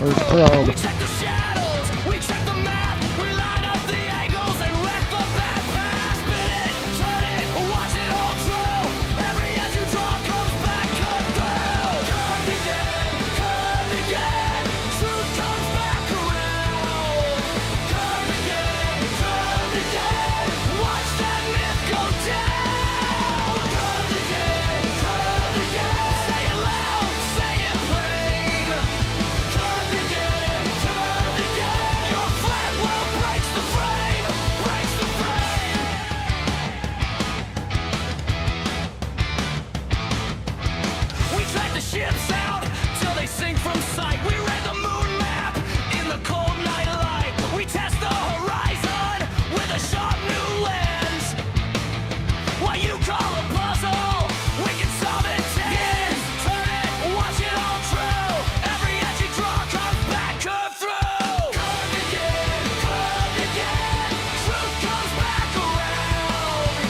Where's Probe? We check the shadows, we check the map, we line up the angles and wreck the back pass. Spin it, turn it, watch it all through. Every edge you draw comes back, cut through. Curved again, truth comes back around. Curved again, watch that myth go down. Curved again, say it loud, say it plain. Curved again, your flat world breaks the frame, breaks the frame. We track the ships out till they sink from sight. We read the moon map in the cold night light. We test the horizon with a sharp new lens. What you call a puzzle, we can solve it. Ten, turn it, watch it all true. Every edge you draw comes back, curve through. Curved again, truth comes back around.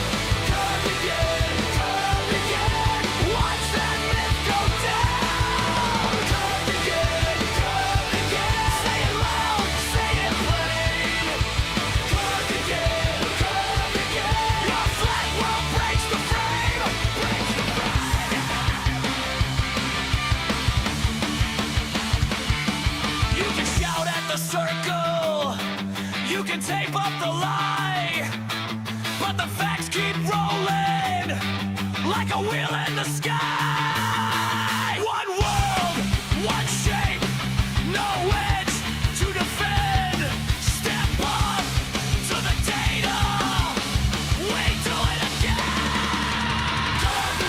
Curved again, watch that myth go down. Curved again, say it loud, say it plain. Curved again, your flat world breaks the frame, breaks the frame. You can shout at the circle, you can tape up the lie, but the facts keep rolling like a wheel in the sky. One world, one shape, no edge to defend. Step up to the data, we do it again. Curved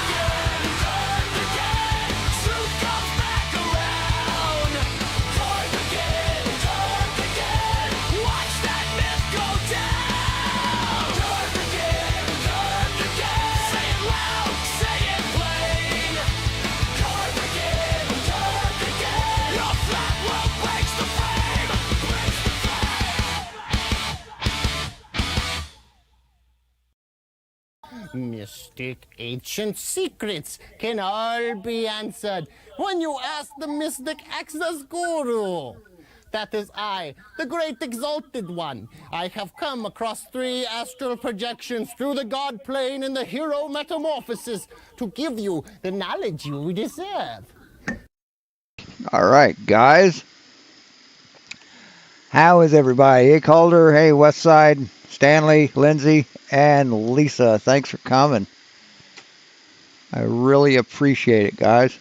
again, truth comes back around. Curved again, watch that myth go down. Curved again, say it loud, say it plain. Curved again, your flat world breaks the frame, breaks the Mystic ancient secrets can all be answered when you ask the mystic access guru. That is I, the great exalted one. I have come across 3 astral projections through the god plane in the hero metamorphosis to give you the knowledge you deserve. All right, guys. How is everybody? Hey, Calder. Hey, Westside. Stanley, Lindsay, and Lisa. Thanks for coming. I really appreciate it, guys.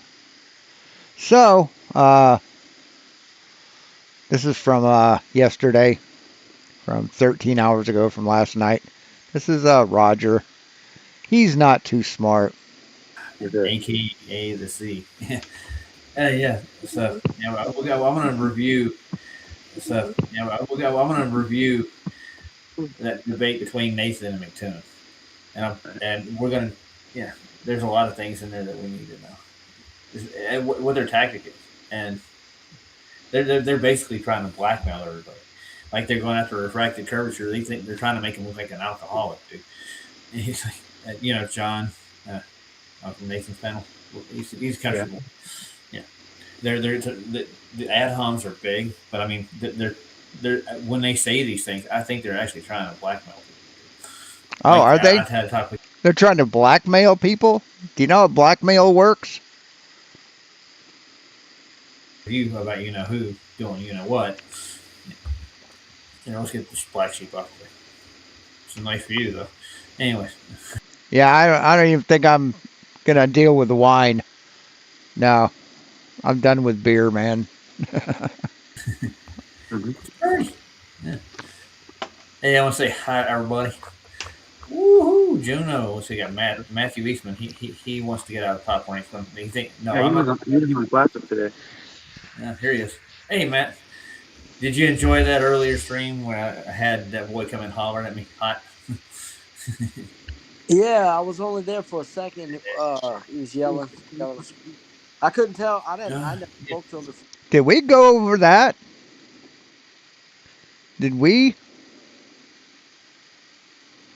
So, this is from yesterday, from 13 hours ago from last night. This is Roger. He's not too smart. AKA the C. Yeah. So yeah, I'm gonna review. So yeah, I'm gonna review that debate between Nathan and McToon, and we're gonna There's a lot of things in there that we need to know, and what their tactic is, and they're basically trying to blackmail everybody. Like they're going after refracted curvature. They think they're trying to make him look like an alcoholic, dude. And he's like, John, from Nathan's panel. He's comfortable. Yeah. The ad homs are big, but I mean, they're when they say these things, I think they're actually trying to blackmail people. Oh, are they? I've had a talk with. They're trying to blackmail people? Do you know how blackmail works? You about who doing what. Let's get this black sheep off there. It's nice for you though. Anyways. Yeah, I don't even think I'm gonna deal with wine. No, I'm done with beer, man. Yeah. Hey, I want to say hi, everybody. Woohoo, Juno. Let's see, got Matthew Eastman. He wants to get out of the top ranks. He think no. Yeah, he was my class up today. Yeah, here he is. Hey, Matt. Did you enjoy that earlier stream where I had that boy come in hollering at me hot? Yeah, I was only there for a second. He was yelling. I couldn't tell. I never spoke to him before. Did we go over that? Did we?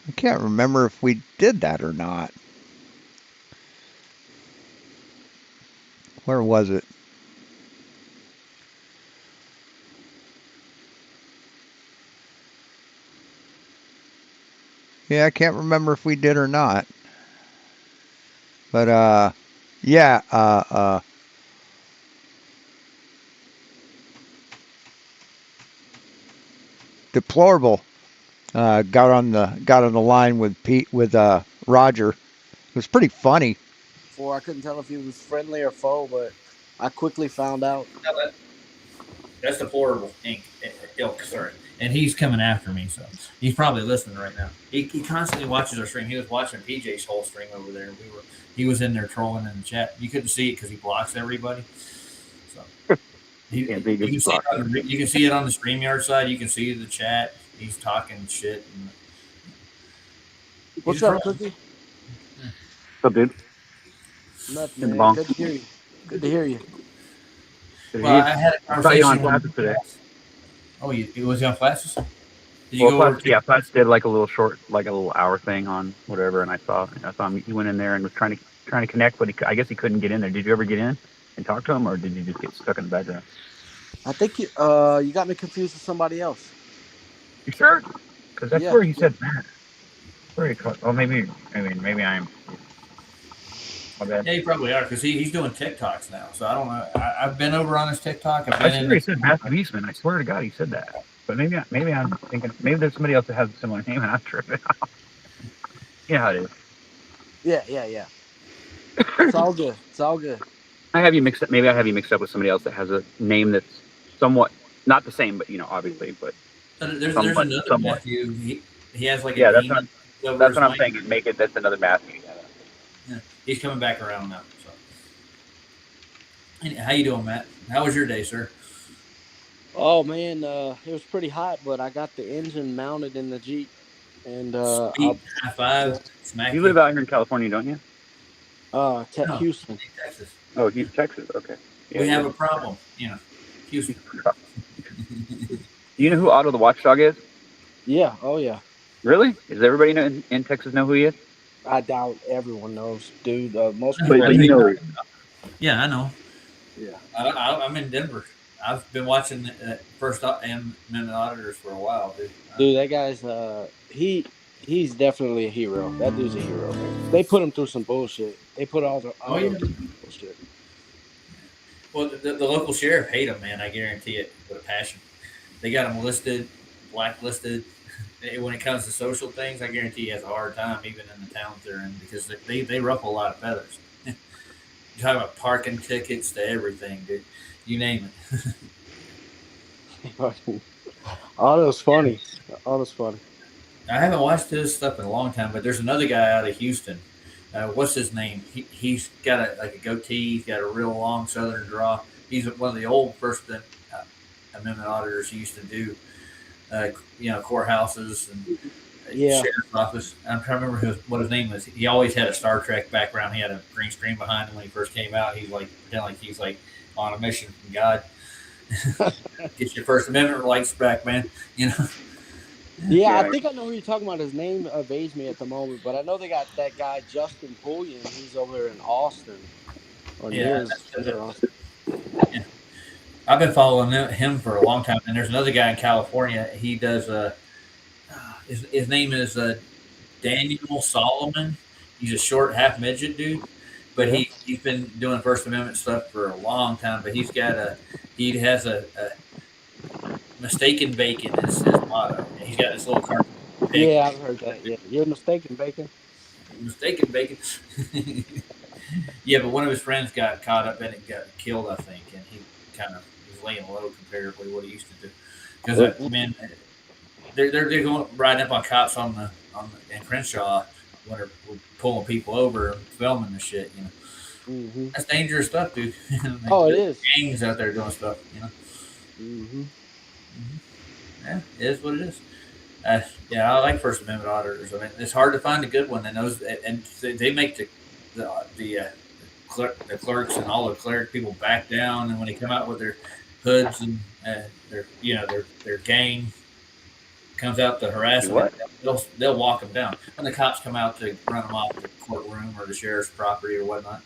I can't remember if we did that or not. Where was it? Yeah, I can't remember if we did or not. But yeah, deplorable. Got on the line with Pete with Roger. It was pretty funny. Before I couldn't tell if he was friendly or foe, but I quickly found out. No, that's deplorable, Inc. Ilk, sorry. And he's coming after me, so he's probably listening right now. He constantly watches our stream. He was watching PJ's whole stream over there. He was in there trolling in the chat. You couldn't see it because he blocks everybody. So you can see it on the StreamYard side. You can see the chat. He's talking shit. And What's up, Cookie? What's up, dude? Nothing, In the man. bong. Good to hear you. Good to hear you. well, I had a I saw you on conversation classes today. Oh, you was you on classes? Did you Well, go over? Plus did like a little short, like a little hour thing on whatever, and I saw him. He went in there and was trying to connect, but I guess he couldn't get in there. Did you ever get in and talk to him, or did you just get stuck in the background? I think you got me confused with somebody else. You sure? Because that's Yeah. where he said Matt. Where he called? Oh, maybe I'm. My bad. Yeah, you probably are because he's doing TikToks now. So I don't know. I've been over on his TikTok. I've I been swear he said Matthew Eastman. I swear to God, he said that. But maybe I'm thinking maybe there's somebody else that has a similar name, and I'm tripping. You know how it is. Yeah. It's all good. It's all good. I have you mixed up. Maybe I have you mixed up with somebody else that has a name that's somewhat not the same, but obviously, but there's somewhat. another Matthew. He has like Yeah, a that's demon. what I'm thinking. Make it that's another Matthew. Yeah, he's coming back around now. So, how you doing, Matt? How was your day, sir? Oh man, it was pretty hot, but I got the engine mounted in the Jeep, and Sweet. High five. Smack You live out here in California, don't you? No, Houston. Texas. Oh, Texas. Okay. Yeah, We have a problem. Houston. Do you know who Otto the Watchdog is? Yeah. Oh yeah. Really? Does everybody in Texas know who he is? I doubt everyone knows, dude. Most But people. you know. Yeah, I know. Yeah. I'm in Denver. I've been watching the First Amendment Auditors for a while, dude. Dude, that guy's he's definitely a hero. That dude's a hero, man. They put him through some bullshit. They put all the bullshit. Well, the local sheriff hate him, man. I guarantee it with a passion. They got him listed, blacklisted. When it comes to social things, I guarantee he has a hard time, even in the towns they're in, because they ruffle a lot of feathers. You talk about parking tickets to everything, dude. You name it. Otto's funny. Otto's funny. I haven't watched his stuff in a long time, but there's another guy out of Houston. What's his name? He's got a goatee. He's got a real long Southern draw. He's one of the old First Amendment auditors. He used to do, courthouses and sheriff's office. I'm trying to remember what his name was. He always had a Star Trek background. He had a green screen behind him when he first came out. He's like pretending like he's like on a mission from God. Get your First Amendment rights back, man. Yeah, I think I know who you're talking about. His name evades me at the moment, but I know they got that guy Justin Pulliam. He's over there in Austin, or near Austin. Yeah. I've been following him for a long time, and there's another guy in California. He does his name is Daniel Solomon. He's a short half midget dude, but he's been doing First Amendment stuff for a long time. But he has a mistaken bacon is his motto. He's got this little cartoon. Yeah, I've heard that. Yeah, you're mistaken bacon. Mistaken bacon. Yeah, but one of his friends got caught up in it, got killed, I think, and he kind of was laying low comparatively what he used to do. Because man, they're going riding up on cops in Crenshaw when they're pulling people over and filming the shit. Mm-hmm. That's dangerous stuff, dude. It is. Gangs out there doing stuff. Mm-hmm. Yeah, it is what it is. Yeah, I like First Amendment auditors. I mean, it's hard to find a good one that knows, and they make the clerks and all the cleric people back down, and when they come out with their hoods and their gang comes out to harass them, they'll walk them down. When the cops come out to run them off the courtroom or the sheriff's property or whatnot,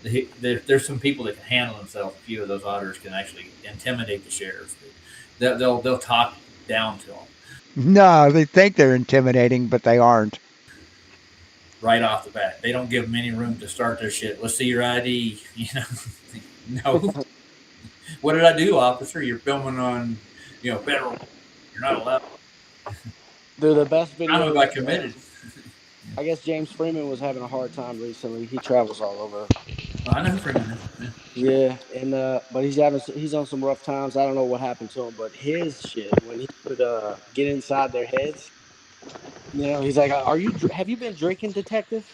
there's some people that can handle themselves. A few of those auditors can actually intimidate the sheriffs. They'll talk down to them. No, they think they're intimidating, but they aren't. Right off the bat. They don't give them any room to start their shit. Let's see your ID. No. What did I do, officer? You're filming on, federal. You're not allowed. They're the best I don't know videos. if I committed. I guess James Freeman was having a hard time recently. He travels all over. Well, I know Freeman. Yeah, and but he's on some rough times. I don't know what happened to him, but his shit when he would get inside their heads, he's like, have you been drinking, detective?"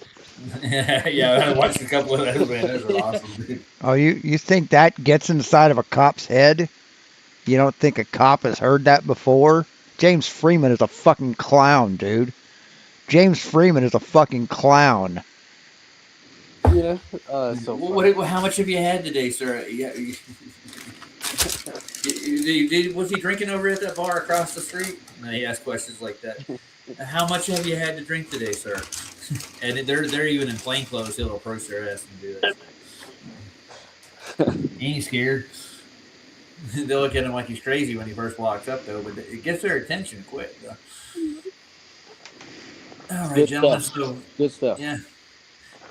Yeah, I watched a couple of those, man. Those are awesome, dude. Oh, you think that gets inside of a cop's head? You don't think a cop has heard that before? James Freeman is a fucking clown, dude. James Freeman is a fucking clown. How much have you had today, sir? Yeah. Was he drinking over at that bar across the street? And he asked questions like that. How much have you had to drink today, sir? And they're even in plain clothes. He'll approach their ass and do that. Ain't he scared? They look at him like he's crazy when he first walks up, though. But it gets their attention quick. Though. All right, Good gentlemen. stuff. So Good stuff. yeah,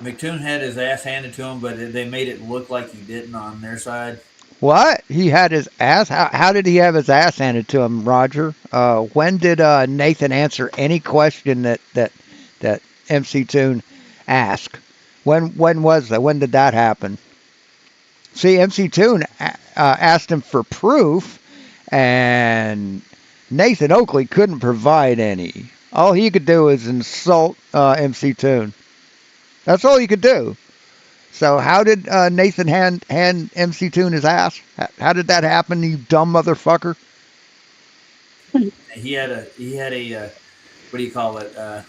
McToon had his ass handed to him, but they made it look like he didn't on their side. What? He had his ass? How did he have his ass handed to him, Roger? When did Nathan answer any question that MC Toon asked? When was that? When did that happen? See, MC Toon asked him for proof, and Nathan Oakley couldn't provide any. All he could do is insult MC Toon. That's all he could do. So how did Nathan hand MC Toon his ass? How did that happen, you dumb motherfucker? He had a what do you call it? A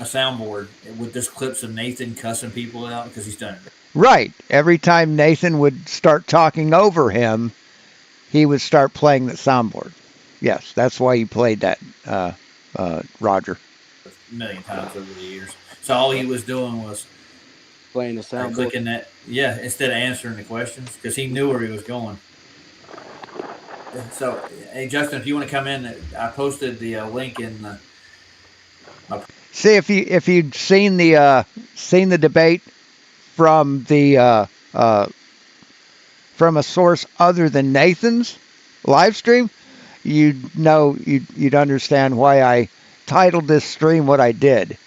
soundboard with just clips of Nathan cussing people out because he's done it. Right. Every time Nathan would start talking over him, he would start playing the soundboard. Yes, that's why he played that, Roger. A million times over the years. So all he was doing was playing the soundboard, clicking that. Yeah, instead of answering the questions because he knew where he was going. So, hey Justin, if you want to come in, I posted the link in the. See if you'd seen the debate from the from a source other than Nathan's live stream, you'd understand why I titled this stream what I did.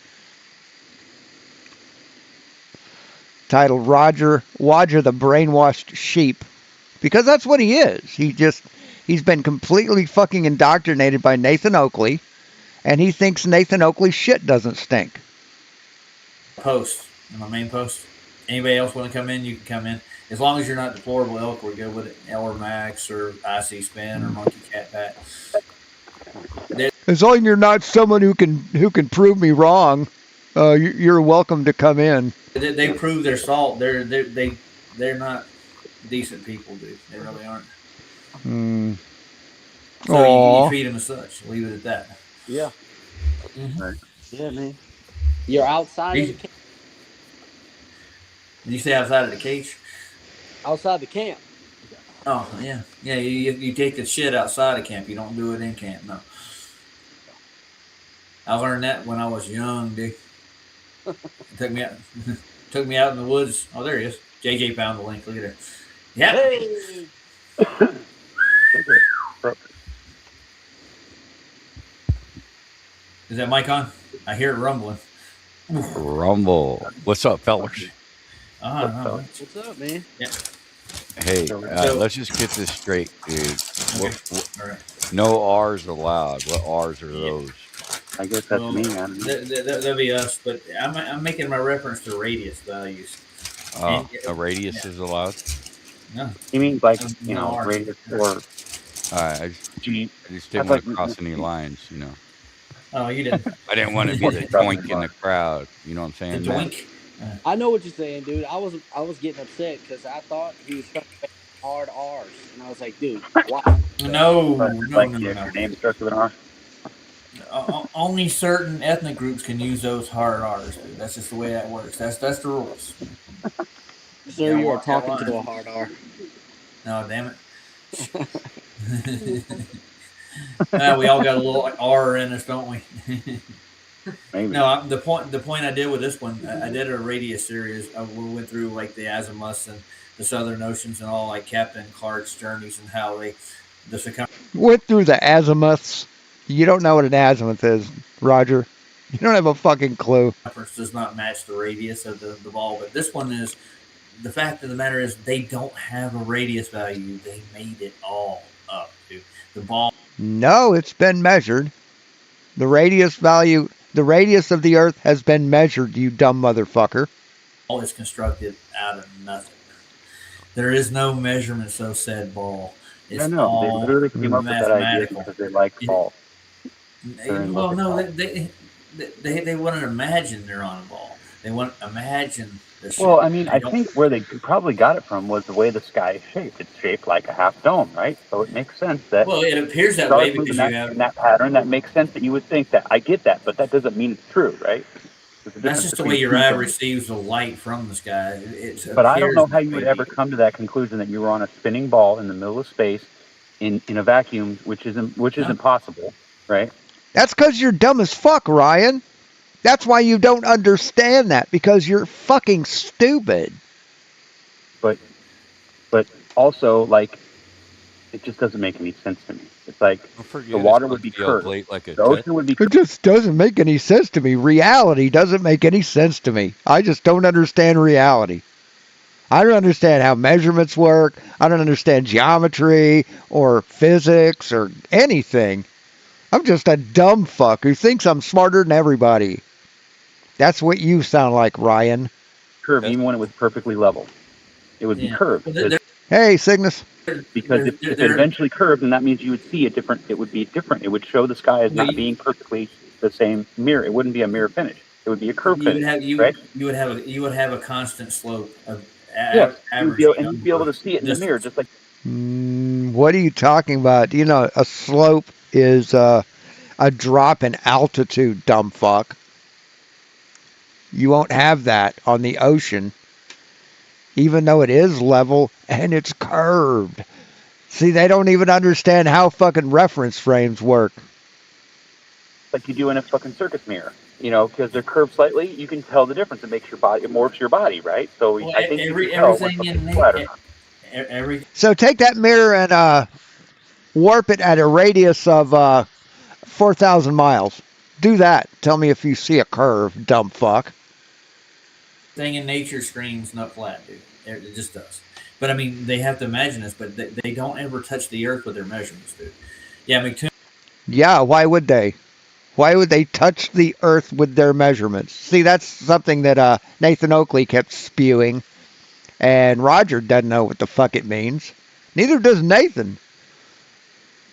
Titled Woger the Brainwashed Sheep, because that's what he is. He's been completely fucking indoctrinated by Nathan Oakley, and he thinks Nathan Oakley's shit doesn't stink. Post in my main post. Anybody else want to come in? You can come in. As long as you're not deplorable elk, we're good with it. Elder Max or IC Spin or Monkey Cat Pat. As long as you're not someone who can prove me wrong, you're welcome to come in. They prove their salt. They're not decent people, dude. They really aren't. So you treat them as such. Leave it at that. Yeah. Mm-hmm. Right. Yeah, man. You're outside of the camp. Did you say outside of the cage? Outside the camp. Oh, yeah. Yeah, you take the shit outside of camp. You don't do it in camp, no. I learned that when I was young, dude. Took me out in the woods. Oh, there he is. JJ found the link. Look at it. Yeah. Hey. Is that mic on? I hear it rumbling. Rumble. What's up, fellas? What's up, man? Yeah. Hey, let's just get this straight, dude. No R's allowed. What R's are those? I guess that's me. That'll be us, but I'm making my reference to radius values. A radius is allowed? No. You mean like, radius or... I just didn't want to cross any lines, Oh, you didn't. I didn't want to be the doink in the crowd. You know what I'm saying? The doink? I know what you're saying, dude. I was getting upset because I thought he was trying to make hard R's, and I was like, dude, why? No. Your name starts with an R. Only certain ethnic groups can use those hard R's, dude. That's just the way that works. That's the rules. Sir, you are talking to a hard R. No, damn it. We all got a little R in us, don't we? Maybe. No, the point I did with this one, I did a radius series. We went through like the azimuths and the southern oceans and all, like Captain Clark's journeys and how the circumference Went through the azimuths. You don't know what an azimuth is, Roger. You don't have a fucking clue. does not match the radius of the ball. But this one is, the fact of the matter is they don't have a radius value. They made it all up, dude. The ball No, it's been measured. The radius value, the radius of the Earth has been measured, you dumb motherfucker. is constructed out of nothing. There is no measurement so said ball. It's I know. They all literally came up with that idea mathematical. because they like ball. Well, no, they want to imagine they're on a ball. They want to imagine the shit. Well, I mean, I think where they probably got it from was the way the sky is shaped. It's shaped like a half dome, right? So it makes sense that Well, it appears that stars way move because in you that, have. in that pattern. That makes sense that you would think that. I get that, but that doesn't mean it's true, right? There's a That's difference just the between way your two eye things. receives the light from the sky. But I don't know how you would ever come to that conclusion that you were on a spinning ball in the middle of space in a vacuum, which is impossible, right? That's because you're dumb as fuck, Ryan. That's why you don't understand that, because you're fucking stupid. But also, like, it just doesn't make any sense to me. It's like the water would be curved. Like The ocean would be It curved. just doesn't make any sense to me. Reality doesn't make any sense to me. I just don't understand reality. I don't understand how measurements work. I don't understand geometry or physics or anything. I'm just a dumb fuck who thinks I'm smarter than everybody. That's what you sound like, Ryan. Curved even when it was perfectly level. It would be curved Well, Hey, Cygnus. because if it eventually curved, then that means you would see a different. It would be different. It would show the sky as not being perfectly the same mirror. It wouldn't be a mirror finish. It would be a curved finish, right? You would have a constant slope of Yes, average. you'd be able to see it in the mirror, just like What are you talking about? You know, a slope is a drop in altitude, dumb fuck. You won't have that on the ocean, even though it is level and it's curved. See, they don't even understand how fucking reference frames work. you do in a fucking circus mirror. You know, because they're curved slightly, you can tell the difference. It makes your body, it morphs your body, right? So Well, I think you can tell when everything in something's flat or not. every So take that mirror and warp it at a radius of 4,000 miles. Do that. Tell me if you see a curve, dumb fuck. thing in nature screams not flat, dude. It just does. But I mean, they have to imagine this, but they don't ever touch the earth with their measurements, dude. Yeah, McToon. Yeah, why would they? Why would they touch the earth with their measurements? See, that's something that Nathan Oakley kept spewing, and Roger doesn't know what the fuck it means. Neither does Nathan.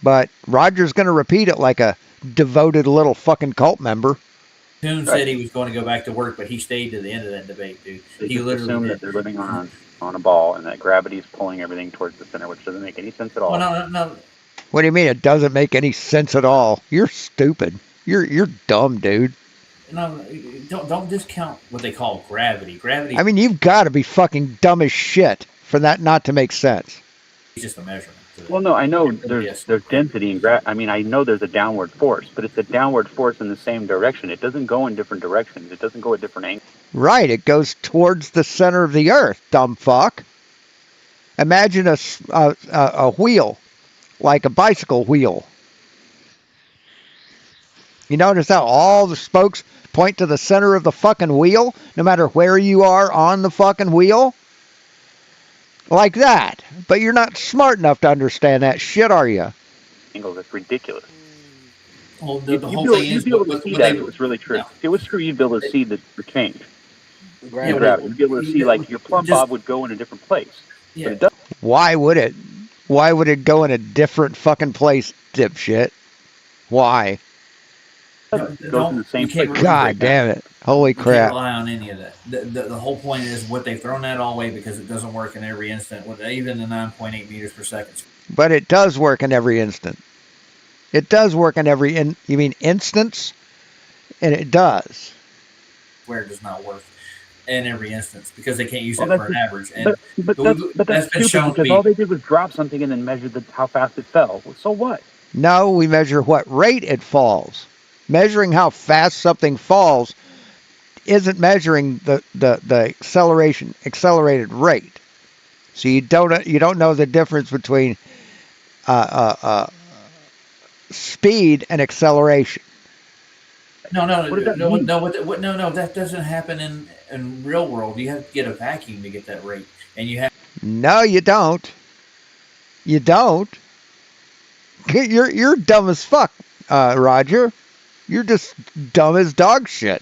But Roger's going to repeat it like a devoted little fucking cult member. Toon said he was going to go back to work, but he stayed to the end of that debate, dude. They He just literally assume did. that they're living on a ball and that gravity is pulling everything towards the center, which doesn't make any sense at all. Well, no. What do you mean it doesn't make any sense at all? You're stupid. You're dumb, dude. No, don't discount what they call gravity. Gravity I mean, you've got to be fucking dumb as shit for that not to make sense. is just a measurement. Well, no, I know there's density and I mean, I know there's a downward force, but it's a downward force in the same direction. It doesn't go in different directions. It doesn't go at different angles. Right, it goes towards the center of the earth, dumb fuck. Imagine a wheel, like a bicycle wheel. You notice how all the spokes point to the center of the fucking wheel, no matter where you are on the fucking wheel? Like that. But you're not smart enough to understand that shit, are you? Angles, that's ridiculous. Well, the whole You'd thing is be able to see that if it was really true. No. If it was true, you'd be able to see the change. Gravity. Gravity. You'd be able to see, like, your plumb bob would go in a different place. Yeah. But it doesn't. Why would it? Why would it go in a different fucking place, dipshit? Why? It goes in the same you can't place. really- God damn it. Holy You can't crap. rely on any of that. The whole point is what they've thrown that all away because it doesn't work in every instant, with even the 9.8 meters per second. But it does work in every instant. It does work in every you mean instance? And it does. Where it does not work in every instance because they can't use Well, that for an average. And But that's that's been stupid shown to because be. all they did was drop something and then measure how fast it fell. Well, so what? No, we measure what rate it falls. Measuring how fast something falls isn't measuring the accelerated rate. So you don't know the difference between uh, uh, uh, speed and acceleration. No, no, What does that no, mean? no. That doesn't happen in real world. You have to get a vacuum to get that rate, and you have. No, you don't. You don't. You're dumb as fuck, Roger. You're just dumb as dog shit.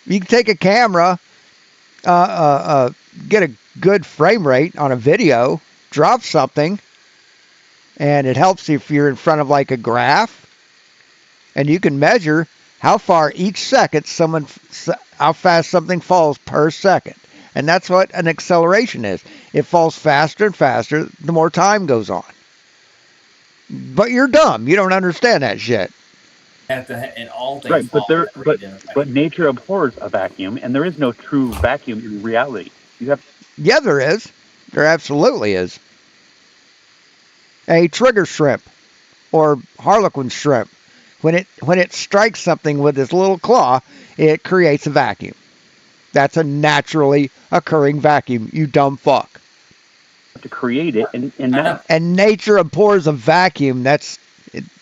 You can take a camera, get a good frame rate on a video, drop something, and it helps if you're in front of like a graph, and you can measure how far each second how fast something falls per second. And that's what an acceleration is. It falls faster and faster the more time goes on. But you're dumb. You don't understand that shit. Have to and all things Right, but fall there, in that rate. but nature abhors a vacuum, and there is no true vacuum in reality. You have Yeah, there is. There absolutely is. A trigger shrimp or harlequin shrimp, when it strikes something with its little claw, it creates a vacuum. That's a naturally occurring vacuum, you dumb fuck. to create it, and that And nature abhors a vacuum. It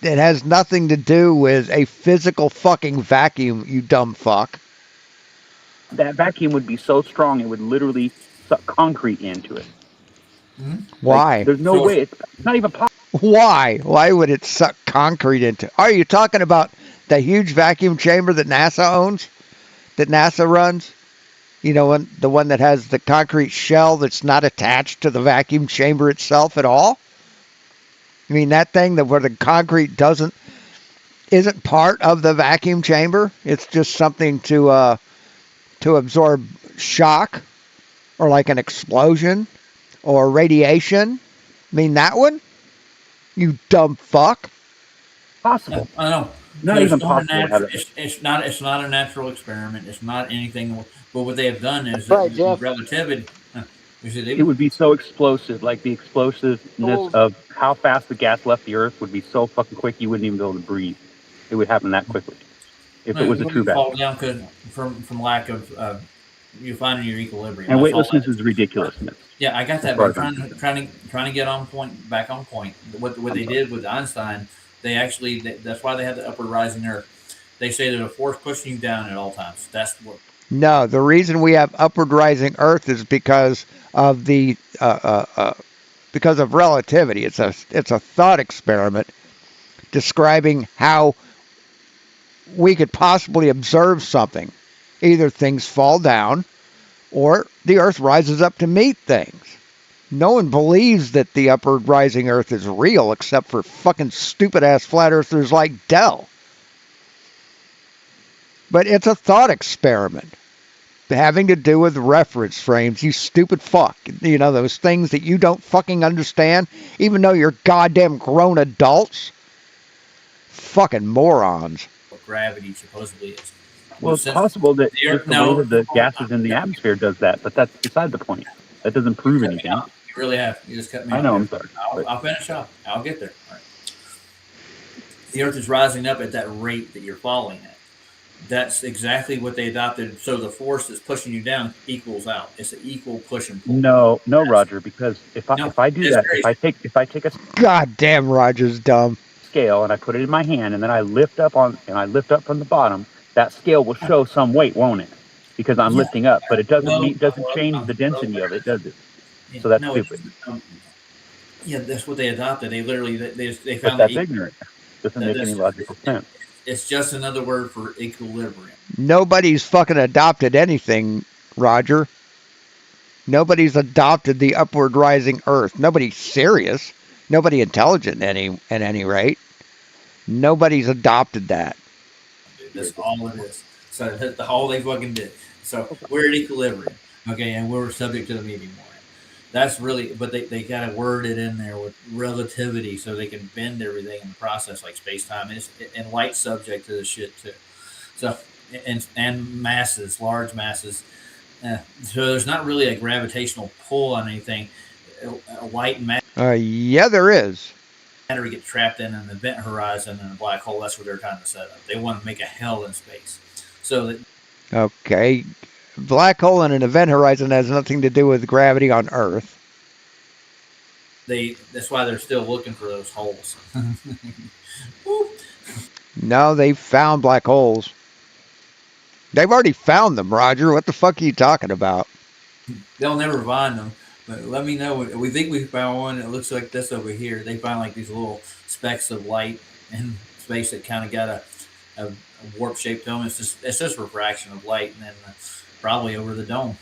has nothing to do with a physical fucking vacuum, you dumb fuck. that vacuum would be so strong it would literally suck concrete into it. Like Why? there's no way it's not even possible. Why? Why would it suck concrete into? Are you talking about the huge vacuum chamber that NASA owns? That NASA runs? You know, the one that has the concrete shell that's not attached to the vacuum chamber itself at all? I mean, that thing where the concrete isn't part of the vacuum chamber. It's just something to absorb shock or like an explosion or radiation. I mean, that one? You dumb fuck. Possible. I know. Not There's even not a possible to have natural. it. It's not a natural experiment. It's not anything. But what they have done is That's right, that Jeff. relativity. It would be so explosive, like the explosiveness of how fast the gas left the Earth would be so fucking quick you wouldn't even be able to breathe. It would happen that quickly if it was a true fall vacuum. down from lack of you finding your equilibrium. And That's all weightlessness that is ridiculousness. Yeah, I got that. As far But I'm as I'm trying to get on point, back on point. What they did with Einstein, that's why they had the upward rising Earth. They say there's a force pushing you down at all times. That's what. No, the reason we have upward rising Earth is because of because of relativity. It's a thought experiment describing how we could possibly observe something. Either things fall down or the Earth rises up to meet things. No one believes that the upward rising Earth is real except for fucking stupid ass flat earthers like Dell. But it's a thought experiment having to do with reference frames, you stupid fuck. You know, those things that you don't fucking understand, even though you're goddamn grown adults. Fucking morons. What gravity supposedly is. Well, it's possible that the Earth, just the way that the gases in the atmosphere does that, but that's beside the point. That doesn't prove anything. You really have. You just cut me off. I know, I'm sorry. I'll finish up. I'll get there. All right. The Earth is rising up at that rate that you're falling at. That's exactly what they adopted. So the force that's pushing you down equals out. It's an equal push and pull. No, Roger, because if I do that, if I take a goddamn Roger's dumb scale and I put it in my hand and then I lift up from the bottom, that scale will show some weight, won't it? Because I'm lifting up, but it doesn't change the density of it, does it? So that's stupid. Yeah, that's what they adopted. They literally they but found that's ignorant. Doesn't make any logical sense. It's just another word for equilibrium. Nobody's fucking adopted anything, Roger. Nobody's adopted the upward rising Earth. Nobody's serious. Nobody intelligent at any rate. Nobody's adopted that. That's all it is. So that's all they fucking did. So we're at equilibrium, okay, and we're subject to the medium wave. That's really, but they got to word it in there with relativity so they can bend everything in the process, like space time and light's subject to this shit too. So and masses, large masses. So there's not really a gravitational pull on anything. Light mass. Yeah, there is. matter get trapped in an event horizon and a black hole. That's what they're trying to set up. They want to make a hell in space. So that Okay. Black hole and an event horizon has nothing to do with gravity on Earth. that's why they're still looking for those holes. No, they've found black holes. They've already found them, Roger. What the fuck are you talking about? They'll never find them. But let me know. We think we found one. It looks like this over here. They find like these little specks of light in space that kind of got a warp shape to them. It's just refraction of light, and then probably over the dome.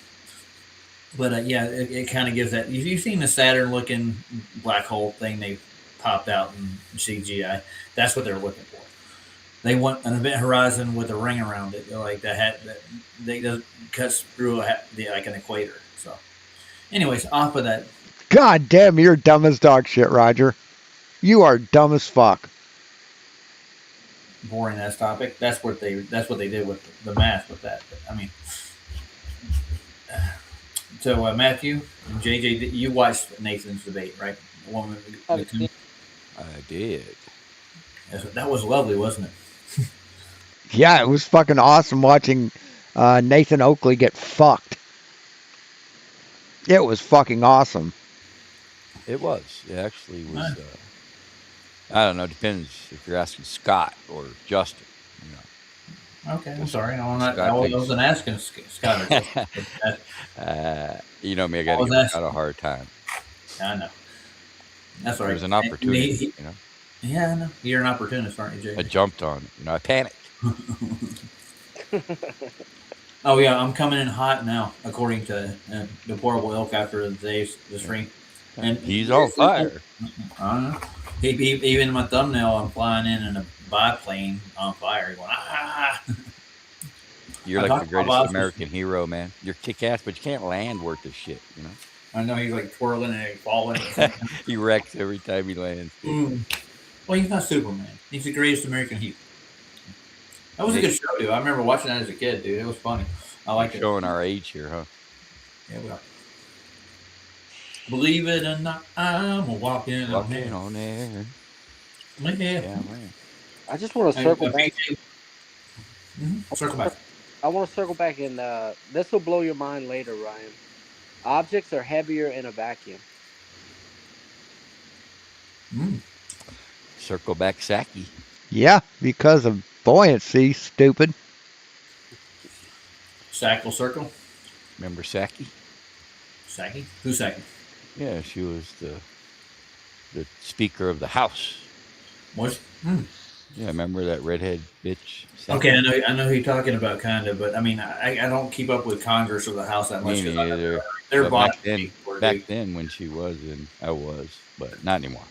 But yeah, it kind of gives that. You've seen the Saturn looking black hole thing they popped out in CGI. That's what they're looking for. They want an event horizon with a ring around it, like that they cuts through like an equator. So, anyways, off of that. God damn, you're dumb as dog shit, Roger. You are dumb as fuck. Boring ass topic. That's what they did with the math with that. But, I mean, so Matthew and JJ, you watched Nathan's debate, right? The one with the I did. that was lovely, wasn't it? Yeah, it was fucking awesome watching Nathan Oakley get fucked. It was fucking awesome. It was. It actually was. I don't know. Depends if you're asking Scott or Justin. You know. Okay, I'm sorry. I wasn't asking Scott. You know me. I got to give Scott a hard time. I know. That's all right. It was an opportunity. You know. Yeah, I know. You're an opportunist, aren't you, Jay? I jumped on it. You know, I panicked. Oh yeah, I'm coming in hot now, according to Deplorable Ilk after the stream. And he's on fire. I don't know. Even in my thumbnail, I'm flying in a biplane on fire. Going, ah! You're like the greatest American hero, man. You're kick-ass, but you can't land worth of shit, you know? I know he's like twirling and falling. He wrecks every time he lands. Well, he's not Superman. He's the greatest American hero. That was a good show, dude. I remember watching that as a kid, dude. It was funny. I like it. Showing our age here, huh? Yeah, we are. Believe it or not, I'm walking on air. Yeah, man. I just want to circle back. Circle back. I want to circle back, and this will blow your mind later, Ryan. Objects are heavier in a vacuum. Circle back, Saki. Yeah, because of buoyancy, stupid. Sackle circle. Remember Saki? Saki? Who's Saki? Yeah, she was the Speaker of the House. Was? Yeah, remember that redhead bitch? Saki? Okay, I know who you're talking about, kind of, but I mean, I don't keep up with Congress or the House that much. Me neither. They're back then when she was in, I was, but not anymore.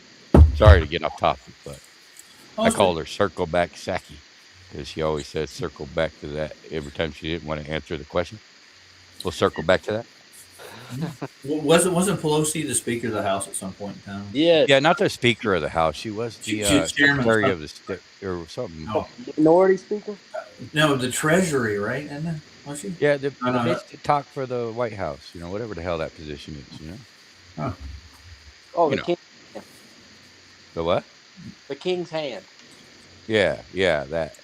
Sorry to get off topic, but I called her Circle Back Saki because she always said circle back to that every time she didn't want to answer the question. We'll circle back to that. Wasn't Pelosi the Speaker of the House at some point in time? Yeah, not the Speaker of the House. She was the Secretary of the State or something. Oh. Minority Speaker? No, the Treasury, right? Isn't it? Was she? Yeah, the bitch to talk for the White House. You know, whatever the hell that position is. You know. Huh. Oh, the king. The what? The king's hand. Yeah, that.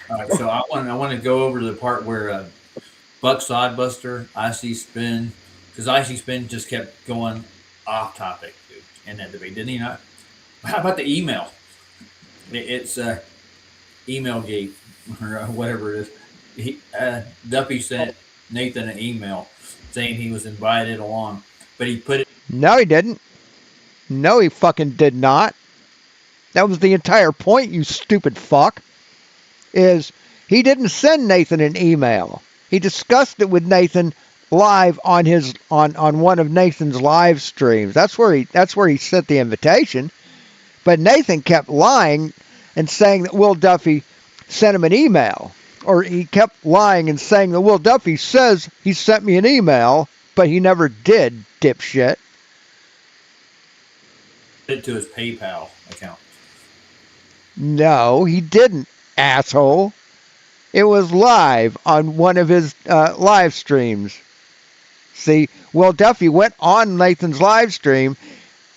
All right, so I want to go over to the part where Buck Sodbuster, IC Spin, because IC Spin just kept going off topic, dude, in that debate, didn't he not? How about the email? It's email gate or whatever it is. Duffy sent Nathan an email saying he was invited along, but he put it. No, he didn't. No, he fucking did not. That was the entire point, you stupid fuck. Is he didn't send Nathan an email. He discussed it with Nathan live on his on one of Nathan's live streams. That's where he sent the invitation. But Nathan kept lying and saying that Will Duffy sent him an email. Or he kept lying and saying that Will Duffy says he sent me an email, but he never did, dipshit. It to his PayPal account. No, he didn't, asshole. It was live on one of his live streams. See, Will Duffy went on Nathan's live stream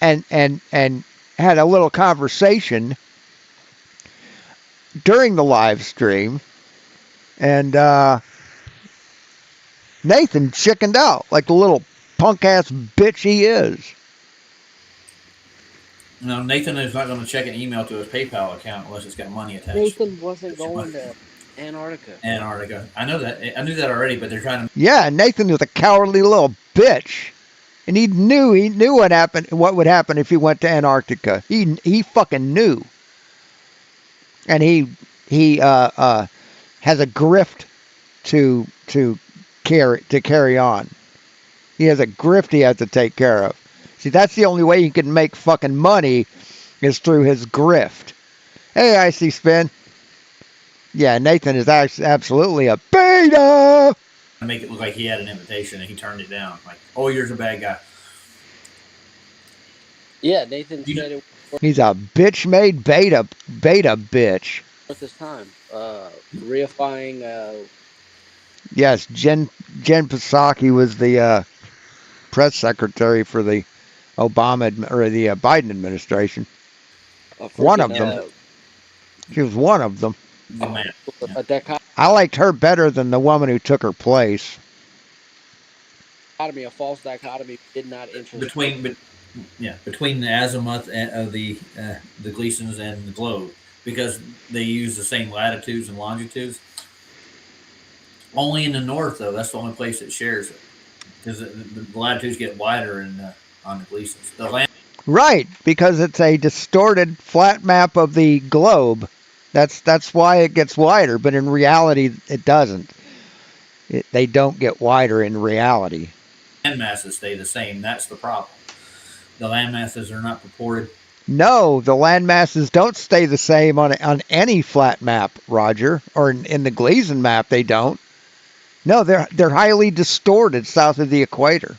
and had a little conversation during the live stream, and Nathan chickened out like the little punk ass bitch he is. No, Nathan is not going to check an email to his PayPal account unless it's got money attached. Nathan wasn't going to Antarctica. I know that. I knew that already, but they're trying to. Yeah, Nathan was a cowardly little bitch. And he knew what would happen if he went to Antarctica. He fucking knew. And he has a grift to carry on. He has a grift he has to take care of. See, that's the only way he can make fucking money is through his grift. Hey, Icy Spin. Yeah, Nathan is absolutely a beta. Make it look like he had an invitation and he turned it down. Like, oh, you're a bad guy. Yeah, Nathan said it He's a bitch made beta bitch. was this time. Reifying. Yes, Jen Psaki was the press secretary for the Obama or the Biden administration. One of them. She was one of them. I liked her better than the woman who took her place. A false dichotomy did not interest between the azimuth of the Gleasons and the globe, because they use the same latitudes and longitudes. Only in the north, though, that's the only place that shares it, because the latitudes get wider on the Gleasons. Right, because it's a distorted flat map of the globe. That's why it gets wider, but in reality, it doesn't. They don't get wider in reality. Land masses stay the same. That's the problem. The land masses are not purported. No, the land masses don't stay the same on any flat map, Roger, or in the Gleason map they don't. No, they're highly distorted south of the equator.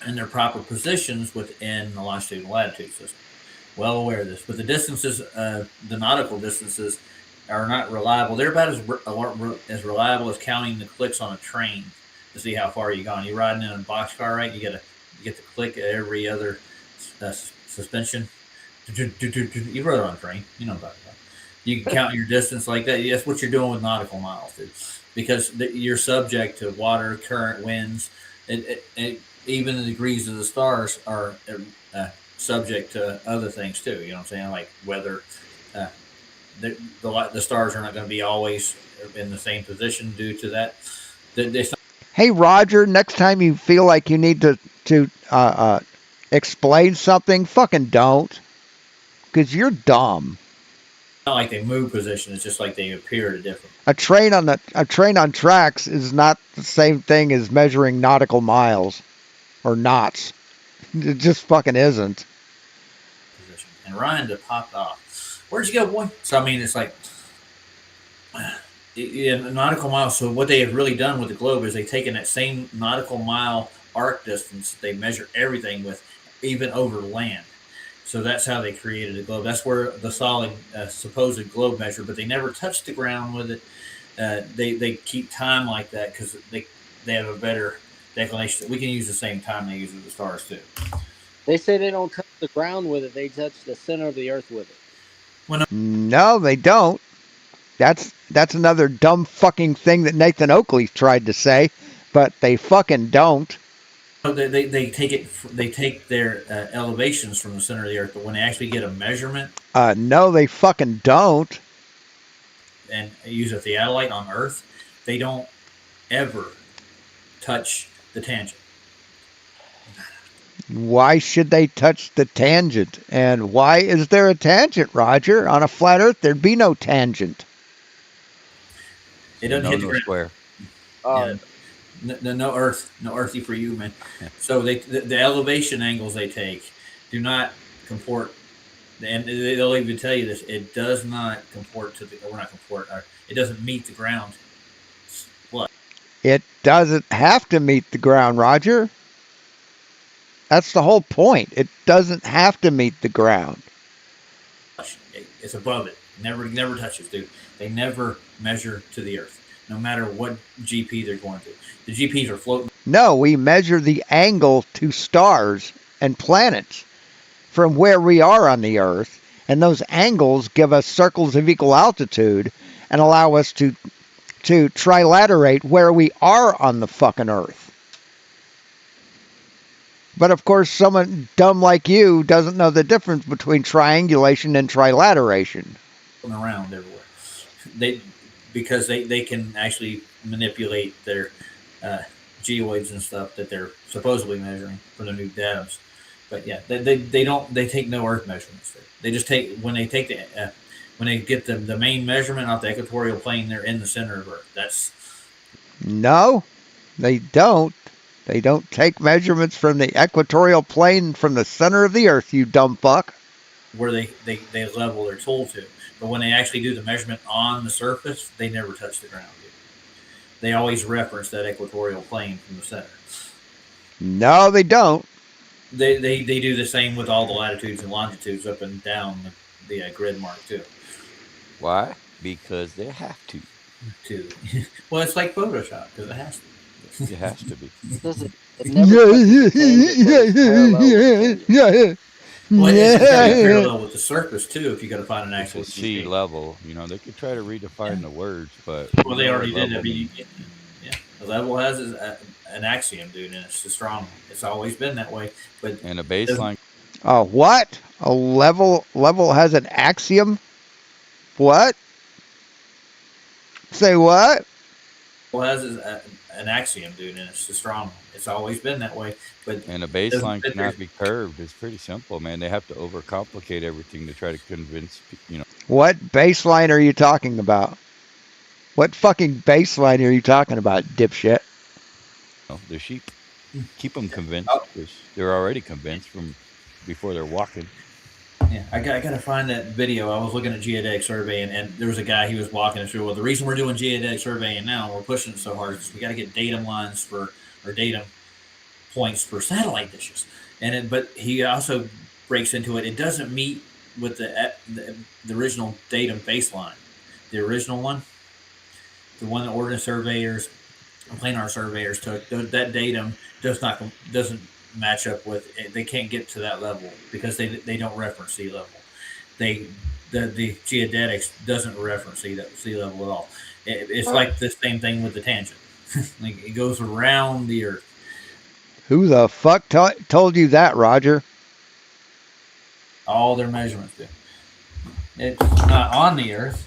And their proper positions within the longitude and latitude system. Well aware of this, but the distances, the nautical distances, are not reliable. They're about as reliable as counting the clicks on a train to see how far you've gone. You're riding in a boxcar, right? You get the click at every other suspension. You rode on a train, you know about that. You can count your distance like that. That's what you're doing with nautical miles, dude. Because you're subject to water, current, winds, even the degrees of the stars are subject to other things too. You know what I'm saying? Like weather. The stars are not going to be always in the same position due to that. Hey, Roger, next time you feel like you need to explain something, fucking don't. Because you're dumb. It's not like they move position. It's just like they appear at a different. A train on tracks is not the same thing as measuring nautical miles or knots. It just fucking isn't. Position. And Ryan just popped off. Where'd you go, boy? So I mean, it's like nautical miles. So what they have really done with the globe is they've taken that same nautical mile arc distance. They measure everything with, even over land. So that's how they created a globe. That's where the solid supposed globe measure, but they never touched the ground with it. They keep time like that because they have a better declination. We can use the same time they use with the stars too. They say they don't touch the ground with it. They touch the center of the earth with it. No, they don't. That's another dumb fucking thing that Nathan Oakley tried to say, but they fucking don't. They take their elevations from the center of the earth, but when they actually get a measurement, no, they fucking don't. And use a theodolite on Earth, they don't ever touch the tangent. Why should they touch the tangent? And why is there a tangent, Roger? On a flat Earth, there'd be no tangent. It doesn't hit the ground. Square. No Earth, no Earthy for you, man. So the elevation angles they take do not comport, and they'll even tell you this. It does not comport to it doesn't meet the ground. What? It doesn't have to meet the ground, Roger. That's the whole point. It doesn't have to meet the ground. It's above it. Never touches, dude. They never measure to the Earth. no matter what GP they're going to. The GPs are floating. No, we measure the angle to stars and planets from where we are on the Earth, and those angles give us circles of equal altitude and allow us to trilaterate where we are on the fucking Earth. But of course, someone dumb like you doesn't know the difference between triangulation and trilateration. Around everywhere. Because they can actually manipulate their geoids and stuff that they're supposedly measuring for the new devs. But yeah, they take no Earth measurements. They just take when they get the main measurement off the equatorial plane, they're in the center of Earth. That's no, they don't. They don't take measurements from the equatorial plane from the center of the Earth, you dumb fuck. Where they level their tool to. But when they actually do the measurement on the surface, they never touch the ground. They always reference that equatorial plane from the center. No, they don't. They do the same with all the latitudes and longitudes up and down the grid mark too. Why? Because they have to. Well, it's like Photoshop because it has to. It has to be. Well, it's parallel with the surface too. If you got to find an actual sea level, they could try to redefine the words, but they already did. The level has an axiom, dude, and it's strong. It's always been that way. But and a baseline. What? A level has an axiom? What? Say what? Well, has an axiom, dude, and it's strong. It's always been that way. But and a baseline cannot be curved. It's pretty simple, man. They have to overcomplicate everything to try to convince What baseline are you talking about? What fucking baseline are you talking about, dipshit? The sheep. Keep them convinced because they're already convinced from before they're walking. Yeah, I got to find that video. I was looking at geodetic surveying, and there was a guy, he was walking us through. Well, the reason we're doing geodetic surveying now, and we're pushing it so hard, is we got to get datum lines or datum points for satellite dishes. But he also breaks into it. It doesn't meet with the original datum baseline, the original one, the one that ordnance surveyors, planar surveyors took. That datum doesn't match up with it. They can't get to that level because they don't reference sea level. The geodetics doesn't reference sea level at all. It's like the same thing with the tangent. Like it goes around the Earth. Who the fuck told you that, Roger? All their measurements do. It's not on the Earth.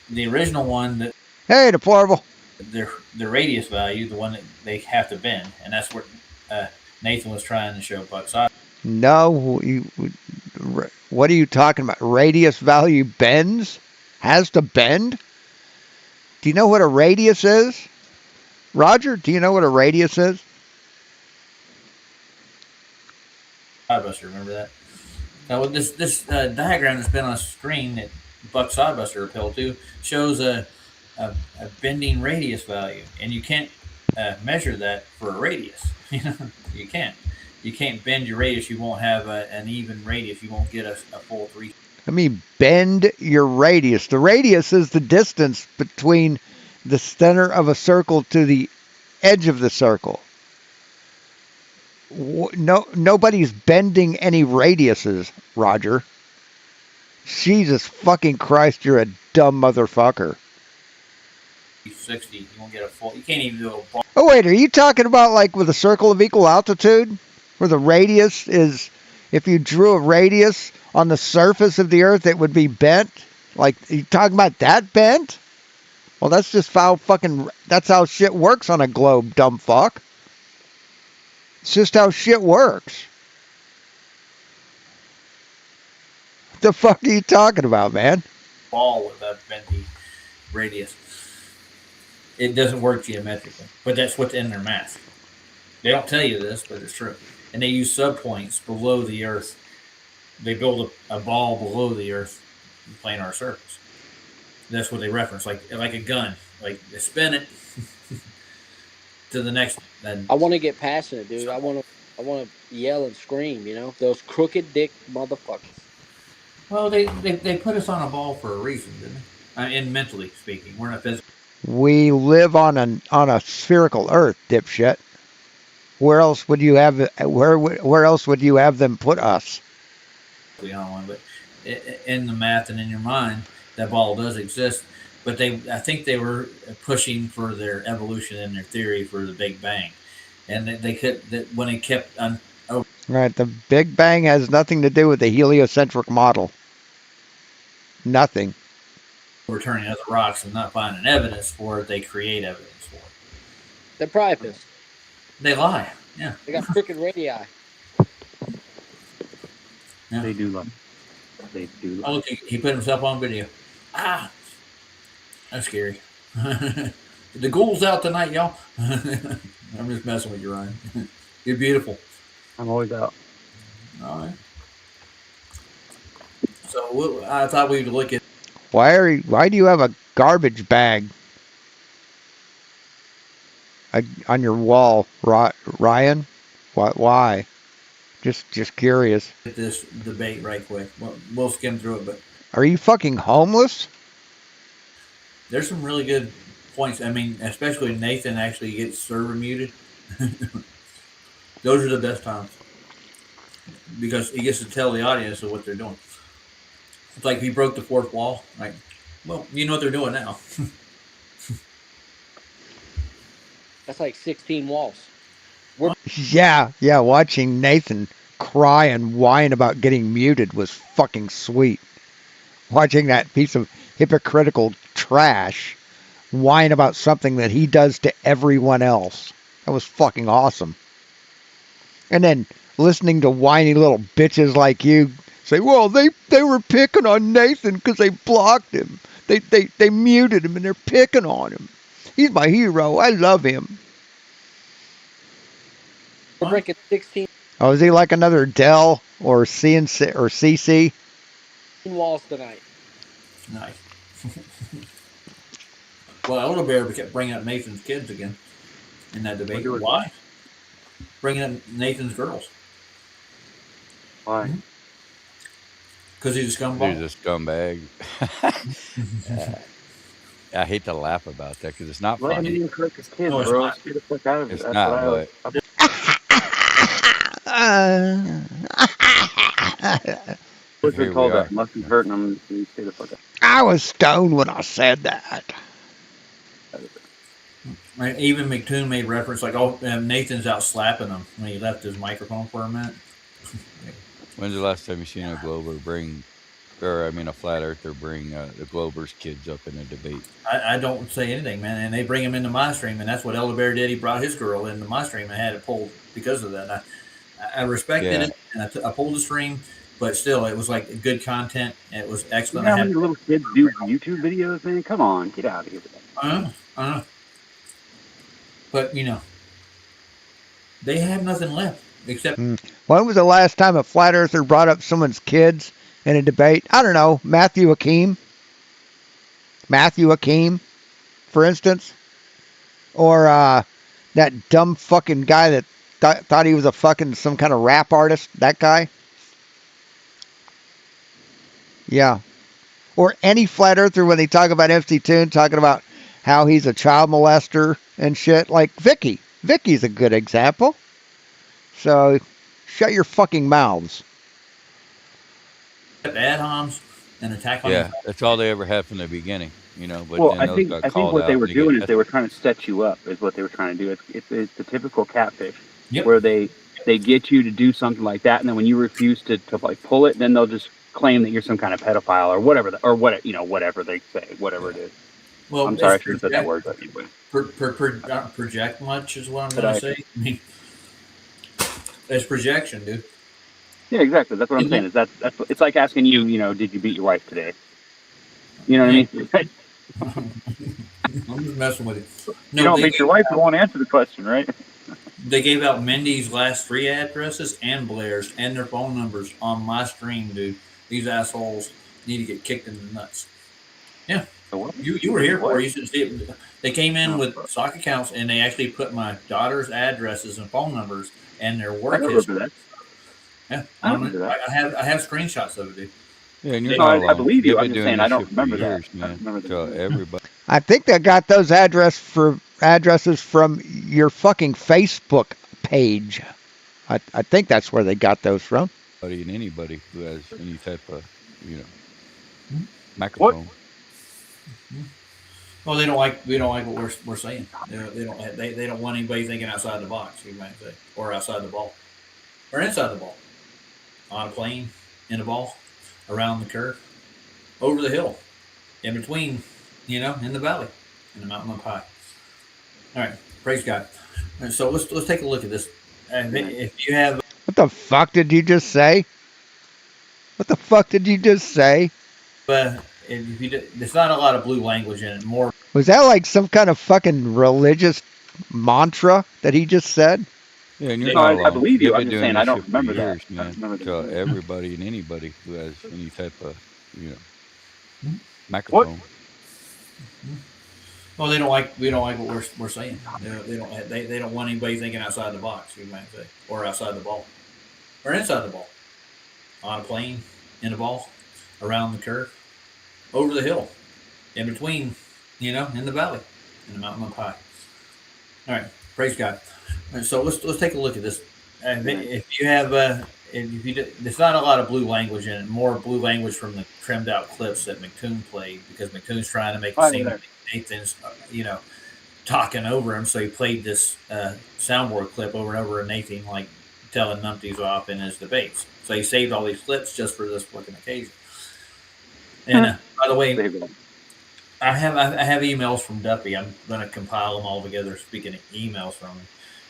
The original one that. Hey, deplorable. The radius value, the one that they have to bend, and that's what Nathan was trying to show Buckside. No, what are you talking about? Radius value bends? Has to bend? Do you know what a radius is? Roger, do you know what a radius is? Sidebuster, remember that? Now, this diagram that's been on the screen that Buck Sidebuster appealed to shows a bending radius value, and you can't measure that for a radius. You can't. You can't bend your radius. You won't have an even radius. You won't get a full 3. I mean, bend your radius. The radius is the distance between the center of a circle to the edge of the circle. No, nobody's bending any radiuses, Roger. Jesus fucking Christ, you're a dumb motherfucker. 60, you won't get a full. You can't even do a ball. Oh wait, are you talking about like with a circle of equal altitude, where the radius is? If you drew a radius on the surface of the Earth, it would be bent. Like, are you talking about that bent? Well, that's just that's how shit works on a globe, dumb fuck. It's just how shit works. What the fuck are you talking about, man? Ball with a bendy radius. It doesn't work geometrically, but that's what's in their math. They don't tell you this, but it's true. And they use subpoints below the Earth. They build a ball below the Earth planar surface. That's what they reference, like a gun. Like they spin it to the next. I want to get passionate, dude. I want to yell and scream. Those crooked dick motherfuckers. Well, they put us on a ball for a reason, didn't they? And mentally speaking, we're not physically We live on a spherical Earth, dipshit. Where else would you have where else would you have them put us? on one, but in the math and in your mind, that ball does exist. But I think they were pushing for their evolution and their theory for the Big Bang, and they could that when it kept Right, the Big Bang has nothing to do with the heliocentric model. Nothing. overturning other rocks and not finding evidence for it, they create evidence for it. They're privates. They lie. Yeah. They got crooked radii. Yeah. They do lie. They do lie. Oh, look, he put himself on video. Ah, that's scary. The ghoul's out tonight, y'all. I'm just messing with you, Ryan. You're beautiful. I'm always out. All right. So I thought we'd look at. Why do you have a garbage bag on your wall, Ryan? Why? Just curious. This debate right quick. We'll skim through it, but Are you fucking homeless? there's some really good points. I mean, especially Nathan actually gets server muted. Those are the best times because he gets to tell the audience of what they're doing. It's like he broke the fourth wall. Like, well, you know what they're doing now. That's like 16 walls. Yeah. Watching Nathan cry and whine about getting muted was fucking sweet. Watching that piece of hypocritical trash whine about something that he does to everyone else. That was fucking awesome. And then listening to whiny little bitches like you say, well, they were picking on Nathan because they blocked him. They muted him and they're picking on him. He's my hero. I love him. We're breaking 16 Oh, is he like another Dell or CNC or CC? walls tonight. Nice. Well, Elder Bear kept bringing up Nathan's kids again in that debate. Why? Bringing up Nathan's girls. Why? Because he's a scumbag. He's a scumbag. I hate to laugh about that because it's not Let him funny. encourage his kids, No, it's bro. not. Get the fuck out of it. It's That's not, what but What's here been we told are. that must be hurting them. You stay the fuck out. I was stoned when I said that. Right, even McToon made reference like, "Oh, Nathan's out slapping him when he left his microphone for a minute." When's the last time you seen a Glober a flat earther bring the Glober's kids up in a debate? I don't say anything, man, and they bring him into my stream, and that's what Elder Bear did. He brought his girl into my stream and had it pulled because of that. I respected it, and I pulled the stream, but still, it was like good content. It was You excellent. know how many little kids do YouTube videos, man? Come on, get out of here with that. But they have nothing left except. When was the last time a flat earther brought up someone's kids in a debate? I don't know. Matthew Hakeem, for instance. Or that dumb fucking guy that thought he was a fucking some kind of rap artist. That guy. Yeah. Or any flat earther when they talk about MC Toon, talking about how he's a child molester and shit. Like Vicky. Vicky's a good example. So shut your fucking mouths. Ad homs and attack on. Yeah, that's all they ever had from the beginning, But Well, then I those think got I think called what they out were and they doing get is they were trying to set you up. Is what they were trying to do. It's the typical catfish, Yep. where they get you to do something like that, and then when you refuse to like pull it, then they'll just claim that you're some kind of pedophile or whatever, whatever they say, whatever it is. Well, I'm sorry I shouldn't have said that word, but anyway. Project much is what I'm going to say. I mean, it's projection, dude. Yeah, exactly. That's what I'm saying. Is that's it's like asking you, did you beat your wife today? You know what I mean? I'm just messing with you. No, you don't beat your wife, you won't answer the question, right? They gave out Mindy's last 3 addresses and Blair's and their phone numbers on my stream, dude. These assholes need to get kicked in the nuts. Yeah. You were here for it. You should see it. They came in with sock accounts and they actually put my daughter's addresses and phone numbers and their work history. Yeah, I have screenshots of it, dude. Yeah, and you're No, not I alone. believe you. They've I'm been just doing saying I this don't shit for remember that. years, I don't man. remember Tell that. everybody I think they got those addresses from your fucking Facebook page. I think that's where they got those from. and anybody who has any type of, you know, What? microphone. Well, they don't like what we're saying. They don't want anybody thinking outside the box. You might say, or outside the ball, or inside the ball, on a plane, in a ball, around the curve, over the hill, in between, in the valley, in the mountain up high. All right, praise God. And so let's take a look at this. And if you have, What the fuck did you just say? What the fuck did you just say? if you, there's not a lot of blue language in it. More. Was that like some kind of fucking religious mantra that he just said? Yeah, and you're No, not I alone. believe you. They've I'm been just doing saying this I don't shit for remember that. years, I don't man. remember Tell that. everybody and anybody who has any type of, you know, What? microphone. Well, we don't like what we're saying. They don't want anybody thinking outside the box. You might say, or outside the ball, or inside the ball, on a plane, in a ball, around the curve, over the hill, in between, in the valley, in the mountain up high. All right, praise God. And so let's take a look at this. And if you have, there's not a lot of blue language in it. More blue language from the trimmed out clips that McToon played because McToon's trying to make it Hi seem there. like Nathan's, talking over him. So he played this soundboard clip over and over, and Nathan like telling numpties off in his debates. So he saved all these clips just for this fucking occasion. And by the way, There you go. I have emails from Duffy. I'm going to compile them all together. Speaking of emails from him,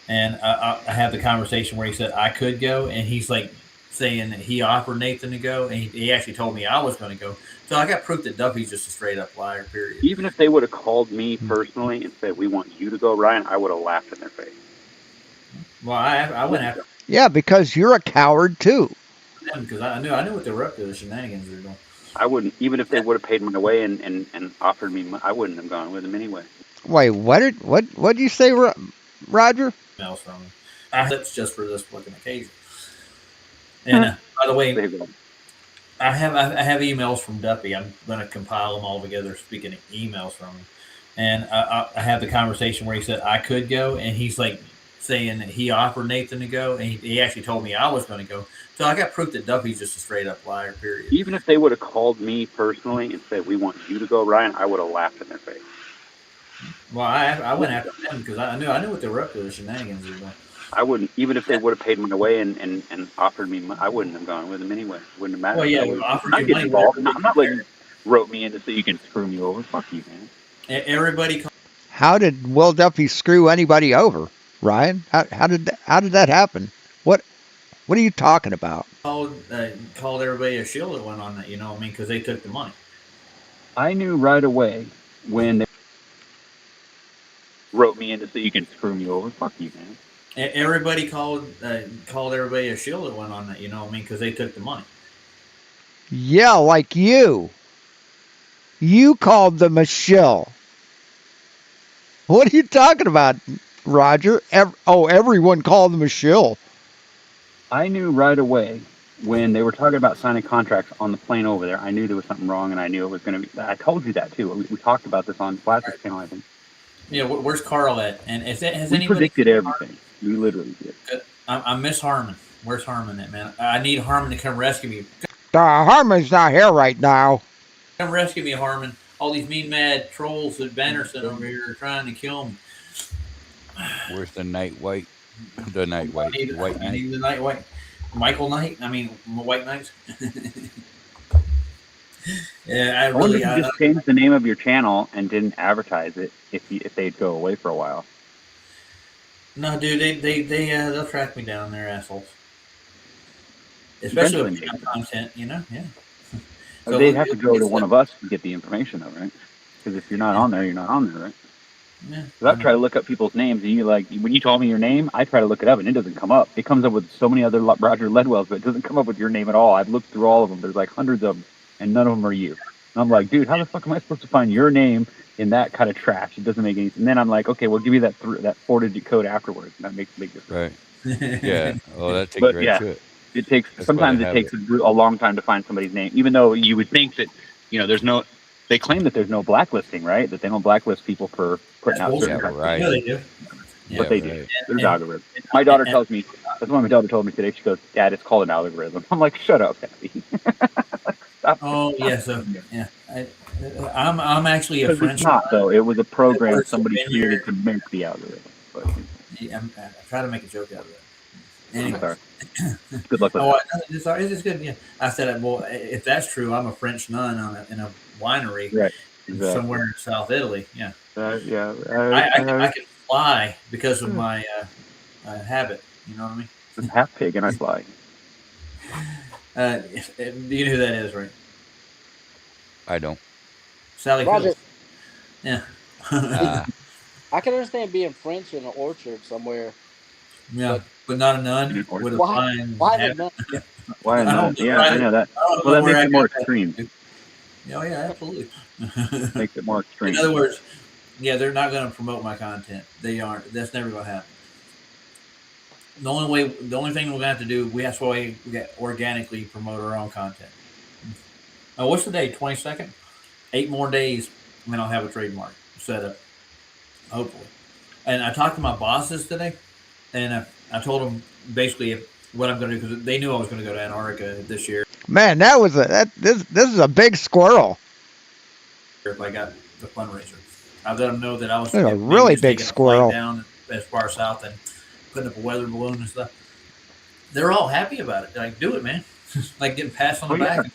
and I have the conversation where he said I could go, and he's like saying that he offered Nathan to go, and he actually told me I was going to go. So I got proof that Duffy's just a straight up liar. Period. Even if they would have called me personally and said we want you to go, Ryan, I would have laughed in their face. Well, I went after Yeah, because you're a coward too. them because I knew what they were up to. The shenanigans they were doing. I wouldn't. Even if they would have paid my way and offered me, I wouldn't have gone with them anyway. Wait, what did you say, Roger? Emails from him. I clips just for this fucking occasion. And by the way, There you go. I have emails from Duffy. I'm going to compile them all together. Speaking of emails from him, and I have the conversation where he said I could go, and he's like saying that he offered Nathan to go, and he actually told me I was going to go. So I got proof that Duffy's just a straight up liar. Period. Even if they would have called me personally and said we want you to go, Ryan, I would have laughed in their face. Well, I went after them because I knew what they were up to. The shenanigans they were doing. I wouldn't. Even if they would have paid my way and offered me, I wouldn't have gone with them anyway. Wouldn't have mattered. Well, yeah, I'm not getting involved. I'm not letting you wrote me in to say you can screw me over. Fuck you, man. Everybody. How did Will Duffy screw anybody over, Ryan? How did that happen? What are you talking about? Called everybody a shill that went on that, because they took the money. I knew right away when they wrote me in to say you can screw me over. Fuck you, man. Everybody called everybody a shill that went on that, because they took the money. Yeah, like you. You called them a shill. What are you talking about, Roger? Everyone called them a shill. I knew right away when they were talking about signing contracts on the plane over there. I knew there was something wrong, and I knew it was going to be. I told you that too. We talked about this on Plastic's channel, I think. Yeah, where's Carl at? And has We anybody predicted everything. We literally did. I miss Harmon. Where's Harmon at, man? I need Harmon to come rescue me. Harmon's not here right now. Come rescue me, Harmon. All these mean mad trolls at Bannerson over here are trying to kill me. Where's the night white? The night white. The white I knight. need the night white. Michael Knight? I mean, White Knights? Yeah, I wonder if you just changed the name of your channel and didn't advertise it if they'd go away for a while. No, dude, they'll track me down. They're assholes. Especially with my content, yeah. So they'd have to go to one of us to get the information, though, right? Because if you're not on there, you're not on there, right? Yeah. Because I've tried to look up people's names, and you when you told me your name, I try to look it up, and it doesn't come up. It comes up with so many other Roger Ledwells, but it doesn't come up with your name at all. I've looked through all of them. There's like hundreds of them, and none of them are you. And I'm like, dude, how the fuck am I supposed to find your name in that kind of trash? It doesn't make any sense. And then I'm like, okay, well, give me that 4-digit code afterwards. And that makes a big difference. Right. Yeah. Oh, that takes But great yeah. shit. It takes That's why sometimes they it have takes a long time to find somebody's name, even though you would think that there's no. They claim that there's no blacklisting, right? That they don't blacklist people for putting out certain Yeah, kinds of right. Yeah, they do. But Yeah, they do. right. There's And- algorithms. My daughter tells me. That's what my daughter told me today. She goes, "Dad, it's called an algorithm." I'm like, "Shut up, Daddy." Stop. Oh yeah, so yeah, I'm actually a Because it's French not though. It was a program works somebody in created here. to make the algorithm. But I try to make a joke out of it. I'm Anyway, sorry. Good luck with oh, that. it's good. Yeah, I said, well, if that's true, I'm a French nun in a winery Right. Exactly. somewhere in South Italy. Yeah, Yeah. I can fly because of my habit. You know what I mean? I'm half pig and I fly. Do you know who that is, right? I don't. Sally Roger. Fields. Yeah. I can understand being French in an orchard somewhere. Yeah, but not a nun Or- with a Why? flying Why habit. the nun? Why I not? don't know Yeah, where I know that. I don't Well, know that where makes I it more got that. extreme. Oh yeah, absolutely. Makes it more extreme. In other words, yeah, they're not going to promote my content. They aren't. That's never going to happen. The only thing we're going to have to do, that's why we got organically promote our own content. Oh, what's the date? 22nd. 8 more days, and then I'll have a trademark set up. Hopefully. And I talked to my bosses today, and I told them basically what I'm going to do because they knew I was going to go to Antarctica this year Man, this is a big squirrel. if I got the fundraiser. I let them know that I was This is a maybe really just big taking a flight squirrel. down as far south and putting up a weather balloon and stuff. They're all happy about it. Like, do it, man. Like getting pats on the back.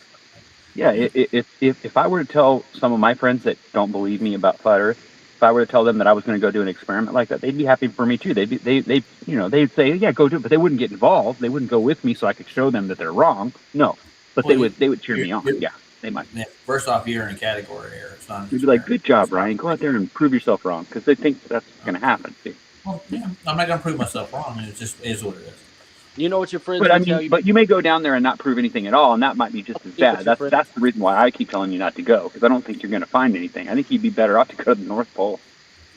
Yeah. If I were to tell some of my friends that don't believe me about flat Earth, if I were to tell them that I was going to go do an experiment like that, they'd be happy for me too. They'd say, yeah, go do it, but they wouldn't get involved. They wouldn't go with me so I could show them that they're wrong. No, but Well, they would cheer me on. Yeah, they might. Yeah, first off, you're in a category here. It's not. They'd be like, "Good job, Ryan. Go out there and prove yourself wrong," because they think that's going to happen. Too. Well, yeah, I'm not going to prove myself wrong. It just is what it is. You know what your friends But I will tell mean, you? but you may go down there and not prove anything at all, and that might be just as bad. That's the reason why I keep telling you not to go, because I don't think you're going to find anything. I think you'd be better off to go to the North Pole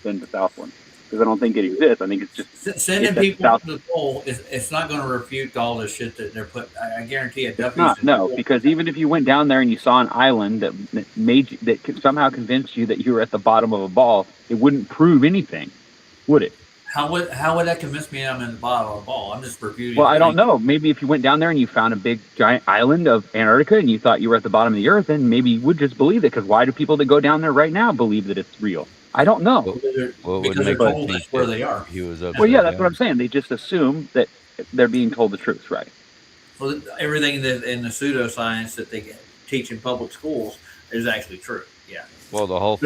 than the South one, because I don't think it exists. I think it's just sending people to the pole. It's not going to refute all the shit that they're put. I guarantee it. No, because even if you went down there and you saw an island that somehow convinced you that you were at the bottom of a ball, it wouldn't prove anything, would it? How would that convince me I'm in the bottom of the ball? I'm just refuting. Well, I don't know. Maybe if you went down there and you found a big giant island of Antarctica and you thought you were at the bottom of the earth, then maybe you would just believe it. Because why do people that go down there right now believe that it's real? I don't know. Because they're told that's where they are. Well, yeah, that's what I'm saying. They just assume that they're being told the truth, right? Well, everything in the pseudoscience that they teach in public schools is actually true. Yeah. Well, the whole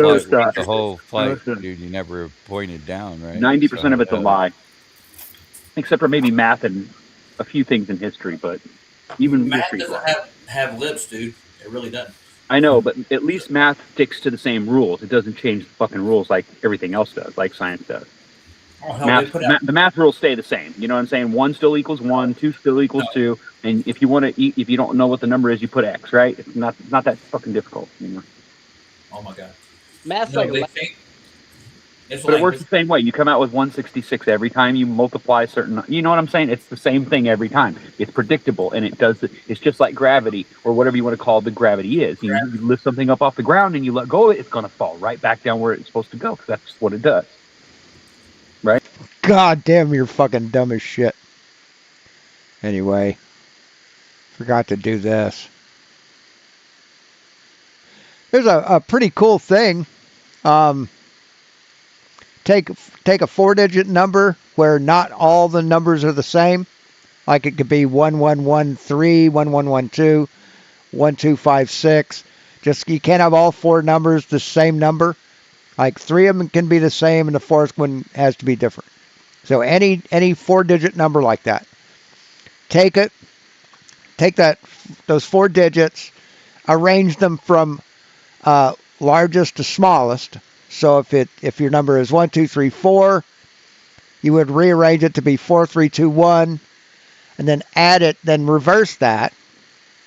flight, dude, you never pointed down, right? 90% of it's a lie, except for maybe math and a few things in history. But even math doesn't have lips, dude. It really doesn't. I know, but at least math sticks to the same rules. It doesn't change the fucking rules like everything else does, like science does. Oh, hell, the math rules stay the same. You know what I'm saying? 1 still equals 1, 2 still equals 2, and if you want to if you don't know what the number is, you put X, right? It's not that fucking difficult, you know. Oh my god. Math's but it works the same way. You come out with 166 every time you multiply certain. You know what I'm saying? It's the same thing every time. It's predictable, and it's just like gravity or whatever you want to call the gravity is. You lift something up off the ground and you let go of it, it's going to fall right back down where it's supposed to go. Because that's what it does, right? God damn, you're fucking dumb as shit. Anyway, forgot to do this. There's a pretty cool thing. Take a 4-digit number where not all the numbers are the same. Like it could be 1113, 1112, 1256. Just you can't have all 4 numbers the same number. Like 3 of them can be the same, and the 4th one has to be different. So any 4-digit number like that, take those 4 digits, arrange them from largest to smallest. So if your number is 1, 2, 3, 4, you would rearrange it to be 4, 3, 2, 1, and then add it, then reverse that.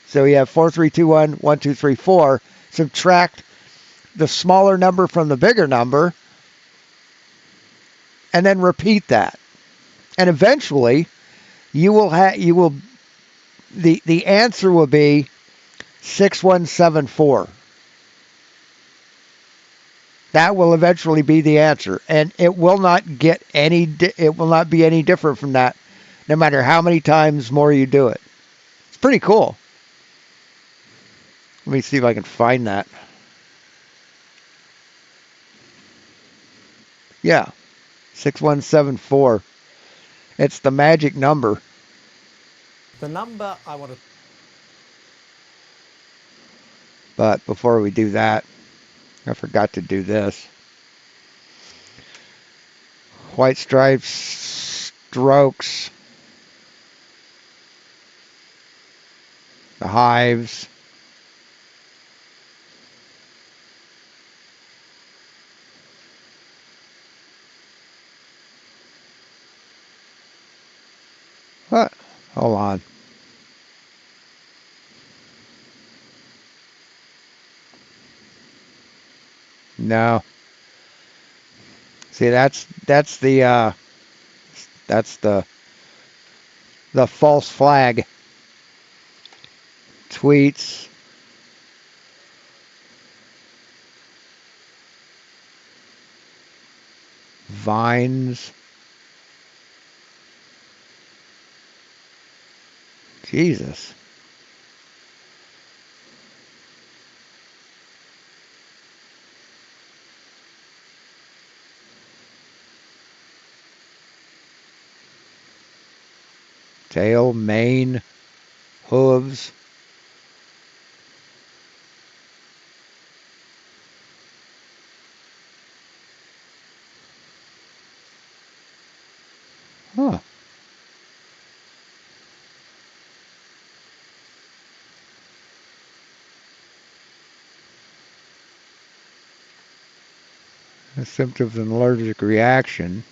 So you have 4, 3, 2, 1, 1, 2, 3, 4. Subtract the smaller number from the bigger number, and then repeat that. And eventually, you will the answer will be 6174. That will eventually be the answer, and it will not get any. It will not be any different from that, no matter how many times more you do it. It's pretty cool. Let me see if I can find that. Yeah, 6174. It's the magic number. The number I want to. But before we do that, I forgot to do this. White stripes, strokes, the hives. What? Hold on. No. See, that's the false flag. Tweets. Vines. Jesus. Tail, mane, hooves. Huh. The symptoms of an allergic reaction.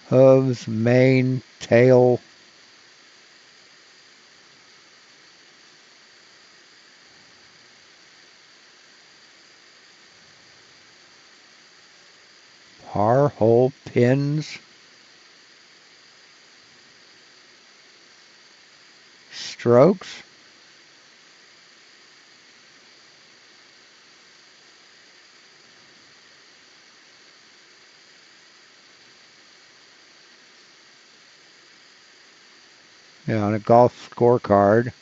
Hooves, mane, tail. Har, hole, pins. Strokes. Yeah, on a golf scorecard.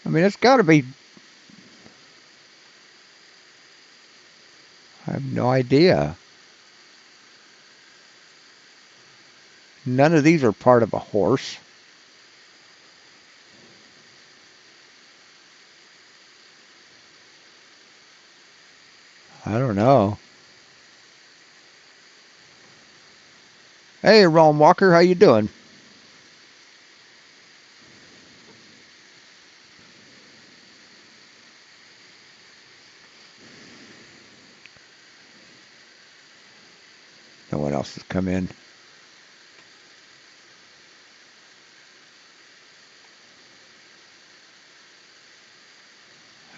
I mean, it's got to be. I have no idea. None of these are part of a horse. I don't know. Hey, Ron Walker, how you doing? No one else has come in.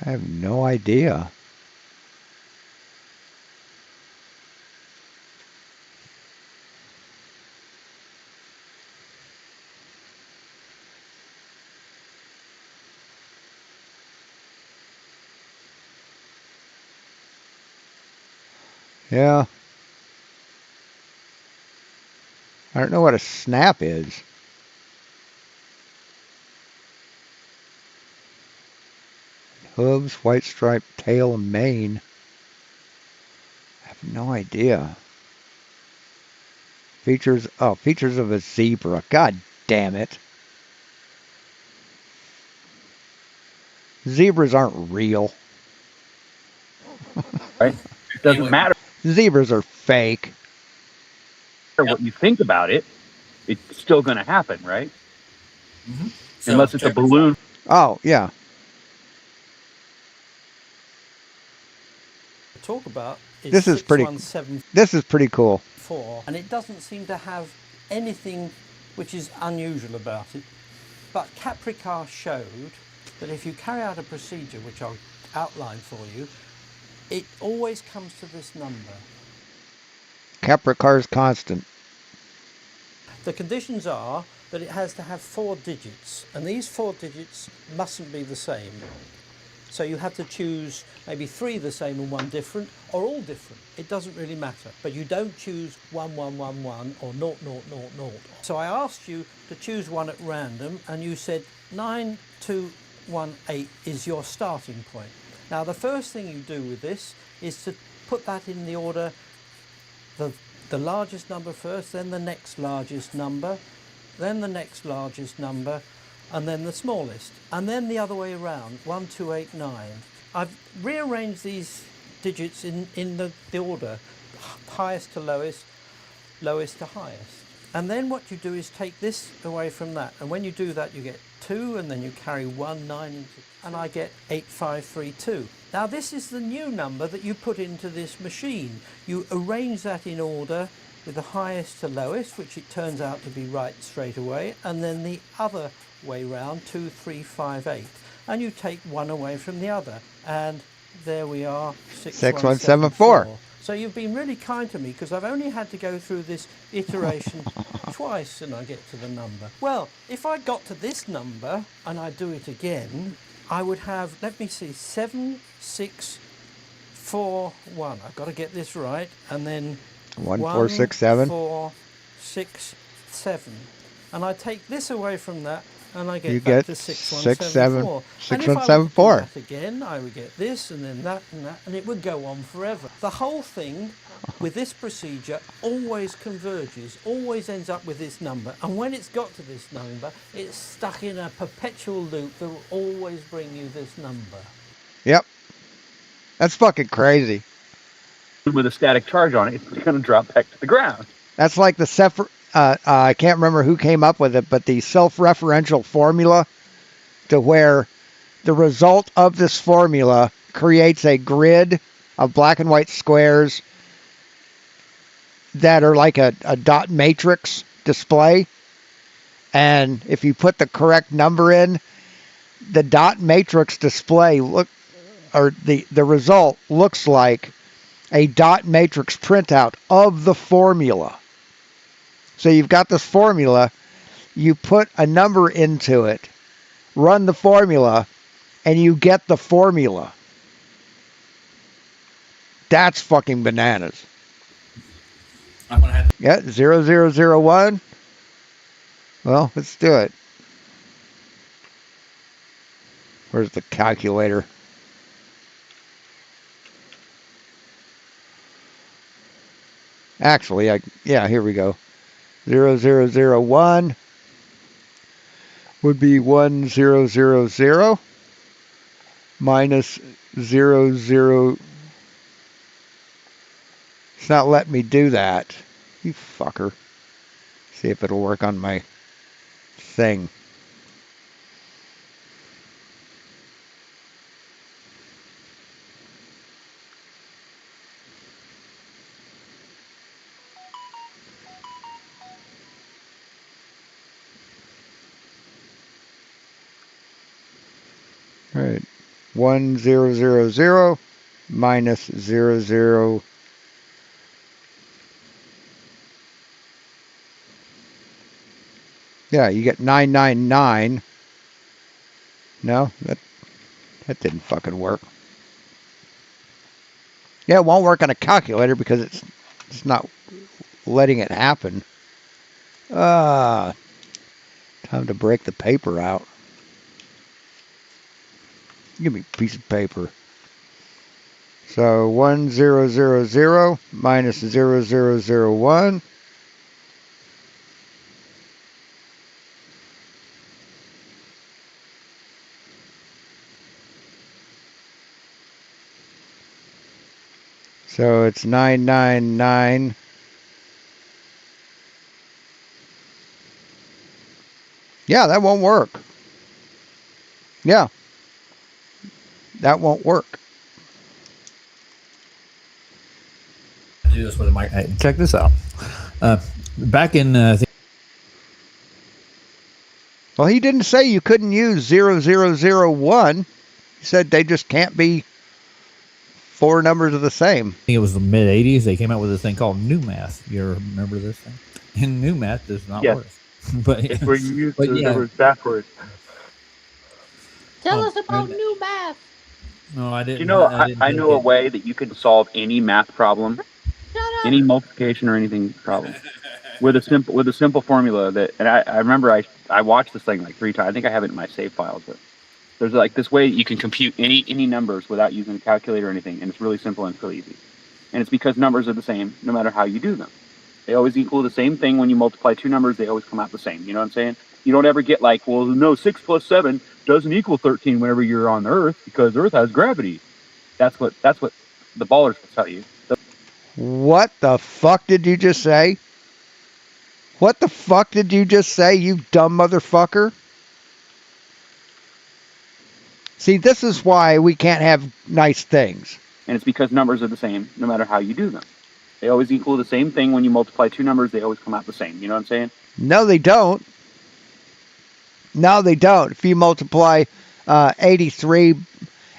I have no idea. Yeah. I don't know what a snap is. Hooves, white striped tail, and mane. I have no idea. Features of a zebra. God damn it. Zebras aren't real. right? It doesn't matter Zebras are fake. what you think about it; it's still going to happen, right? So Unless it's a balloon. Oh, yeah. Talk about is This is pretty 6174, this is pretty cool. and it doesn't seem to have anything which is unusual about it. But Capricar showed that if you carry out a procedure, which I'll outline for you, it always comes to this number. Capricar's constant. The conditions are that it has to have 4 digits, and these 4 digits mustn't be the same. So you have to choose maybe 3 the same and 1 different, or all different. It doesn't really matter. But you don't choose 1111 or 0000. So I asked you to choose one at random, and you said 9218 is your starting point. Now the first thing you do with this is to put that in the order, the largest number first, then the next largest number, then the next largest number, and then the smallest, and then the other way around, 1289. I've rearranged these digits in the order, highest to lowest, lowest to highest. And then what you do is take this away from that, and when you do that you get 2, and then you carry 1, 9 into, and I get 8532. Now this is the new number that you put into this machine. You arrange that in order with the highest to lowest, which it turns out to be right straight away, and then the other way round, 2, 3, 5, 8, and you take one away from the other, and there we are, 6174. So you've been really kind to me, because I've only had to go through this iteration twice and I get to the number. Well, if I got to this number and I do it again, I would have, let me see, 7641. I've got to get this right, and then 1467. 1467. And I take this away from that, and I get You back get to 6174. 6174. And if I were to do that again, I would get this, and then that, and it would go on forever. The whole thing with this procedure always converges, always ends up with this number. And when it's got to this number, it's stuck in a perpetual loop that will always bring you this number. Yep. That's fucking crazy. With a static charge on it, it's going to drop back to the ground. That's like the I can't remember who came up with it, but the self-referential formula, to where the result of this formula creates a grid of black and white squares that are like a dot matrix display. And if you put the correct number in, the dot matrix display the result looks like a dot matrix printout of the formula. So you've got this formula, you put a number into it, run the formula, and you get the formula. That's fucking bananas. I'm gonna have Yeah, 0001. Well, let's do it. Where's the calculator? Actually, here we go. 0001 would be 1000 minus 00. It's not letting me do that. You fucker. See if it'll work on my thing. All right. 1000 minus 00. Yeah, you get 999. No, that didn't fucking work. Yeah, it won't work on a calculator because it's not letting it happen. Time to break the paper out. Give me a piece of paper. So 1000 minus 0001. So it's 999. Yeah, that won't work. Yeah, that won't work. Do this with a mic. Hey, check this out. Back in Well, he didn't say you couldn't use 0001. He said they just can't be four numbers of the same. it was the mid '80s, they came out with this thing called New Math. You ever remember this thing? And New Math does not Yes. work. But It's where you use but the yeah. numbers backwards. Tell us about new math. No, I didn't. You know, I didn't I know a take it. way that you can solve any math problem, Shut up. any multiplication or anything problem, with a simple formula that. And I remember I watched this thing like 3 times. I think I have it in my save files. But there's like this way you can compute any numbers without using a calculator or anything, and it's really simple and it's really easy. And it's because numbers are the same no matter how you do them. They always equal the same thing. When you multiply two numbers, they always come out the same. You know what I'm saying? You don't ever get like, well, no, 6 plus 7 doesn't equal 13 whenever you're on Earth because Earth has gravity. That's what the ballers will tell you. What the fuck did you just say? What the fuck did you just say, you dumb motherfucker? See, this is why we can't have nice things. And it's because numbers are the same no matter how you do them. They always equal the same thing. When you multiply two numbers, they always come out the same. You know what I'm saying? No, they don't. No, they don't. If you multiply 83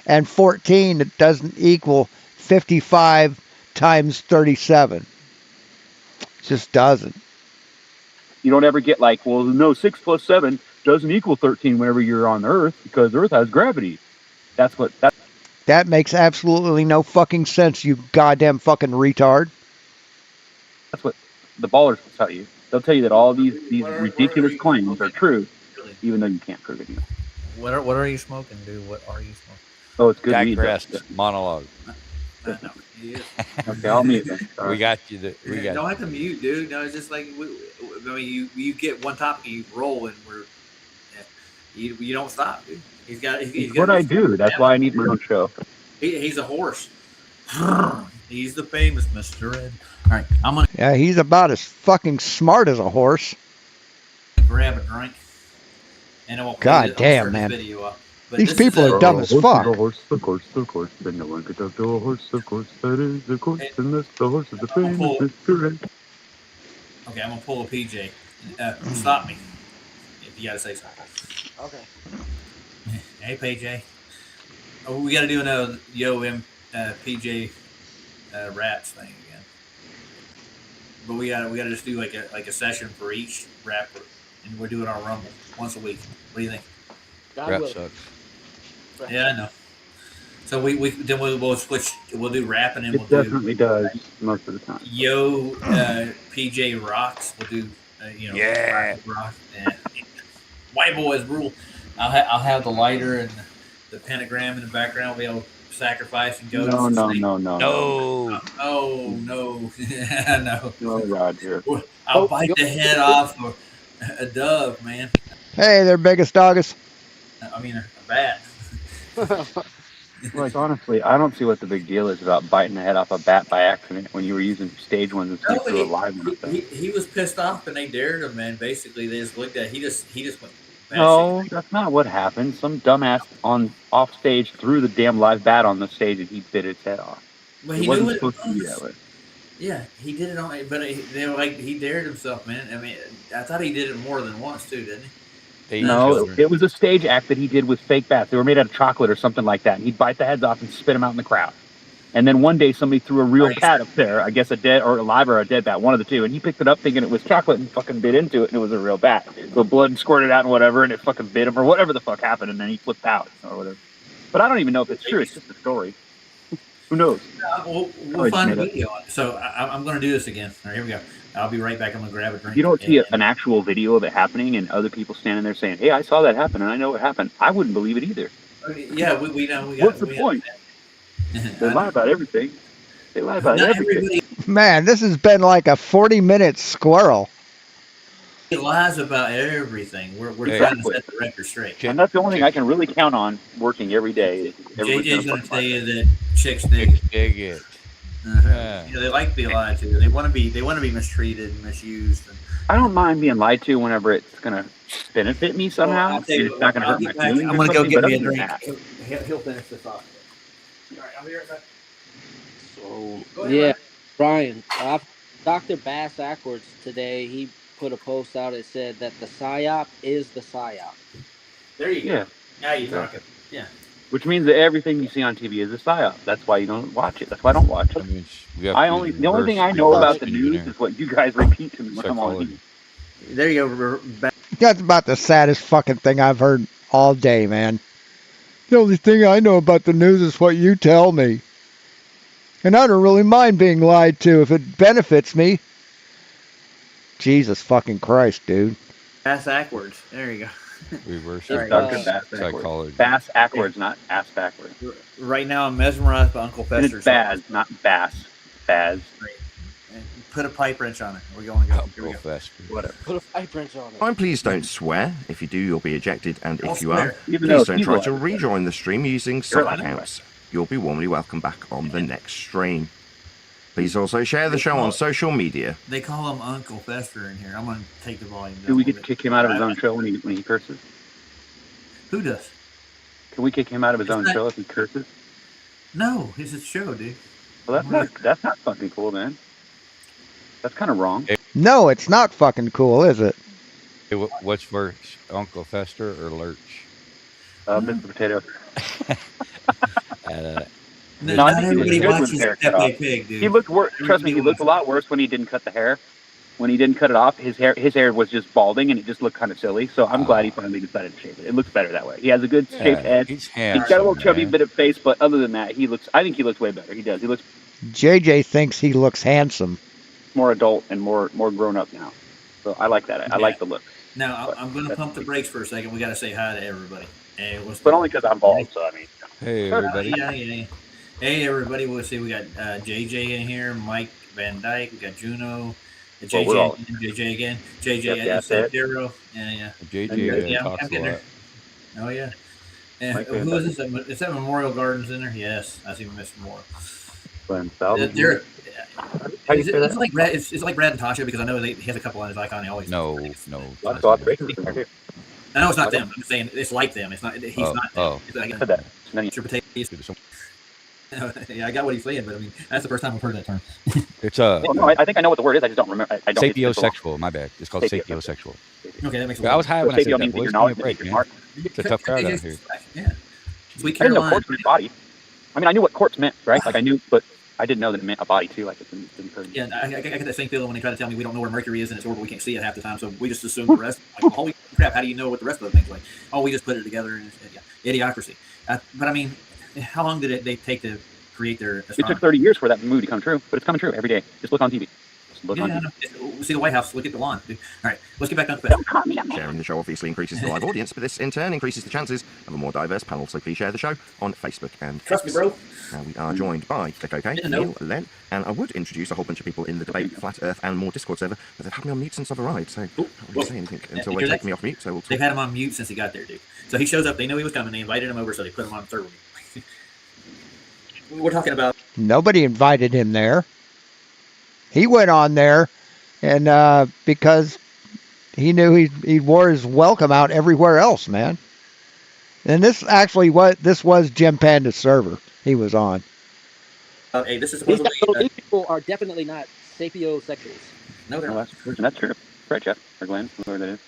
and 14, it doesn't equal 55 times 37. It just doesn't. You don't ever get like, well, no, 6 plus 7 doesn't equal 13 whenever you're on Earth because Earth has gravity. That makes absolutely no fucking sense, you goddamn fucking retard. That's what the ballers will tell you. They'll tell you that all these ridiculous claims are true, even though you can't prove it. What are you smoking, dude? What are you smoking? Oh, it's good weed. Digressed monologue. No, he is. Okay, I'll mute then. We got you. We You got don't have to mute, dude. No, it's just like I mean, you get one topic, you roll, and you don't stop, dude. He's got. It's what I do. That's why I need my own show. He's a horse. He's the famous Mr. Ed. All right, I'm gonna Yeah, he's about as fucking smart as a horse. grab a drink, and I will play God I'll damn, start this man. video up. But These this people is are dumb as fuck. A horse, of course, but no one could talk to a horse, of course. That is the course, unless the horse is the famous Mr. Ed. Okay, I'm gonna pull a PJ. Stop me if you gotta say something. Okay. Hey, PJ. Oh, we gotta do another PJ raps thing again. But we gotta just do like a session for each rapper, and we're doing our Rumble once a week. What do you think? God rap willing. sucks. Yeah, I know. So we'll switch. We'll do rapping and It we'll do definitely does most of the time. PJ rocks. We'll do Yeah. rock. White boys rule. I'll have the lighter and the pentagram in the background. We'll be able to sacrifice and go. No. No. Oh no, no. No, Roger. I'll bite the head off of a dove, man. Hey there, biggest doggus. I mean a bat. Like, honestly, I don't see what the big deal is about biting the head off a bat by accident when you were using stage ones instead of a live one. He was pissed off and they dared him, man. Basically, they just looked at he just went. No, that's not what happened. Some dumbass off stage threw the damn live bat on the stage and he bit its head off. But It he wasn't knew it supposed to be was. that way. Yeah, he did it on. But they were like he dared himself, man. I mean, I thought he did it more than once too, didn't he? No, it was a stage act that he did with fake bats. They were made out of chocolate or something like that. And he'd bite the heads off and spit them out in the crowd. And then one day somebody threw a real bat up there, I guess a dead or a live or a dead bat, one of the two. And he picked it up thinking it was chocolate and fucking bit into it and it was a real bat. So blood squirted out and whatever and it fucking bit him or whatever the fuck happened and then he flipped out or whatever. But I don't even know if it's true. It's just a story. Who knows? We'll find a video on it. So I'm going to do this again. All right, here we go. I'll be right back. I'm going to grab a drink. You don't see an actual video of it happening and other people standing there saying, hey, I saw that happen and I know what happened. I wouldn't believe it either. Yeah, we know. What's the point? They lie about everything. They lie about everything. Man, this has been like a 40-minute squirrel. He lies about everything. We're trying to set the record straight. And that's the only thing I can really count on working every day. JJ's going to tell you that chicks dig it. Yeah. They like to be lied to. They want to be mistreated and misused. And, I don't mind being lied to whenever it's gonna benefit me somehow. I'll tell you It's not gonna I'll hurt my get back. feelings. I'm or gonna go something, get but me a other than drink. that- He'll finish this off. All right, I'll be right back. So Go ahead, yeah, Ryan. Brian, Dr. Bass Ackwards today, he put a post out that said that the psyop is the psyop. There you go. Yeah. Now you're talking. Yeah. Which means that everything you see on TV is a psyop. That's why you don't watch it. That's why I don't watch I it. mean, we have to The only thing I reverse know about the engineer news is what you guys repeat to me when I'm on psychology. TV. There you go. That's about the saddest fucking thing I've heard all day, man. The only thing I know about the news is what you tell me. And I don't really mind being lied to if it benefits me. Jesus fucking Christ, dude. Bass backwards. There you go. Reverse If, Dr. uh, Bass psychology. backwards. Bass backwards, not ass backwards. Right now, I'm mesmerized by Uncle And Fester's. it's Baz, not Bass. Baz. Put a pipe wrench on it. We're going to go. Here we Uncle go. Fester. Whatever. Put a pipe wrench on it. Fine, please don't swear. If you do, you'll be ejected, and Don't if you are, swear. Even though please don't he's try allowed to to swear. rejoin the stream using You're sub allowed to accounts. You'll be warmly welcome back on the next stream. Please also share the show on social media. They call him Uncle Fester in here. I'm going to take the volume down. Do we a get to little kick him out of his own show when he curses? bit. Who does? Can we kick him out of his own show if he curses? No, it's his show, dude. Well, that's not fucking cool, man. That's kind of wrong. No, it's not fucking cool, is it? Hey, what's worse, Uncle Fester or Lurch? Mr. Potato. No, No, I not think he everybody was good when watches the hair cut Pepe off. Pig, dude. He looked worse. Trust me, he looked a lot worse when he didn't cut the hair. When he didn't cut it off, his hair was just balding, and it just looked kind of silly. So I'm glad he finally decided to shave it. It looks better that way. He has a good shaped head. He's He's got a little chubby man. bit of face, but other than that, I think he looks way better. He does. He looks JJ thinks he looks handsome. more adult and more grown up now. So I like that. I like the look. Now, I'm going to pump the brakes for a second. We got to say hi to everybody. Hey, But only because I'm bald. So I mean, Hey, everybody. Yeah. Hey, everybody. We'll see. We got JJ in here, Mike Van Dyke. We got Juno. JJ, we're all- JJ again. JJ Yep, that's it. Zero. Yeah. JJ Yeah, talks I'm a getting lot. there. Oh, yeah. And Mike Van who is this? Is that Memorial Gardens in there? Yes. I see Mr. Moore. Glenn Salvage. They're, How you is say it, that? it's like Brad, it's like Brad and Tasha because I know he has a couple on his icon. He always No. Lots of observations right here. I know it's not them. I'm just saying it's like them. It's not. He's not. Them. Oh. It's like, Said that. And then Mr. Potatoes. Yeah, I got what he's saying, but I mean that's the first time I've heard that term. It's Well, no, I think I know what the word is. I just don't remember. I don't. sapiosexual. My bad. It's called Sapiosexual. sapiosexual. Okay, that makes. I was high when I said Sapio that. means Boys, your give me a knowledge, break, your man. smart. It's a tough crowd out here. Yeah. Sweet I didn't know Caroline. corpse meant body. I mean, I knew what corpse meant, right? Like I knew, but I didn't know that it meant a body too. Like it didn't occur to me. Yeah, I get that same feeling when they try to tell me we don't know where Mercury is and it's orbital. We can't see it half the time, so we just assume the rest. Like, holy crap! How do you know what the rest of the things like? Oh, we just put it together and idiocracy. But I mean, how long did they take to create their It astronomy? took 30 years for that movie to come true, but it's coming true every day. Just look on TV. Just look Yeah, on I TV. know. See the White House. Look at the lawn. Dude. All right, let's get back to the Sharing the show obviously increases the live audience, but this in turn increases the chances of a more diverse panel. So please share the show on Facebook and Trust me, bro. Now we are joined by the Cocaine, Yeah, no. Neil, Len, and I would introduce a whole bunch of people in the Debate, Flat Earth, and more Discord server, but they've had me on mute since I've arrived, so I can't really say anything until they take me off mute. So we'll They've talk. had him on mute since he got there, dude. So he shows up. They knew he was coming. They invited him over, so they put him on third week. We're talking about. Nobody invited him there. He went on there, and because he knew he wore his welcome out everywhere else, man. And this was Jim Panda's server he was on. Hey, this is These, supposedly. these people are definitely not sapiosexuals. No, they're No, not. that's true. Right, Jeff or Glenn, whoever that is.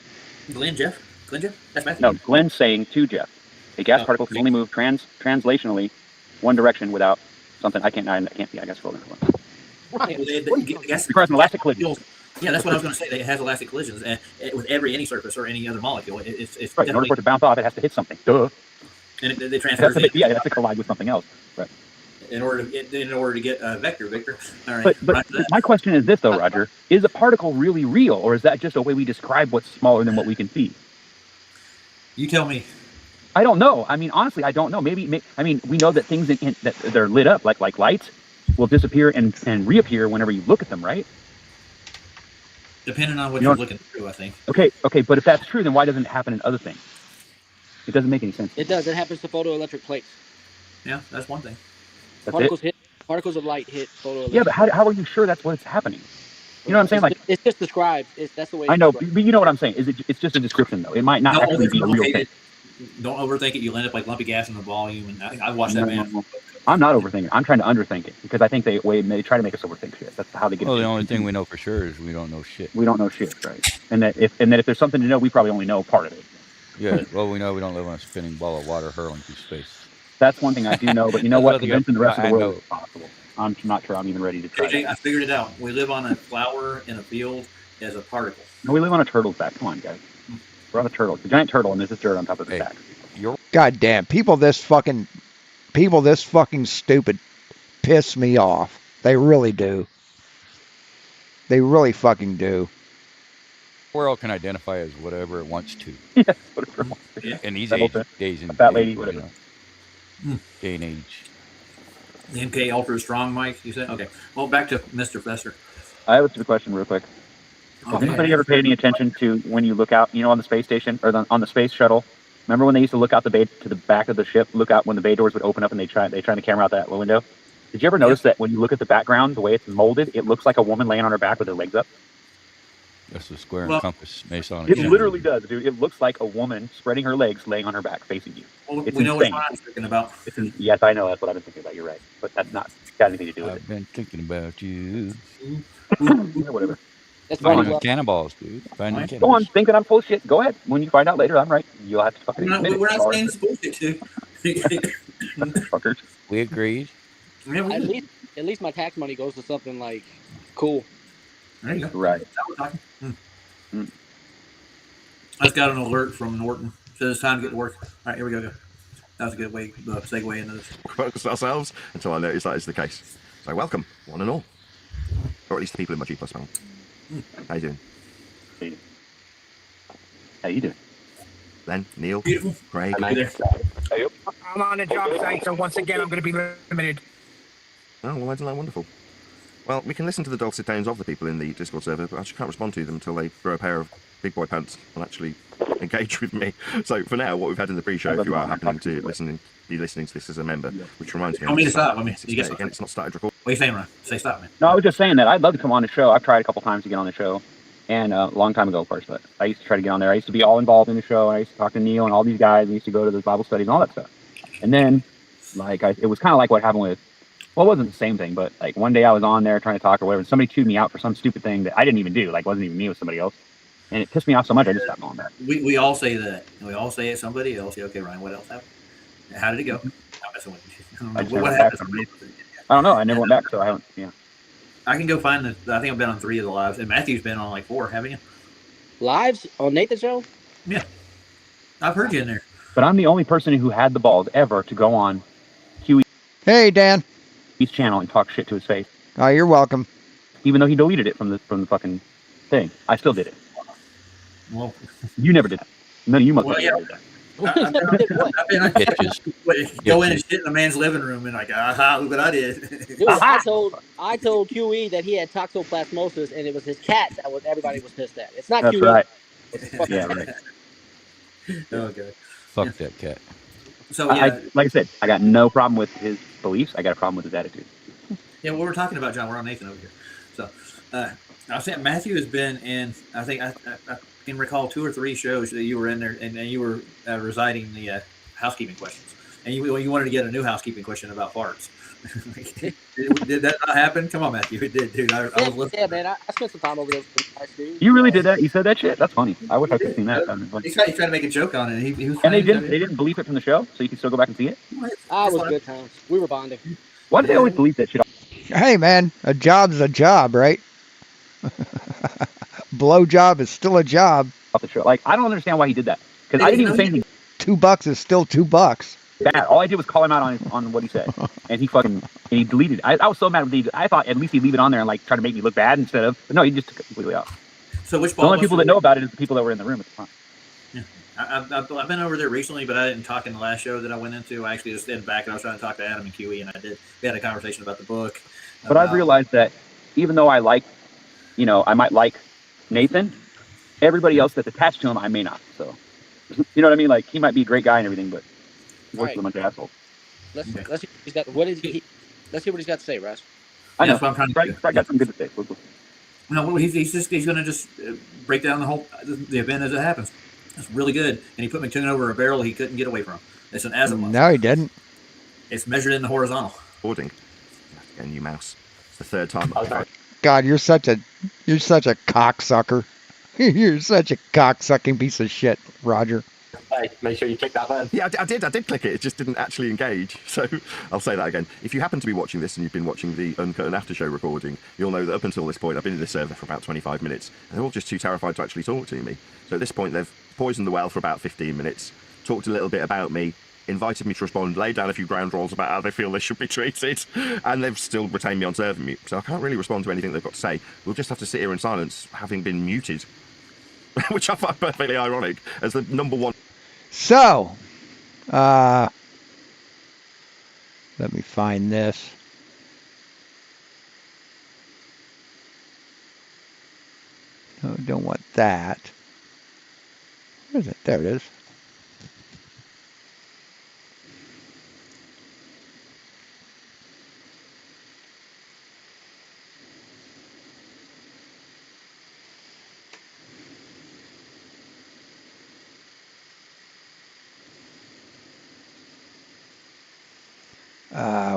Glenn Jeff. That's Matthew. No, Glenn's saying to Jeff, a gas particle can only move translationally one direction without something. I can't see. I guess scroll down. Ryan, It requires an elastic collision. Yeah, that's what I was going to say. It has elastic collisions and with any surface or any other molecule. It's Right. In order for it to bounce off, it has to hit something. Duh. and they It transfer has to, yeah, it has to collide with something else. Right. in order to get Victor. All right. But Roger that. my question is this though, Roger: is a particle really real, or is that just a way we describe what's smaller than what we can see? You tell me. I don't know. I mean, honestly, I don't know. Maybe I mean, we know that things that they're lit up, like lights, will disappear and reappear whenever you look at them, right? Depending on what You you're know- looking through, I think. Okay, but if that's true, then why doesn't it happen in other things? It doesn't make any sense. it does. It happens to photoelectric plates. Yeah, that's one thing. That's Particles it. hit. Particles of light hit photoelectric. Yeah, but how are you sure that's what's happening? You know what I'm saying? Like, it's just described. That's the way. I know, described. but you know what I'm saying? It's just a description though. It might not actually be a real thing. Don't overthink it. You'll end up like lumpy gas in the volume. And I watched that man. I'm not overthinking. I'm trying to underthink it because I think they try to make us overthink shit. That's how they get. Well, the only thing we know for sure is we don't know shit. We don't know shit, right? And that if there's something to know, we probably only know part of it. Yeah. Well, we know we don't live on a spinning ball of water hurling through space. That's one thing I do know. But you know what? Convincing the rest of the world know. is possible. I'm not sure I'm even ready to try. AJ, I figured it out. We live on a flower in a field as a particle. No, we live on a turtle's back. Come on, guys. We're on a turtle. It's a giant turtle, and there's this dirt on top of its back. God damn, people this fucking stupid piss me off. They really do. They really fucking do. The world can identify as whatever it wants to. Yes, whatever it wants to. Yeah. In these days and that lady, whatever. Day and age. The MK Ultra Strong, Mike, you said? Okay. Well, back to Mr. Fester. I have a stupid question real quick. Has anybody ever paid any attention to when you look out, on the space station or on the space shuttle? Remember when they used to look out the bay to the back of the ship, look out when the bay doors would open up and they try the camera out that window? Did you ever notice that when you look at the background, the way it's molded, it looks like a woman laying on her back with her legs up? That's the square and compass Masonic. It literally does, dude. It looks like a woman spreading her legs, laying on her back, facing you. Well, it's we know what insane. I'm thinking about. Yes, I know. That's what I've been thinking about. You're right. But that's not got anything to do with I've been thinking about you. it. Whatever. Finding cannonballs, dude. Finding Go on, think that I'm full of shit. Go ahead. When you find out later, I'm right. You'll have to fucking admit it. We're not saying it's bullshit, too. Fuckers. We agreed. At least my tax money goes to something like cool. There you go. Right. I just got an alert from Norton. Says it's time to get to work. All right, here we go. That was a good way to segue into this. Focus ourselves until I notice that is the case. So welcome, one and all. Or at least the people in my G Plus panel. How you doing? How you doing? Len, Neil, Beautiful. Craig. I'm on a job site, so once again I'm going to be limited. Oh, well, isn't that wonderful? Well, we can listen to the dulcet tones of the people in the Discord server, but I just can't respond to them until they grow a pair of big boy pants and actually engage with me. So for now, what we've had in the pre-show, if you are happening to be listening to this as a member, which reminds me, to stop. Again, it's not started recording. What are you saying, Ron? Say stop, man. No, I was just saying that I'd love to come on the show. I've tried a couple times to get on the show, and a long time ago, of course, but I used to try to get on there. I used to be all involved in the show. I used to talk to Neil and all these guys. We used to go to the Bible studies and all that stuff. And then, it was kind of like what happened with, well, it wasn't the same thing, but like one day I was on there trying to talk or whatever, and somebody chewed me out for some stupid thing that I didn't even do. Like, wasn't even me, it was somebody else. And it pissed me off so much, I just stopped going back. We all say that. We all say it. Somebody else say, okay, Ryan, what else happened? How did it go? What happened? I don't know. I never went back, so I haven't, I can go find I think I've been on 3 of the lives, and Matthew's been on like 4, haven't you? Lives on Nathan's show? Yeah. I've heard you in there. But I'm the only person who had the balls ever to go on QE's Hey, Dan. channel and talk shit to his face. Oh, you're welcome. Even though he deleted it from the fucking thing, I still did it. Well, you never did that. No, you must have did that. Go in and shit in a man's living room and like, look what I did. Dude, I told QE that he had toxoplasmosis and it was his cat that everybody was pissed at. It's not That's QE. Right. Yeah, right. Okay. Fuck that cat. So yeah, like I said, I got no problem with his beliefs. I got a problem with his attitude. Yeah, what we're talking about, John, we're on Nathan over here. So I was saying Matthew has been in, I think I can recall 2 or 3 shows that you were in there and you were reciting the housekeeping questions. And you wanted to get a new housekeeping question about farts. did that not happen? Come on, Matthew. It did, dude. I was listening. Yeah, man. I spent some time over there with the guys, dude. You really did that? You said that shit? That's funny. I wish I could have seen that. He tried to make a joke on it. He was and they didn't believe it from the show, so you can still go back and see it? It was good times. We were bonding. Why do they always believe that shit? Hey, man, a job's a job, right? Blow job is still a job. Off the show. Like, I don't understand why he did that. Because I didn't even say anything. $2 is still $2. Bad. All I did was call him out on what he said, and he deleted it. I was so mad with he. I thought at least he'd leave it on there and like try to make me look bad instead of. But no, he just took it completely off. So which the only people that know about it is the people that were in the room at the time. Yeah, I've been over there recently, but I didn't talk in the last show that I went into. I actually just stayed back and I was trying to talk to Adam and QE, and we had a conversation about the book. But I've realized that even though I might like Nathan, everybody else that's attached to him, I may not. So, you know what I mean? Like, he might be a great guy and everything, but he works with a bunch of assholes. Let's he's got, what is he? Let's hear what he's got to say, Raz. I know. That's what I'm trying to do. I got some good to say. No, he's going to just break down the event as it happens. It's really good, and he put McToon over a barrel he couldn't get away from. It's an azimut. No, he didn't. It's measured in the horizontal. Recording. I have to get a new mouse. It's the third time. God, you're such a cocksucker. You're such a cocksucking piece of shit, Roger. Hey, make sure you click that button. Yeah, I did click it. It just didn't actually engage. So I'll say that again. If you happen to be watching this and you've been watching the uncut and after show recording, you'll know that up until this point, I've been in this server for about 25 minutes, and they're all just too terrified to actually talk to me. So at this point, they've poisoned the well for about 15 minutes, talked a little bit about me, invited me to respond, laid down a few ground rules about how they feel they should be treated, and they've still retained me on server mute. So I can't really respond to anything they've got to say. We'll just have to sit here in silence, having been muted, which I find perfectly ironic as the number one. So, let me find this. No, don't want that. Where is it? There it is.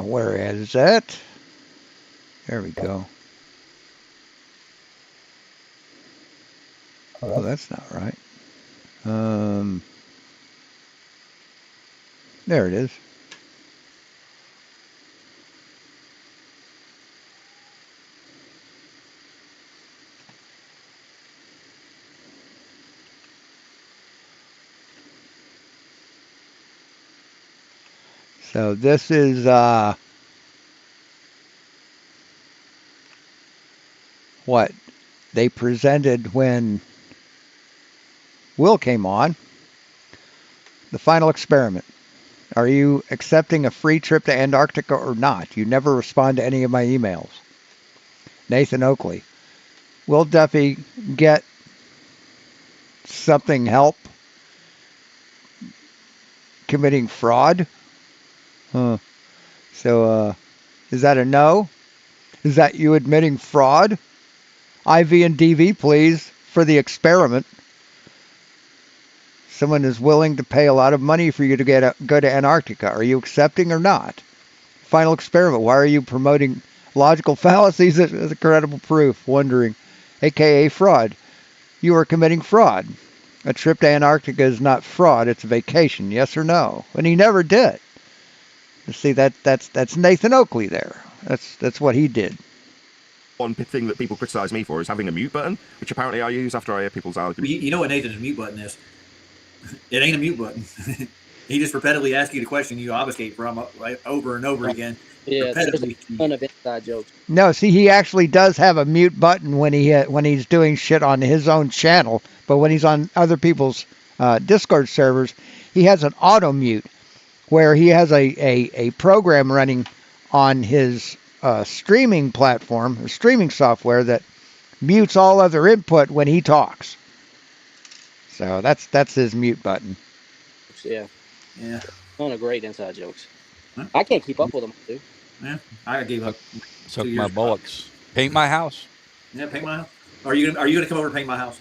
Where is it? There we go. Oh, that's not right. There it is. So this is what they presented when Will came on. The final experiment. Are you accepting a free trip to Antarctica or not? You never respond to any of my emails. Nathan Oakley. Will Duffy get something help committing fraud? Huh. So, is that a no? Is that you admitting fraud? IV and DV, please, for the experiment. Someone is willing to pay a lot of money for you to go to Antarctica. Are you accepting or not? Final experiment. Why are you promoting logical fallacies as a credible proof? Wondering, aka fraud. You are committing fraud. A trip to Antarctica is not fraud. It's a vacation. Yes or no? And he never did. You see, that's Nathan Oakley there. That's what he did. One thing that people criticise me for is having a mute button, which apparently I use after I hear people's arguments. You know what Nathan's mute button is? It ain't a mute button. He just repetitively asks you the question you obfuscate from over and over again. Yeah, there's a ton of inside jokes. No, see, he actually does have a mute button when he's doing shit on his own channel, but when he's on other people's Discord servers, he has an auto mute where he has a program running on his streaming platform, or streaming software that mutes all other input when he talks. So that's his mute button. Yeah. Yeah. Ton of great inside jokes. Huh? I can't keep up with them, dude. Yeah, I gave up. Suck my bullocks. Paint my house. Yeah, paint my house. Are you gonna come over and paint my house?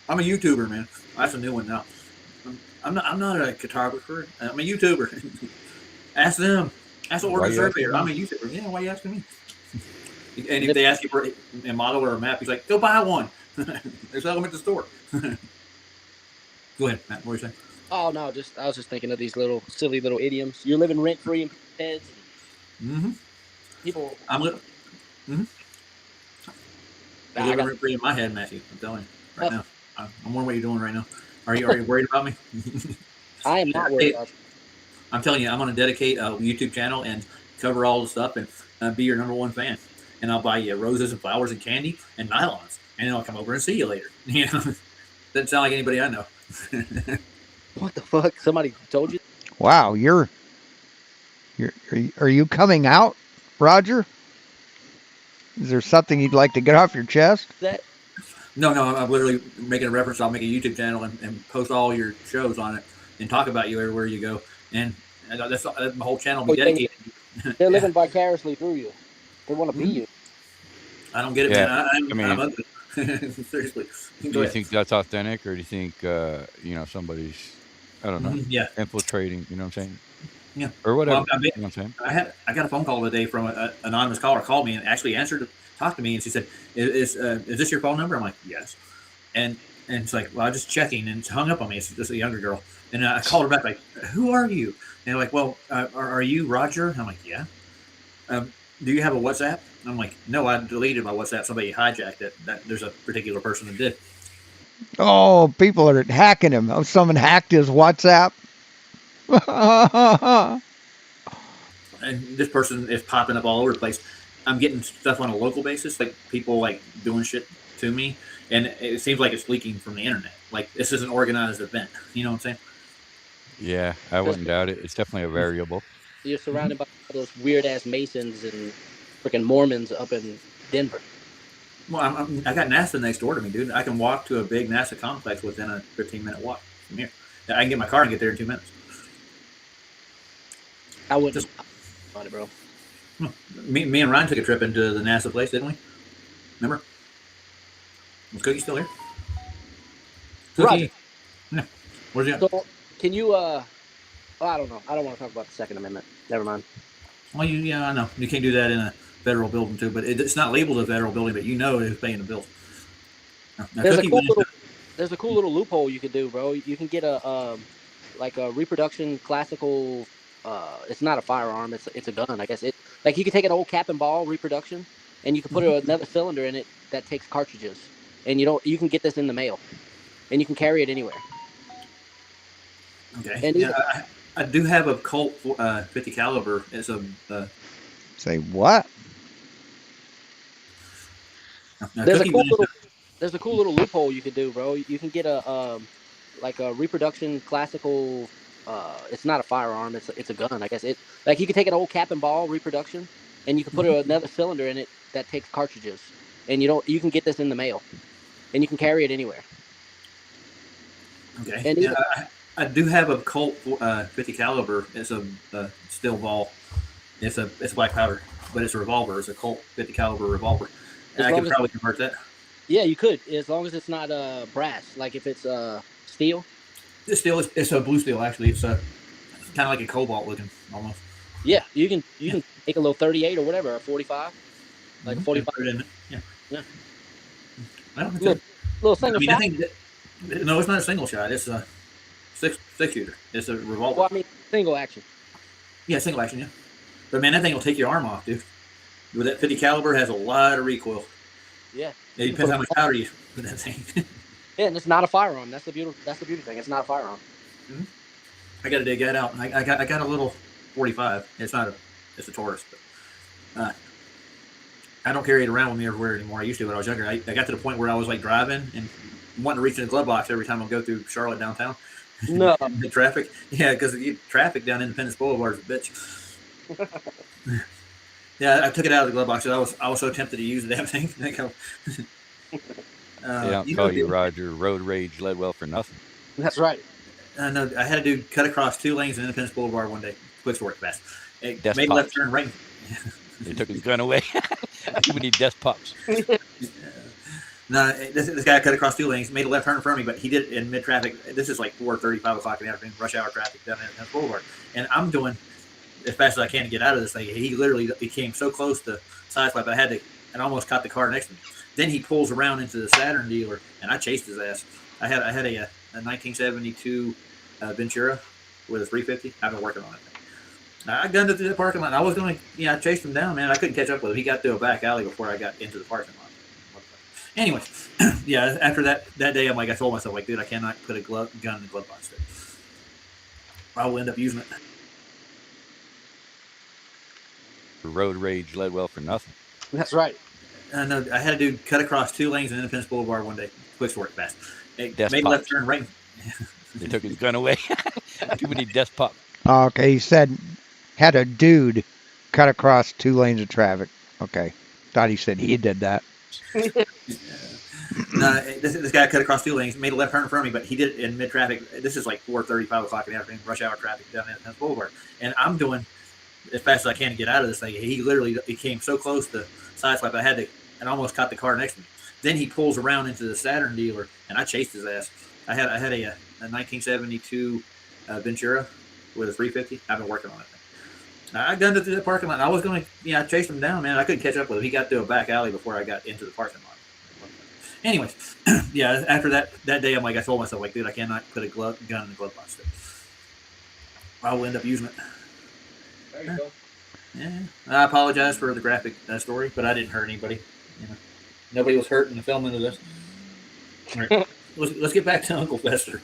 I'm a YouTuber, man. That's a new one now. I'm not a photographer. I'm a YouTuber. Ask them. Ask the Oregon Surveyor. I'm a YouTuber. Yeah, why are you asking me? And if they ask you for a model or a map, he's like, go buy one. They're selling them at the store. Go ahead, Matt. What were you saying? Oh no, I was just thinking of these little silly little idioms. You're living rent free in people's heads. Mm-hmm. People. I'm living. Mm-hmm. I'm living rent free in my head, Matthew. I'm telling you right now. I'm wondering what you're doing right now. Are you worried about me? I am not worried about you. I'm telling you, I'm going to dedicate a YouTube channel and cover all the stuff and be your number one fan. And I'll buy you roses and flowers and candy and nylons, and then I'll come over and see you later. You know, doesn't sound like anybody I know. What the fuck? Somebody told you? Wow, are you coming out, Roger? Is there something you'd like to get off your chest? No, I'm literally making a reference. I'll make a YouTube channel and post all your shows on it and talk about you everywhere you go. And that's my whole channel will be dedicated. They're living vicariously through you. They want to be you. I don't get it, Yeah, man. I mean, I'm ugly. Seriously. do Go you ahead. think that's authentic, or do you think somebody's, I don't know, Yeah. infiltrating? You know what I'm saying, Yeah. or Well, whatever. You know what I'm saying? I got a phone call today from an anonymous caller called me and actually answered to talk to me, and she said, "Is this your phone number?" I'm like, "Yes," and it's like, "Well, I'm just checking," and it's hung up on me. It's just a younger girl, and I called her back like, "Who are you?" And they're like, "Well, are you Roger?" I'm like, "Yeah." Do you have a WhatsApp? I'm like, "No, I deleted my WhatsApp. Somebody hijacked it. There's a particular person that did." Oh, people are hacking him. Oh, someone hacked his WhatsApp. And this person is popping up all over the place. I'm getting stuff on a local basis, like people like doing shit to me, and it seems like it's leaking from the internet. Like this is an organized event. You know what I'm saying? Yeah, I wouldn't doubt it. It's definitely a variable. You're surrounded by all those weird ass Masons and freaking Mormons up in Denver. Well, I got NASA next door to me, dude. I can walk to a big NASA complex within a 15-minute walk from here. I can get my car and get there in 2 minutes. I wouldn't Just on it, bro. me and Ryan took a trip into the NASA place, didn't we? Remember? Was Cookie still here? Roger. Cookie? Yeah. Where's he at? So can you I don't know. I don't want to talk about the Second Amendment. Never mind. Well, yeah, I know. You can't do that in a federal building too, but it's not labeled a federal building, but you know who's paying the bills. Now, There's a Cookie cool went little into, there's a cool little loophole you can do, bro. You can get a like a reproduction classical it's not a firearm, it's a gun, I guess. It like you can take an old cap and ball reproduction and you can put another cylinder in it that takes cartridges. And you can get this in the mail and you can carry it anywhere. okay. And Yeah, even I do have a Colt 50 caliber. It's a Say what? there's a Cookie cool went into, little there's a cool little loophole you can do, bro. You can get a like a reproduction classical it's not a firearm, it's a gun, I guess. It like you can take an old cap and ball reproduction and you can put another cylinder in it that takes cartridges. And you can get this in the mail and you can carry it anywhere. okay. And Yeah, even I do have a Colt 50 caliber. It's a steel ball. It's black powder, but it's a revolver. It's a Colt 50 caliber revolver, and as I long could as probably convert that. yeah, you could, as long as it's not brass. Like if it's steel. This steel it's a blue steel actually. It's kind of like a cobalt looking almost. Yeah, you Yeah. can take a little 38 or whatever, or 45, like a Mm-hmm. And 45. put it in it. Yeah. Yeah, Well, it's little a, little I single mean, I shot. think that, no, it's not a single shot. It's a six shooter. It's a revolver. Well, I mean single action. Yeah, single action. Yeah. But man, that thing will take your arm off, dude. With that 50 caliber, has a lot of recoil. Yeah, It you can depends put how much powder you put in that thing. yeah, and it's not a firearm. That's the beauty thing. It's not a firearm. Mm-hmm. I got to dig that out. I got a little 45. It's a Taurus, but I don't carry it around with me everywhere anymore. I used to when I was younger. I got to the point where I was like driving and wanting to reach in the glove box every time I go through Charlotte downtown. No, The traffic, yeah, because traffic down Independence Boulevard is a bitch. Yeah, I took it out of the glove box. I was so tempted to use the damn thing. They don't call you Roger. Road rage led well for nothing. that's right. I know. I had a dude cut across 2 lanes in Independence Boulevard one day. Quick story, fast. It Desk made a left pops. turn right. They took his gun away. Too many desk pops. No, this guy cut across 2 lanes, made a left turn in front of me, but he did it in mid traffic. This is like 4:30, 5 o'clock in the afternoon, rush hour traffic down Independence Boulevard, and I'm doing as fast as I can to get out of this thing. He came so close to sideswipe, I almost caught the car next to me. Then he pulls around into the Saturn dealer, and I chased his ass. I had a 1972 Ventura with a 350. I've been working on it. I gunned it through the parking lot. I was going to, I chased him down, man. I couldn't catch up with him. He got through a back alley before I got into the parking lot. Anyway, yeah, after that day, I'm like, I told myself, like, dude, I cannot put a gun in the glove box. I will end up using it. Road rage led well for nothing. That's right. I know. I had a dude cut across 2 lanes in Independence Boulevard one day. Quick story, fast. It Desk made a pops. left turn right. They took his gun away. Too many desk pops. Okay, he said had a dude cut across 2 lanes of traffic. Okay, thought he said he did that. No, this guy cut across 2 lanes, made a left turn in front of me, but he did it in mid traffic. This is like 4:30, 5 o'clock in the afternoon, rush hour traffic down Independence Boulevard, and I'm doing as fast as I can to get out of this thing. He came so close to sideswipe. I had to, and almost caught the car next to me. Then he pulls around into the Saturn dealer, and I chased his ass. I had a 1972 Ventura with a 350. I've been working on it. I gunned it through the parking lot. I was going to, I chased him down, man. I couldn't catch up with him. He got through a back alley before I got into the parking lot. Anyways, yeah, after that day, I told myself, dude, I cannot put a gun in the glove box. I will end up using it. There you go. Yeah, I apologize for the graphic story, but I didn't hurt anybody. Nobody was hurt in the filming of this. All right. Let's get back to Uncle Fester.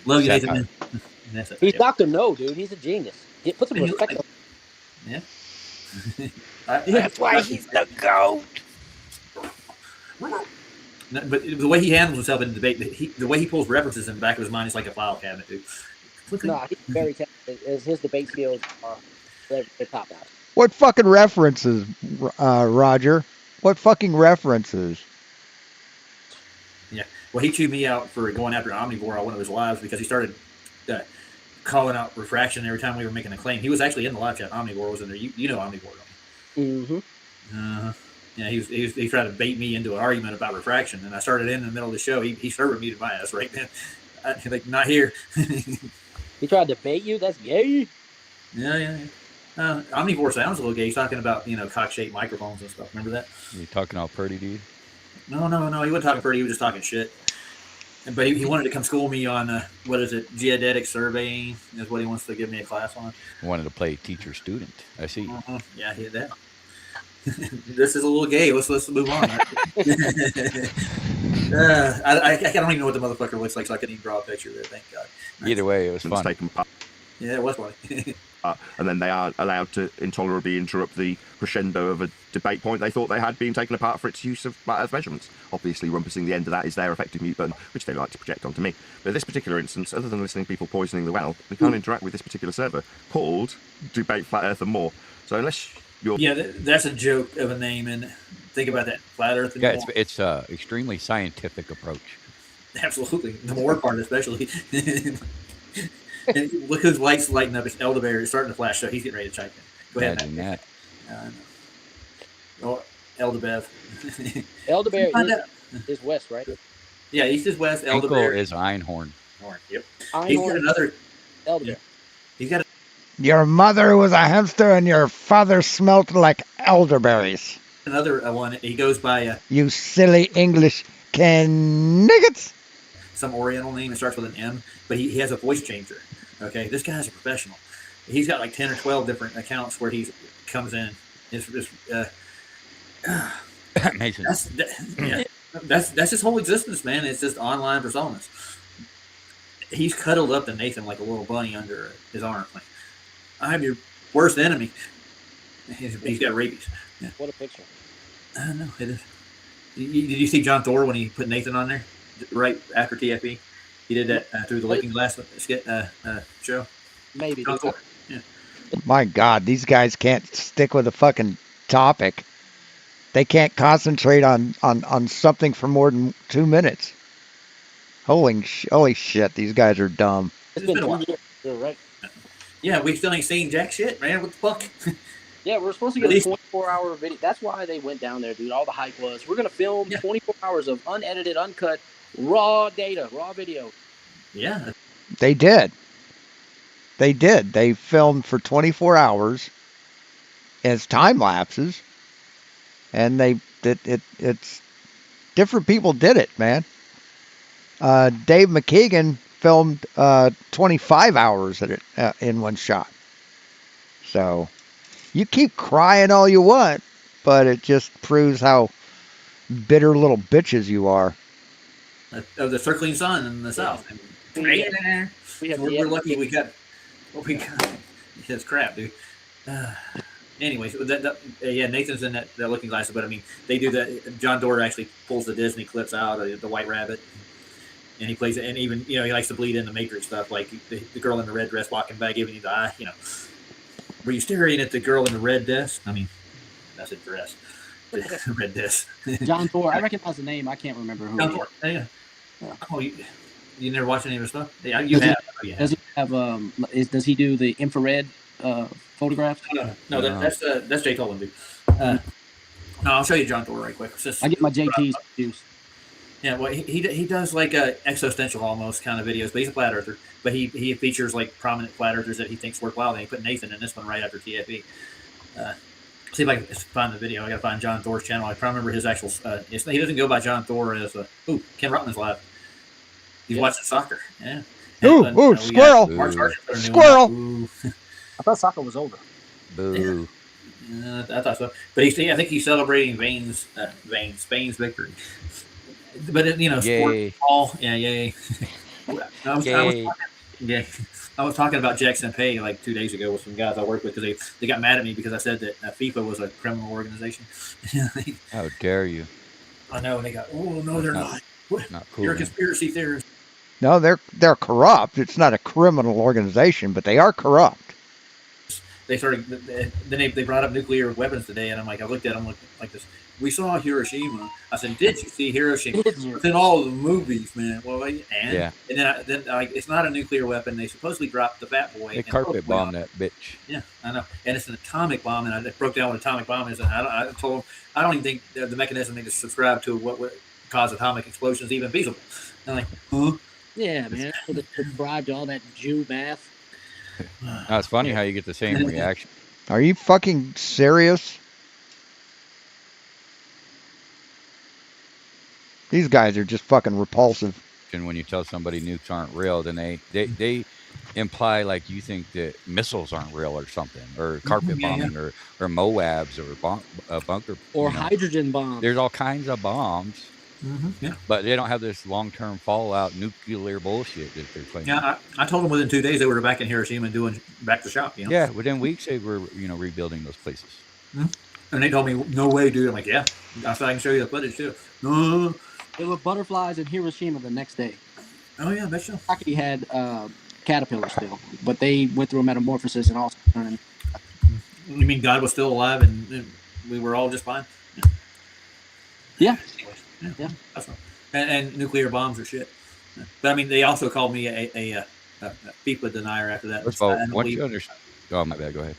Love you, Nathan. He's Dr. No, dude. He's a genius. Put some respect on him. Yeah. That's why he's the GOAT. But the way he handles himself in the debate, the way he pulls references in the back of his mind is like a file cabinet, dude. No, he's very talented. His debate skills are they're top notch. What fucking references, Roger? What fucking references? Yeah. Well, he chewed me out for going after Omnivore on one of his lives because he started calling out refraction every time we were making a claim. He was actually in the live chat. Omnivore was in there. You know Omnivore, don't you? Mm-hmm. Yeah, he tried to bait me into an argument about refraction, and I started in the middle of the show. He server muted my ass right then. Not here. He tried to bait you? That's gay. Yeah. Omnivore sounds a little gay. He's talking about cock-shaped microphones and stuff. Remember that? You talking all pretty, dude? No. He wasn't talking pretty. He was just talking shit. But he wanted to come school me on what is it? Geodetic surveying is what he wants to give me a class on. He wanted to play teacher student. I see. Yeah, he did that. This is a little gay. Let's move on. I don't even know what the motherfucker looks like, so I couldn't even draw a picture there. Thank God. Either way, it was fun. Yeah, it was funny. And then they are allowed to intolerably interrupt the crescendo of a debate point they thought they had being taken apart for its use of measurements. Obviously, rumpusing the end of that is their effective mute button, which they like to project onto me. But in this particular instance, other than listening to people poisoning the well, we can't interact with this particular server called Debate Flat Earth and More. So unless you're... Yeah, that's a joke of a name, and think about that. Flat Earth and More. Yeah, it's an extremely scientific approach. Absolutely. The more part especially. And look whose lights lighting up. It's Elderberry. It's starting to flash, so he's getting ready to chime in. Go ahead, Matt. Elderbev. Elderberry is west, right? Yeah, east is west. Elderberry is Einhorn. Yep. He's got another. Elderberry. He's got. Your mother was a hamster and your father smelt like elderberries. Another one. He goes by. You silly English niggets. Some Oriental name. It starts with an M, but he has a voice changer. Okay, this guy's a professional. He's got like 10 or 12 different accounts where he comes in. Amazing. That's his whole existence, man. It's just online personas. He's cuddled up to Nathan like a little bunny under his arm. Like, I'm your worst enemy. He's got rabies. Yeah. What a picture. I know it is. Did you see John Thor when he put Nathan on there right after TFE? He did that through the Looking Glass show. Maybe. Yeah. My God, these guys can't stick with a fucking topic. They can't concentrate on something for more than 2 minutes. Holy shit, these guys are dumb. It's been 2 years, right? Yeah, we still ain't seen jack shit, man. What the fuck? Yeah, we're supposed to get a 24-hour video. That's why they went down there, dude. All the hype was, we're going to film 24 hours of unedited, uncut, raw data, raw video. Yeah. They did. They filmed for 24 hours as time lapses, and it's different people did it, man. Dave McKeegan filmed 25 hours at it in one shot. So you keep crying all you want, but it just proves how bitter little bitches you are. Of the circling sun in the south. We're lucky we got what we got. It's crap, dude. Anyways, Nathan's in that Looking Glass, but I mean, they do that. John Doerr actually pulls the Disney clips out of the White Rabbit, and he plays it. And even he likes to bleed in the Matrix stuff, like the girl in the red dress walking by, giving you the eye. Were you staring at the girl in the red dress? I mean, that's a dress. Red dress. John Thor. I recognize the name. I can't remember who. John Thor. Yeah. Oh, you never watched any of his stuff? Yeah, you have. Does he have? Does he do the infrared photographed? No, that's Jay Tolan, dude. No, I'll show you John Thor right quick. I get my JTs confused. Yeah, well, he does like existential almost kind of videos, but he's a flat earther. But he features like prominent flat earthers that he thinks work well. And he put Nathan in this one right after TFE. See if I can find the video. I got to find John Thor's channel. I can't remember his actual. He doesn't go by John Thor as a. Ooh, Ken Rutman's live. He's watching soccer. Yeah. Ooh, squirrel! Squirrel! I thought soccer was over. Boo. Yeah. I thought so, but I think he's celebrating Spain's victory. But sport ball, yeah, yay. I was talking about Jackson Pay like 2 days ago with some guys I work with because they got mad at me because I said that FIFA was a criminal organization. How dare you? I know, and they go, "Oh no, they're not. Not cool. You're a conspiracy theorist." No, they're corrupt. It's not a criminal organization, but they are corrupt. They started. Then they brought up nuclear weapons today, and I'm like, I looked at them like this. We saw Hiroshima. I said, "Did you see Hiroshima?" It's in all the movies, man. Well, and then it's not a nuclear weapon. They supposedly dropped the Fat Boy. They carpet bombed that bitch. Yeah, I know, and it's an atomic bomb. And I broke down what an atomic bomb is. And I told them I don't even think the mechanism they just subscribe to what would cause atomic explosions even feasible. And I'm like, huh? Yeah, man. Subscribe to all that Jew math. No, it's funny how you get the same reaction. Are you fucking serious? These guys are just fucking repulsive. And when you tell somebody nukes aren't real, then they imply like you think that missiles aren't real or something, or carpet bombing, or MOABs, or bunker, or hydrogen bombs. There's all kinds of bombs. Yeah, but they don't have this long-term fallout nuclear bullshit that they're claiming. Yeah, I told them within 2 days they were back in Hiroshima and doing back to shop. Yeah, within weeks they were rebuilding those places. And they told me, "No way, dude." I'm like, "Yeah, I can show you the footage too." No, there were butterflies in Hiroshima the next day. Oh yeah, bet you. Rocky had caterpillars still, but they went through a metamorphosis and also turned. You mean God was still alive and we were all just fine? Yeah. Yeah. That's right. And nuclear bombs are shit. But I mean, they also called me a FIFA denier after that. First of all, once you understand, oh my bad, go ahead.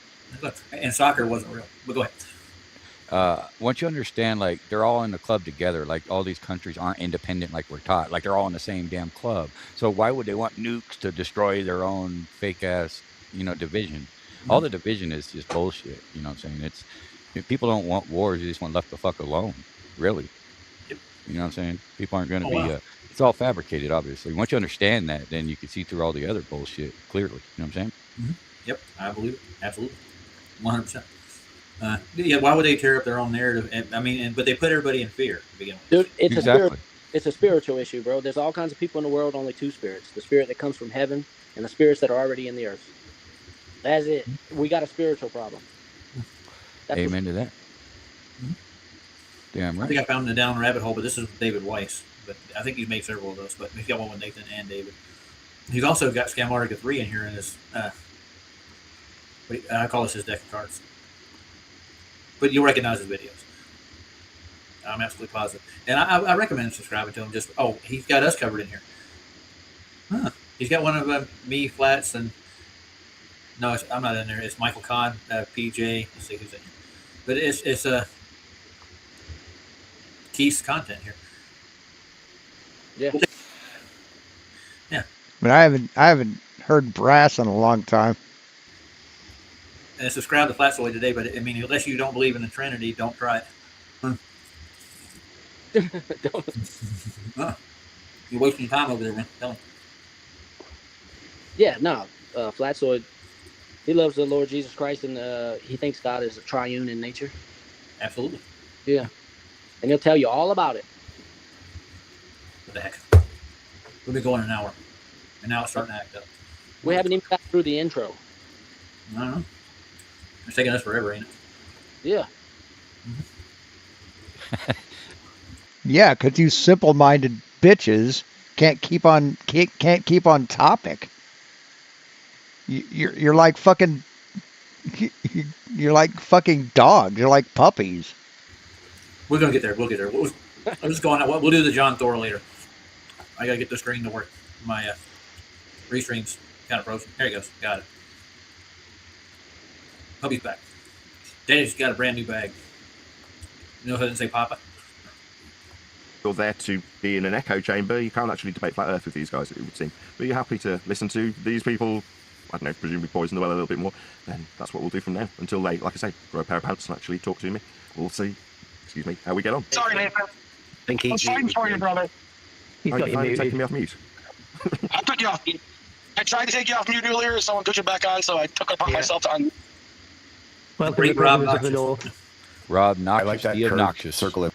And soccer wasn't real, but go ahead. Once you understand, like they're all in the club together, like all these countries aren't independent like we're taught, like they're all in the same damn club. So why would they want nukes to destroy their own fake ass, division? All the division is just bullshit. You know what I'm saying? People don't want wars; they just want left the fuck alone. Really. You know what I'm saying? People aren't going to be. It's all fabricated, obviously. Once you understand that, then you can see through all the other bullshit clearly. You know what I'm saying? Mm-hmm. Yep, I believe it. Absolutely, 100%. Yeah, why would they tear up their own narrative? But they put everybody in fear to begin with. Dude, it's a spiritual issue, bro. There's all kinds of people in the world, only two spirits: the spirit that comes from heaven and the spirits that are already in the earth. That's it. We got a spiritual problem. Amen to that. Mm-hmm. Damn right. I think I found the down rabbit hole, but this is David Weiss. But I think he's made several of those. But he's got one with Nathan and David. He's also got Scamartica 3 in here in his. I call this his deck of cards. But you'll recognize his videos. I'm absolutely positive, and I recommend subscribing to him. He's got us covered in here. Huh? He's got one of me, Flats, and no, I'm not in there. It's Michael Kahn, PJ. Let's see who's in here. But it's Keith's content here. Yeah. Yeah. But I haven't heard Brass in a long time. And subscribe to Flatsoid today, but unless you don't believe in the Trinity, don't try it. You're wasting time over there, man. Tell him. Yeah, no. Flatsoid, he loves the Lord Jesus Christ, and he thinks God is a triune in nature. Absolutely. Yeah. And he'll tell you all about it. What the heck? We've been going an hour, and now it's starting to act up. We haven't even got through the intro. I don't know. It's taking us forever, ain't it? Yeah. Yeah, because you simple-minded bitches can't keep on topic. You're like fucking. You're like fucking dogs. You're like puppies. We're gonna get there. We'll get there. I'm just going. We'll do the John Thor later. I gotta get the screen to work. My restream's kind of frozen. There he goes. Got it. Hope he's back. Daddy's got a brand new bag. You know how it didn't say Papa? You're there to be in an echo chamber. You can't actually debate flat Earth with these guys, it would seem. But you're happy to listen to these people, I don't know, presumably poison the well a little bit more. Then that's what we'll do from now. Until they, like I say, grow a pair of pants and actually talk to me. We'll see, excuse me, how we get on. Sorry, Nathan. I was fighting for you, brother. He's got you muted. Taking me off mute. I took you off mute. I tried to take you off mute earlier, someone put you back on, so I took it upon myself to un. Well, great Rob Noxious. Rob Noxious. I like that the obnoxious. circle of.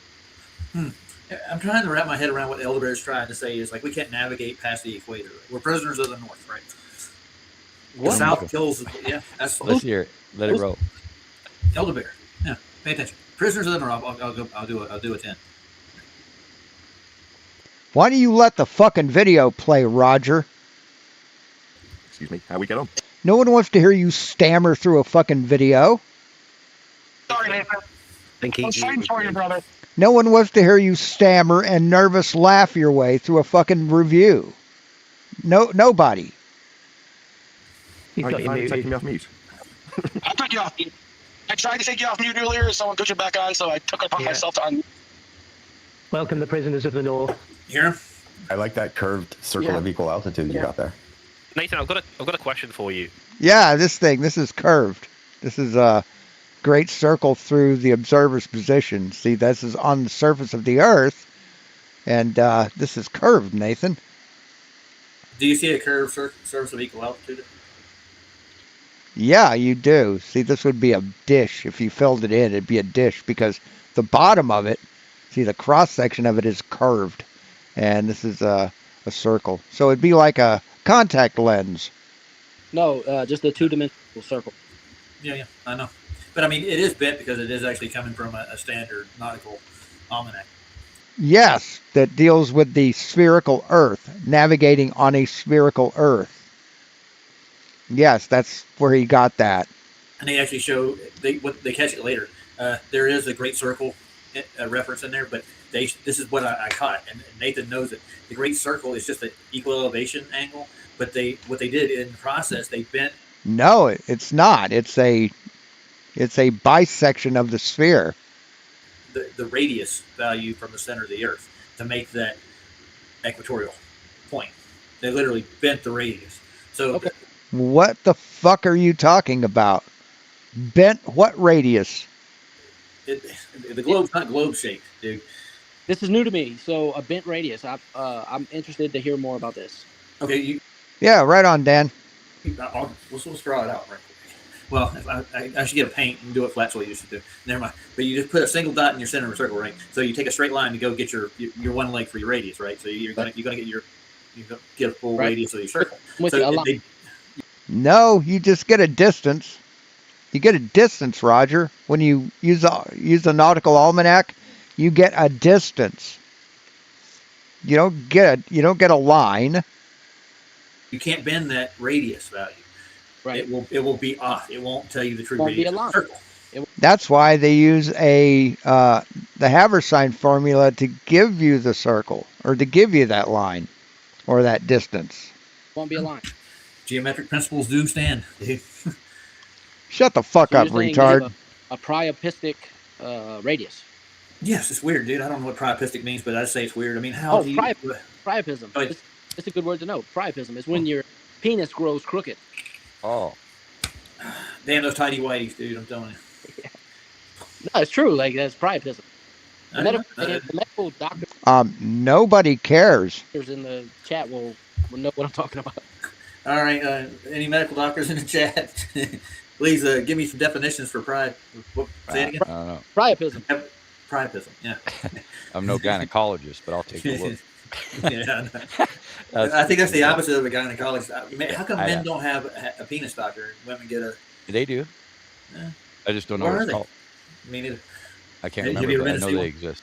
I'm trying to wrap my head around what Elder is trying to say is like we can't navigate past the equator. We're prisoners of the North, right? What? The South kills. Yeah, that's. Let's hear it. Let it roll. Elder Bear. Yeah, pay attention. Prisoners of the North. I'll do a 10. Why don't you let the fucking video play, Roger? Excuse me, how we get on. No one wants to hear you stammer through a fucking video. Sorry, Nathan. I was fighting for you, brother. No one wants to hear you stammer and nervous laugh your way through a fucking review. Nobody. He's got you muted. Taking me off mute. I took you off mute. I tried to take you off mute earlier, someone put you back on, so I took it upon myself to un. Welcome the prisoners of the North. Hear him? I like that curved circle of equal altitude you got there. Nathan, I've got a question for you. Yeah, this is curved. This is a great circle through the observer's position. See, this is on the surface of the Earth, and this is curved, Nathan. Do you see a curved surface of equal altitude? Yeah, you do. See, this would be a dish. If you filled it in, it'd be a dish because the bottom of it, see, the cross section of it is curved, and this is a circle. So it'd be like a contact lens. No, just a two-dimensional circle. Yeah, I know. But I mean, it is bent because it is actually coming from a standard nautical almanac. Yes, that deals with the spherical Earth, navigating on a spherical Earth. Yes, that's where he got that. And they actually show they catch it later. There is a great circle reference in there, but this is what I caught, and Nathan knows it. The great circle is just an equal elevation angle, but what they did in the process, they bent. No, it's not. It's a bisection of the sphere. The radius value from the center of the Earth to make that equatorial point. They literally bent the radius. So okay. What the fuck are you talking about? Bent what radius? The globe's not globe shaped, dude. This is new to me. So a bent radius. I'm interested to hear more about this. Okay. Yeah, right on, Dan. We'll draw it out right quick. Well, if I should get a paint and do it flat, so you used to do. Never mind. But you just put a single dot in your center of a circle, right? So you take a straight line to go get your one leg for your radius, right? So you're gonna get a full radius of your circle. No, you just get a distance. You get a distance, Roger. When you use a nautical almanac, you get a distance. You don't get a line. You can't bend that radius value. Right. It will be off. It won't tell you the true radius of the circle. That's why they use the Haversine formula to give you the circle, or to give you that line, or that distance. Won't be a line. Geometric principles do stand, dude. Shut the fuck up, retard. A priapistic radius. Yes, it's weird, dude. I don't know what priapistic means, but I say it's weird. I mean, priapism. It's a good word to know. Priapism is when your penis grows crooked. Oh. Damn those tidy whities, dude. I'm telling you. Yeah. No, it's true. Like, that's priapism. The medical doctor. Nobody cares. In the chat will know what I'm talking about. All right. Any medical doctors in the chat? Please give me some definitions for pride. Say it again. I don't know. Priapism. Priapism. Yeah. I'm no gynecologist, but I'll take a look. Yeah, I think that's the opposite of a gynecologist. How come men don't have a penis doctor and women get a? They do. Yeah. I just don't know what it's called. Me neither. I can't remember, but I know they exist.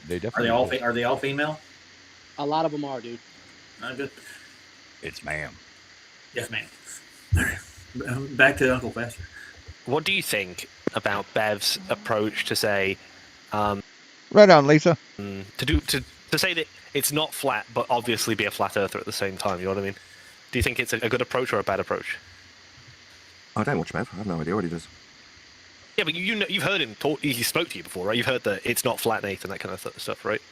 They definitely. Are they all female? A lot of them are, dude. Good. It's ma'am. Yes, ma'am. All right. Back to Uncle Fester. What do you think about Bev's approach to say? Right on, Lisa. To say that it's not flat, but obviously be a flat earther at the same time. You know what I mean? Do you think it's a good approach or a bad approach? I don't watch Bev. I have no idea what he does. Yeah, but you've heard him talk. He spoke to you before, right? You've heard that it's not flat, Nathan, that kind of stuff, right?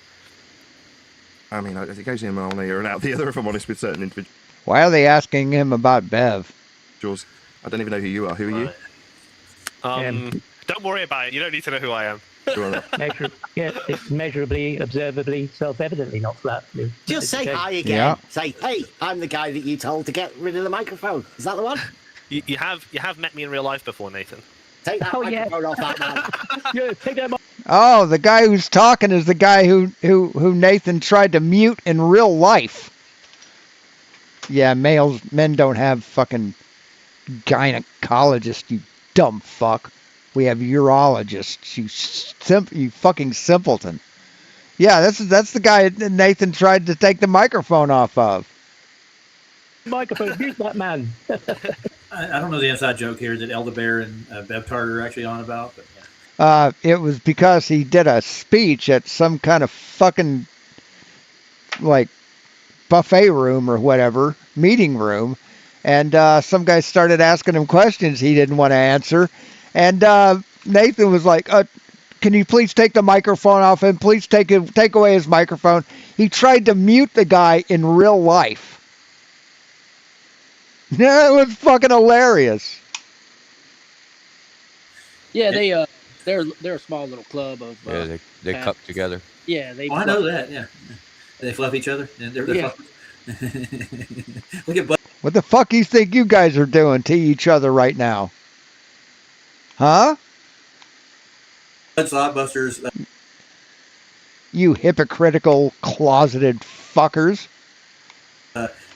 I mean, it goes in one ear and out the other, if I'm honest, with certain individuals. Why are they asking him about Bev? I don't even know who you are. Who are you? Don't worry about it. You don't need to know who I am. It's measurably, observably, self-evidently not flat. Just say hi again. Yeah. Say, hey, I'm the guy that you told to get rid of the microphone. Is that the one? You have met me in real life before, Nathan. Take that microphone off that man. Yeah, take that. Oh, the guy who's talking is the guy who Nathan tried to mute in real life. Yeah, men don't have fucking gynecologists, you dumb fuck. We have urologists, you fucking simpleton. Yeah, that's the guy Nathan tried to take the microphone off of. Microphone, mute that man. I don't know the inside joke here that Elderbear and Bev Tarter are actually on about, but yeah. It was because he did a speech at some kind of fucking like buffet room or whatever, meeting room, and some guy started asking him questions he didn't want to answer, and Nathan was like, can you please take the microphone off him? Please take away his microphone. He tried to mute the guy in real life. Yeah, it was fucking hilarious. Yeah, they're a small little club of. Yeah, they cup together. Yeah, they. Oh, I know that. Yeah, they fluff each other. They're Yeah. Look at Bud. What the fuck you think you guys are doing to each other right now? Huh? Sodbusters. You hypocritical, closeted fuckers.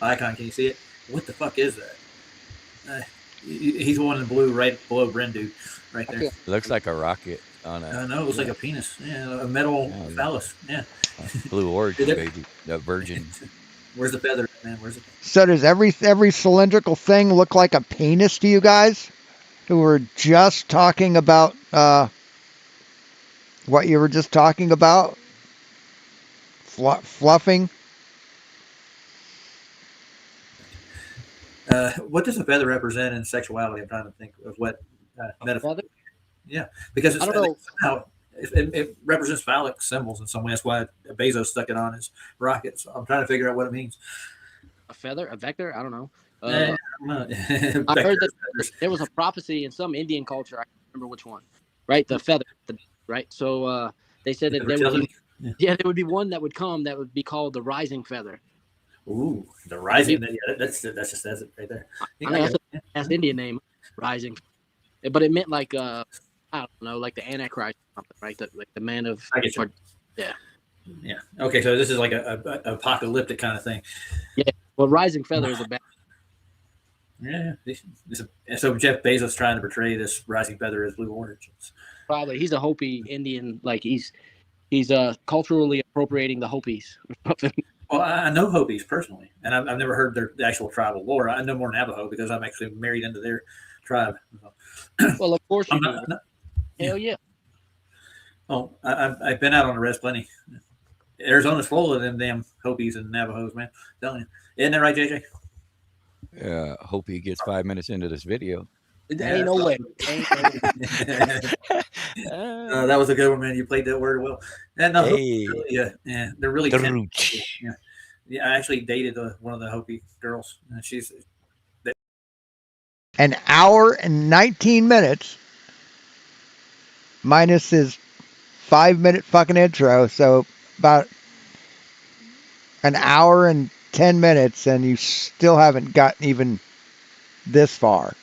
Icon, can you see it? What the fuck is that? He's the one in blue right below Brendu, right there. It looks like a rocket on a. No, it looks like a penis. Yeah, a metal phallus. Yeah. Blue Origin, baby. The Virgin. Where's the feather, man? Where's it? So does every cylindrical thing look like a penis to you guys? Who were just talking about what you were just talking about? Fluffing? What does a feather represent in sexuality? I'm trying to think of what metaphor. Yeah, because somehow it represents phallic symbols in some way. That's why Bezos stuck it on his rocket. So I'm trying to figure out what it means. A feather, a vector? I don't know. I heard that there was a prophecy in some Indian culture. I can't remember which one. Right, the feather. Right, so they said that there would be one that would come that would be called the rising feather. Ooh, the rising. That just says it right there. I mean, that's Indian name, rising, but it meant like I don't know, like the Antichrist or something, right? Like the man of. I get you. Yeah. Yeah. Okay, so this is like a apocalyptic kind of thing. Yeah. Well, rising feather is a bad. Yeah. So Jeff Bezos trying to portray this rising feather as Blue Origins. Probably he's a Hopi Indian, like he's culturally appropriating the Hopis or something. Well, I know Hopis personally, and I've never heard the actual tribal lore. I know more Navajo because I'm actually married into their tribe. Well, of course you do. Hell yeah. Oh, I've been out on the res plenty. Arizona's full of them damn Hopis and Navajos, man. I'm telling you. Isn't that right, JJ? Yeah, hope he gets 5 minutes into this video. Ain't no way. That was a good one, man. You played that word well. And no, Hey. they're really yeah. I actually dated one of the Hopi girls. She's An hour and 19 minutes minus his 5-minute fucking intro, so about an hour and 10 minutes, and you still haven't gotten even this far.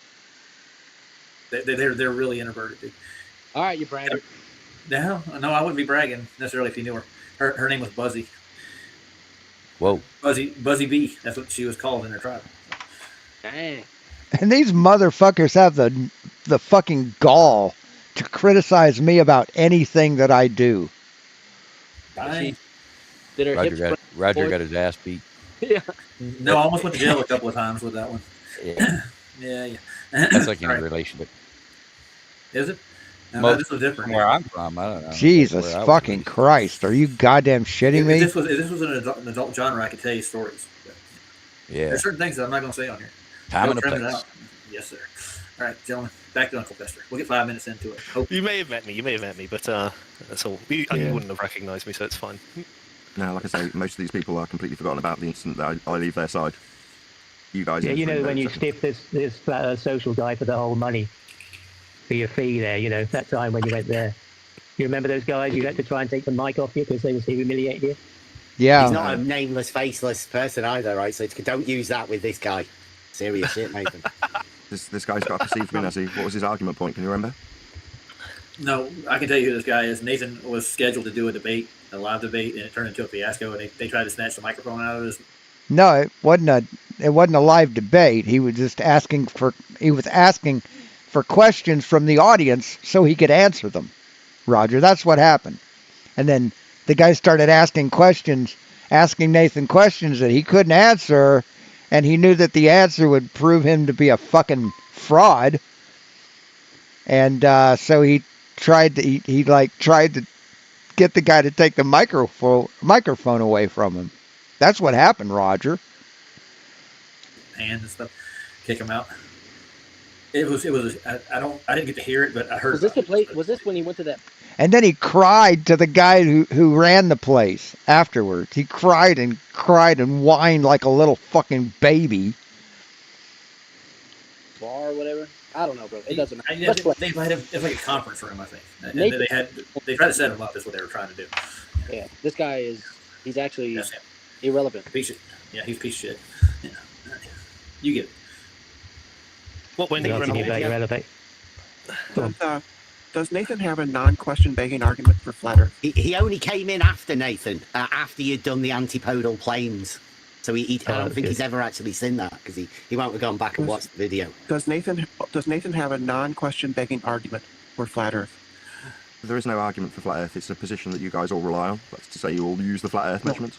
they're really introverted, dude. All right, you bragging. No, I wouldn't be bragging necessarily if you knew her. Her name was Buzzy. Whoa. Buzzy B. That's what she was called in her tribe. Dang. And these motherfuckers have the fucking gall to criticize me about anything that I do. Did her Roger got his ass beat. Yeah. No, I almost went to jail a couple of times with that one. Yeah. Yeah. That's like any Right. relationship. Is it? No, this was different. From where I'm from, I don't know. Jesus fucking Christ. Are you goddamn shitting me? If this was an adult genre, I could tell you stories. Yeah. There's certain things that I'm not going to say on here. Time Don't and a trim it place. out. Yes, sir. All right, gentlemen, back to Uncle Fester. We'll get 5 minutes into it. You may have met me, but that's all. You wouldn't have recognised me, so it's fine. No, like I say, most of these people are completely forgotten about the instant that I leave their side. You guys. Yeah, you know when you stiff this flat earth social guy for the whole money for your fee there, you know, that time when you went there. You remember those guys? You had to try and take the mic off you because they was humiliating you? Yeah. He's not a nameless, faceless person either, right? So don't use that with this guy. Serious shit, Nathan. This guy's got perceived me, has he? What was his argument point? Can you remember? No, I can tell you who this guy is. Nathan was scheduled to do a live debate, and it turned into a fiasco, and they tried to snatch the microphone out of his. No, it wasn't a live debate. He was just asking for questions from the audience so he could answer them. Roger, that's what happened. And then the guy started asking Nathan questions that he couldn't answer, and he knew that the answer would prove him to be a fucking fraud. And so he tried to get the guy to take the microphone away from him. That's what happened, Roger. Hands and stuff, kick him out. It was. I didn't get to hear it, but I heard. Was this when he went to that? And then he cried to the guy who ran the place afterwards. He cried and whined like a little fucking baby. Bar or whatever. I don't know, bro. It doesn't matter. It's like a conference room, I think. And they tried to set him up. That's what they were trying to do. Yeah, this guy he's actually irrelevant. He's a piece of shit. Yeah. You get it. What when irrelevant? Does Nathan have a non-question begging argument for flat Earth? He only came in after Nathan, after you'd done the antipodal planes. So I don't think he's ever actually seen that because he won't have gone back and watched the video. Does Nathan have a non-question begging argument for flat Earth? There is no argument for flat Earth. It's a position that you guys all rely on. That's to say, you all use the flat Earth measurements.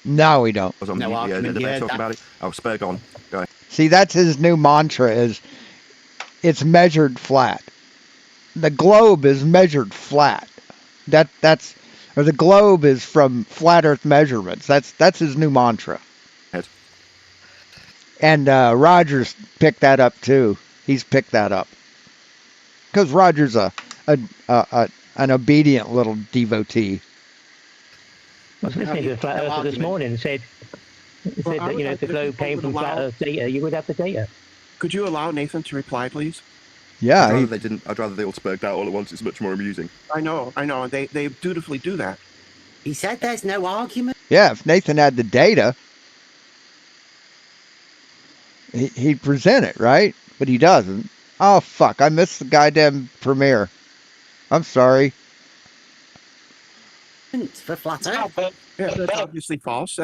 No, we don't. I was on the debate talking about it. Oh, Spur, go on. Go ahead. See, that's his new mantra: is it's measured flat. The globe is measured flat. The globe is from flat Earth measurements. That's his new mantra. Yes. And Roger's picked that up too. He's picked that up because Roger's an obedient little devotee. I was listening to the flat earther this morning and said that if the globe came from flat Earth data, you would have the data. Could you allow Nathan to reply, please? Yeah. I'd rather they all spurged out all at once. It's much more amusing. I know. They dutifully do that. He said there's no argument. Yeah, if Nathan had the data, he'd present it, right? But he doesn't. Oh, fuck. I missed the goddamn premiere. I'm sorry. For flat Earth. That's obviously false.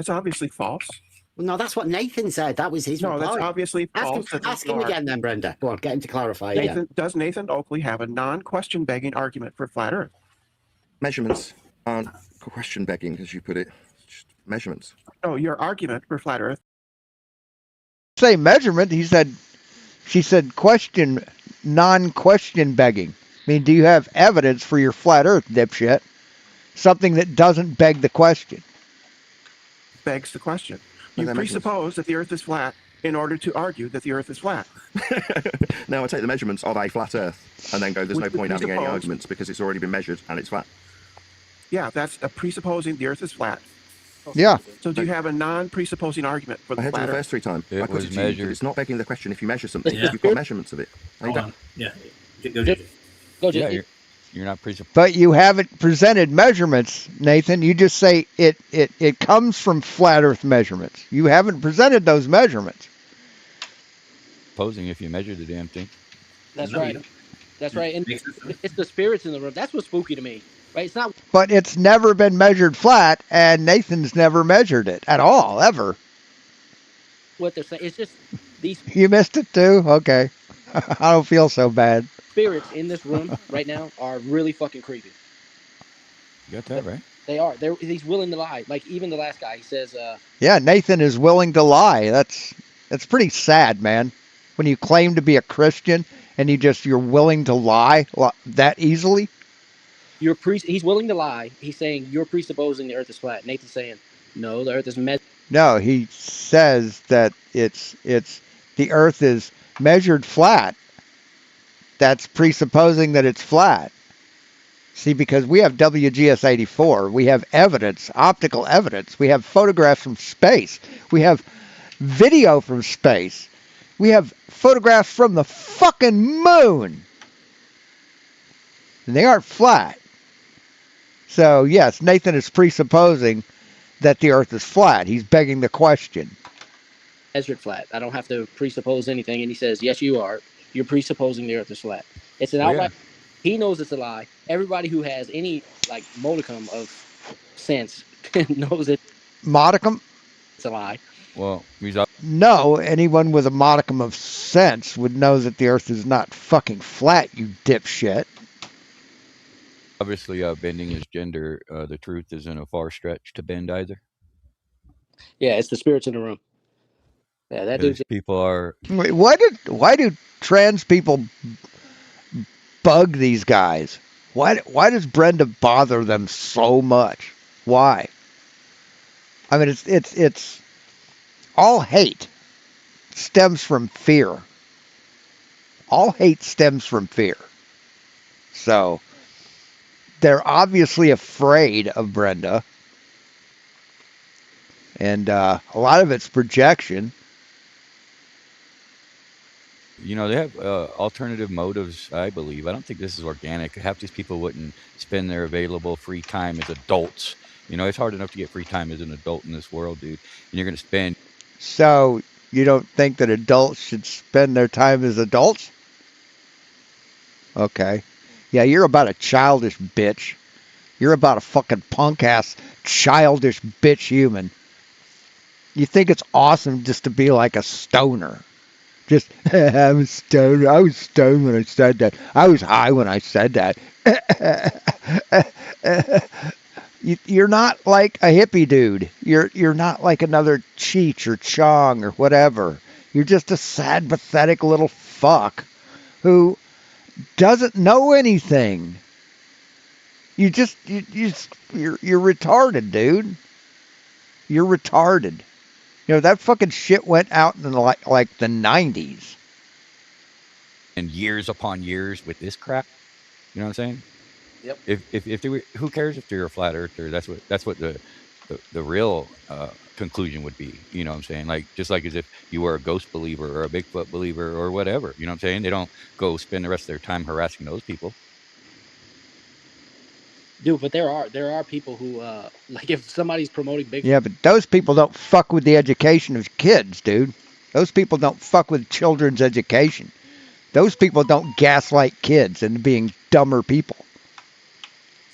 Well, no, that's what Nathan said. That was his reply. No, that's obviously false. Ask him again then, Brenda. Go on, get him to clarify again. Does Nathan Oakley have a non-question begging argument for flat Earth? Measurements aren't question begging, as you put it. Just measurements. No, your argument for flat Earth. Say measurement. She said question, non-question begging. I mean, do you have evidence for your flat Earth, dipshit? Something that doesn't beg the question. Begs the question. You presuppose that the Earth is flat in order to argue that the Earth is flat. Now I take the measurements of a flat Earth and then go, there's no point having any arguments because it's already been measured and it's flat. Yeah, that's presupposing the Earth is flat. Yeah. So do you have a non-presupposing argument for the flat Earth? I had to the first 3 times. It was measured. It's not begging the question if you measure something. Yeah. You've got measurements of it. Yeah. Go, Jay. You're not presupposing. But you haven't presented measurements, Nathan. You just say it comes from flat Earth measurements. You haven't presented those measurements. Posing if you measure the damn thing. That's right. That's right. And it's the spirits in the room. That's what's spooky to me. Right? It's not. But it's never been measured flat, and Nathan's never measured it at all, ever. What they're saying. It's just these. You missed it too? Okay. I don't feel so bad. Spirits in this room right now are really fucking creepy. You got that right. They are. He's willing to lie. Like even the last guy, he says. Yeah, Nathan is willing to lie. That's pretty sad, man. When you claim to be a Christian and you're willing to lie that easily. He's willing to lie. He's saying you're presupposing the Earth is flat. Nathan's saying no, the Earth is No, he says that it's the Earth is measured flat. that's presupposing that it's flat. See, because we have WGS 84, we have evidence, optical evidence, we have photographs from space, we have video from space, we have photographs from the fucking moon. And they aren't flat. So, yes, Nathan is presupposing that the Earth is flat. He's begging the question. Measured flat. I don't have to presuppose anything. And he says, yes, you are. You're presupposing the Earth is flat. It's an outright. He knows it's a lie. Everybody who has any like modicum of sense knows it. Modicum? It's a lie. Well, no, anyone with a modicum of sense would know that the Earth is not fucking flat, you dipshit. Obviously, bending his gender, the truth isn't a far stretch to bend either. Yeah, it's the spirits in the room. Yeah, that dude's. People are. Wait, why do trans people bug these guys? Why does Brenda bother them so much? Why? I mean, it's all hate stems from fear. All hate stems from fear. So they're obviously afraid of Brenda, and a lot of it's projection. You know, they have alternative motives, I believe. I don't think this is organic. Half these people wouldn't spend their available free time as adults. You know, it's hard enough to get free time as an adult in this world, dude. And you're going to spend. So you don't think that adults should spend their time as adults? Okay. Yeah, you're about a childish bitch. You're about a fucking punk-ass, childish bitch human. You think it's awesome just to be like a stoner. Just, I'm a stoner. I was stoned when I said that. I was high when I said that. You're not like a hippie dude. You're not like another Cheech or Chong or whatever. You're just a sad, pathetic little fuck who doesn't know anything. You're retarded, dude. You're retarded. You know, that fucking shit went out in like the 90s. And years upon years with this crap. You know what I'm saying? Yep. If they were, who cares if they're a flat earther? That's what the real conclusion would be. You know what I'm saying? Like, just like as if you were a ghost believer or a Bigfoot believer or whatever. You know what I'm saying? They don't go spend the rest of their time harassing those people. Dude, but there are people who like if somebody's promoting Bigfoot. Yeah, but those people don't fuck with the education of kids, dude. Those people don't fuck with children's education. Those people don't gaslight kids into being dumber people.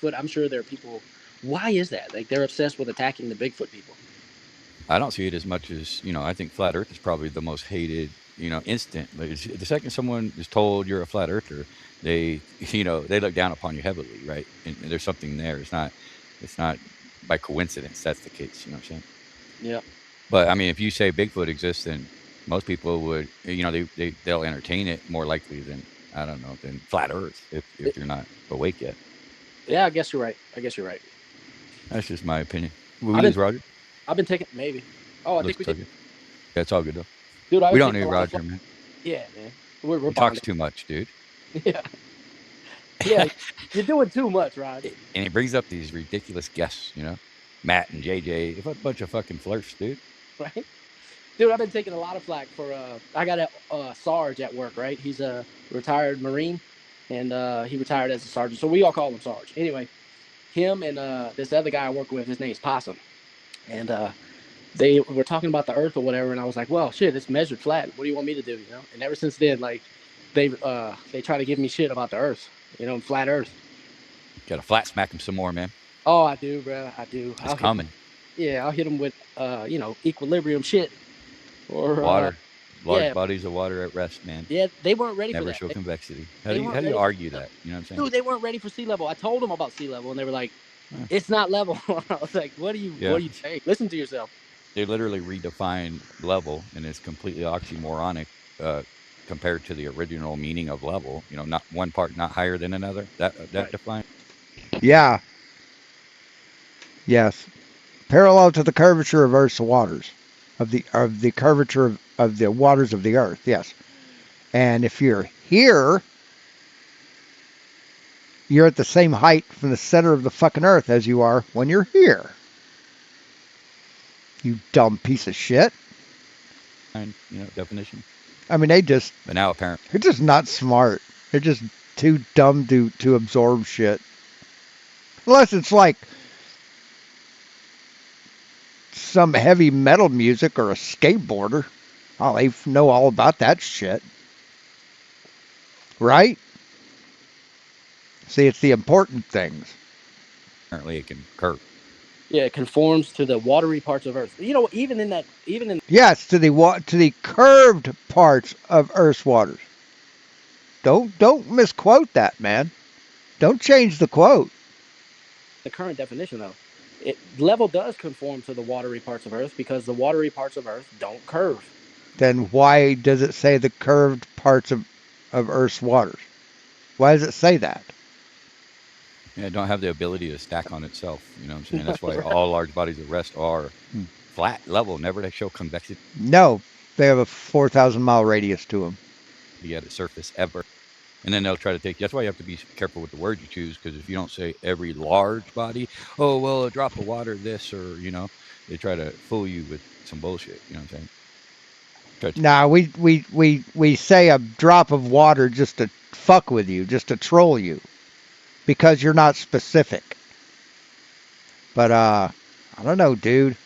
But I'm sure there are people. Why is that? Like they're obsessed with attacking the Bigfoot people. I don't see it as much as, you know, I think flat earth is probably the most hated, you know, instant. Like, the second someone is told you're a flat earther, they look down upon you heavily, right? And there's something there. It's not by coincidence that's the case. You know what I'm saying? Yeah. But I mean, if you say Bigfoot exists, then most people would, you know, they'll entertain it more likely than, I don't know, than flat earth if you're not awake yet. Yeah, I guess you're right. That's just my opinion. Will we lose Roger? I've been taking maybe. Oh, I think we did. Yeah, it's all good though. Dude, we don't need Roger, man. Yeah, man. We're he talks too much, dude. Yeah. Yeah, you're doing too much, Rod. And he brings up these ridiculous guests, you know, Matt and JJ. What a bunch of fucking flirts, dude. Right? Dude, I've been taking a lot of flack for I got a Sarge at work, right? He's a retired Marine, and he retired as a sergeant, so we all call him Sarge. Anyway, him and this other guy I work with, his name's Possum, and they were talking about the Earth or whatever, and I was like, well, shit, it's measured flat. What do you want me to do, you know? And ever since then, like, they try to give me shit about the Earth, you know, flat Earth. Gotta flat smack him some more, man. Oh, I do, bro. I do. It's coming. I'll hit them with, you know, equilibrium shit. Or water. Large bodies of water at rest, man. Yeah, they weren't ready for that. Never show convexity. How do you argue that? You know what I'm saying? Dude, they weren't ready for sea level. I told them about sea level, and they were like, it's not level. I was like, what do you say? Listen to yourself. They literally redefined level, and it's completely oxymoronic compared to the original meaning of level. You know, not one part not higher than another. That defined. Yeah. Yes. Parallel to the curvature of Earth's waters, of the curvature of the waters of the Earth. Yes. And if you're here, you're at the same height from the center of the fucking earth as you are when you're here. You dumb piece of shit. And, definition. I mean, But now apparently. they're just not smart. They're just too dumb to absorb shit. Unless it's like some heavy metal music or a skateboarder. Oh, they know all about that shit. Right? See, it's the important things. Apparently it can curve. Yeah, it conforms to the watery parts of Earth. Even in Yes, to the curved parts of Earth's waters. Don't misquote that, man. Don't change the quote. the current definition, though, level does conform to the watery parts of Earth because the watery parts of Earth don't curve. Then why does it say the curved parts of Earth's waters? Why does it say that? Yeah, it don't have the ability to stack on itself. You know what I'm saying? That's why all large bodies of rest are flat, level, never to show convexity. No, they have a 4,000 mile radius to them. At its surface ever. And then they'll try to take. That's why you have to be careful with the words you choose, because if you don't say every large body, oh well, a drop of water, this, or they try to fool you with some bullshit. You know what I'm saying? Nah, we say a drop of water just to fuck with you, just to troll you, because you're not specific. But I don't know, dude.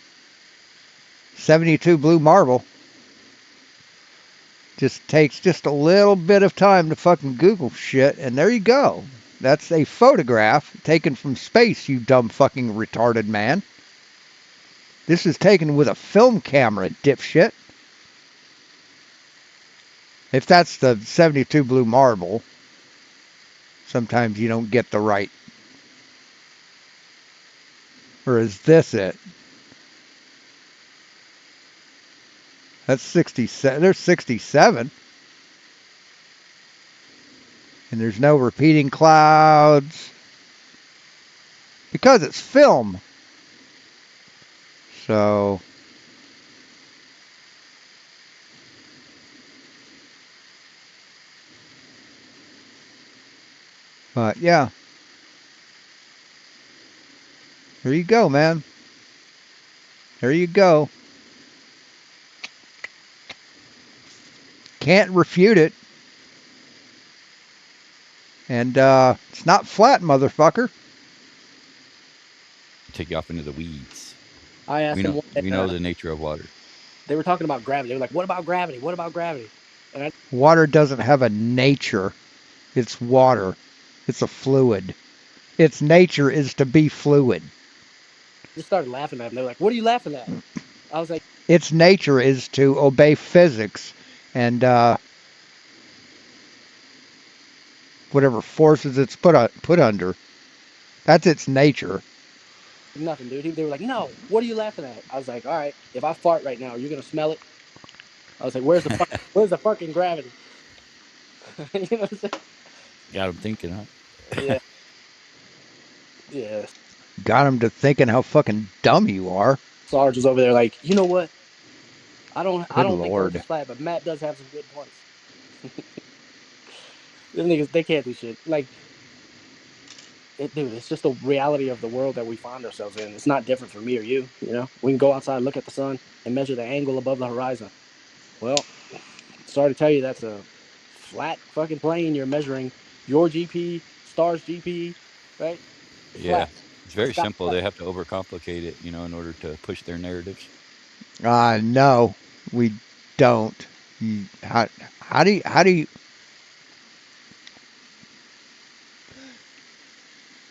72 blue marble just takes just a little bit of time to fucking Google shit, and there you go. That's a photograph taken from space, you dumb fucking retarded man. This is taken with a film camera, dipshit. If that's the 72 blue marble, sometimes you don't get the right. Or is this it? That's 67. There's 67. And there's no repeating clouds. Because it's film. So. But yeah. There you go, man. There you go. Can't refute it. And it's not flat, motherfucker. Take you off into the weeds. I asked them. We know the nature of water. They were talking about gravity. They were like, "What about gravity? What about gravity?" And water doesn't have a nature. It's water. It's a fluid. Its nature is to be fluid. just started laughing at them. They were like, "What are you laughing at?" I was like, its nature is to obey physics and whatever forces it's put under. That's its nature. nothing, dude. They were like, "No, what are you laughing at?" I was like, "All right, if I fart right now, you're gonna smell it." I was like, "Where's the fucking gravity?" You know what I'm saying? Got them thinking, huh? Yeah. Yeah. Got him to thinking how fucking dumb you are. Sarge was over there like, you know what? I don't Lord. think the Earth is flat, but Matt does have some good points. Them niggas, they can't do shit. Like, dude, it's just the reality of the world that we find ourselves in. It's not different from me or you. We can go outside, look at the sun, and measure the angle above the horizon. Well, sorry to tell you, that's a flat fucking plane. You're measuring your GP, stars GP, right? It's yeah, flat. it's very simple. They have to overcomplicate it, in order to push their narratives. No, we don't. How do you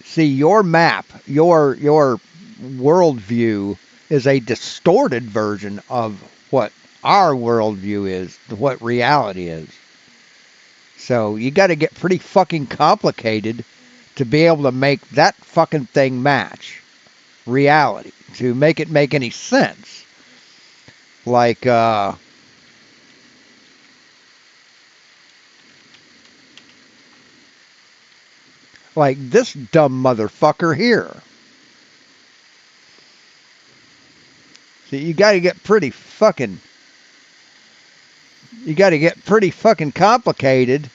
see your map? Your worldview is a distorted version of what our worldview is, what reality is. So you got to get pretty fucking complicated to be able to make that fucking thing match reality, to make it make any sense. Like, this dumb motherfucker here. See, you got to get pretty fucking complicated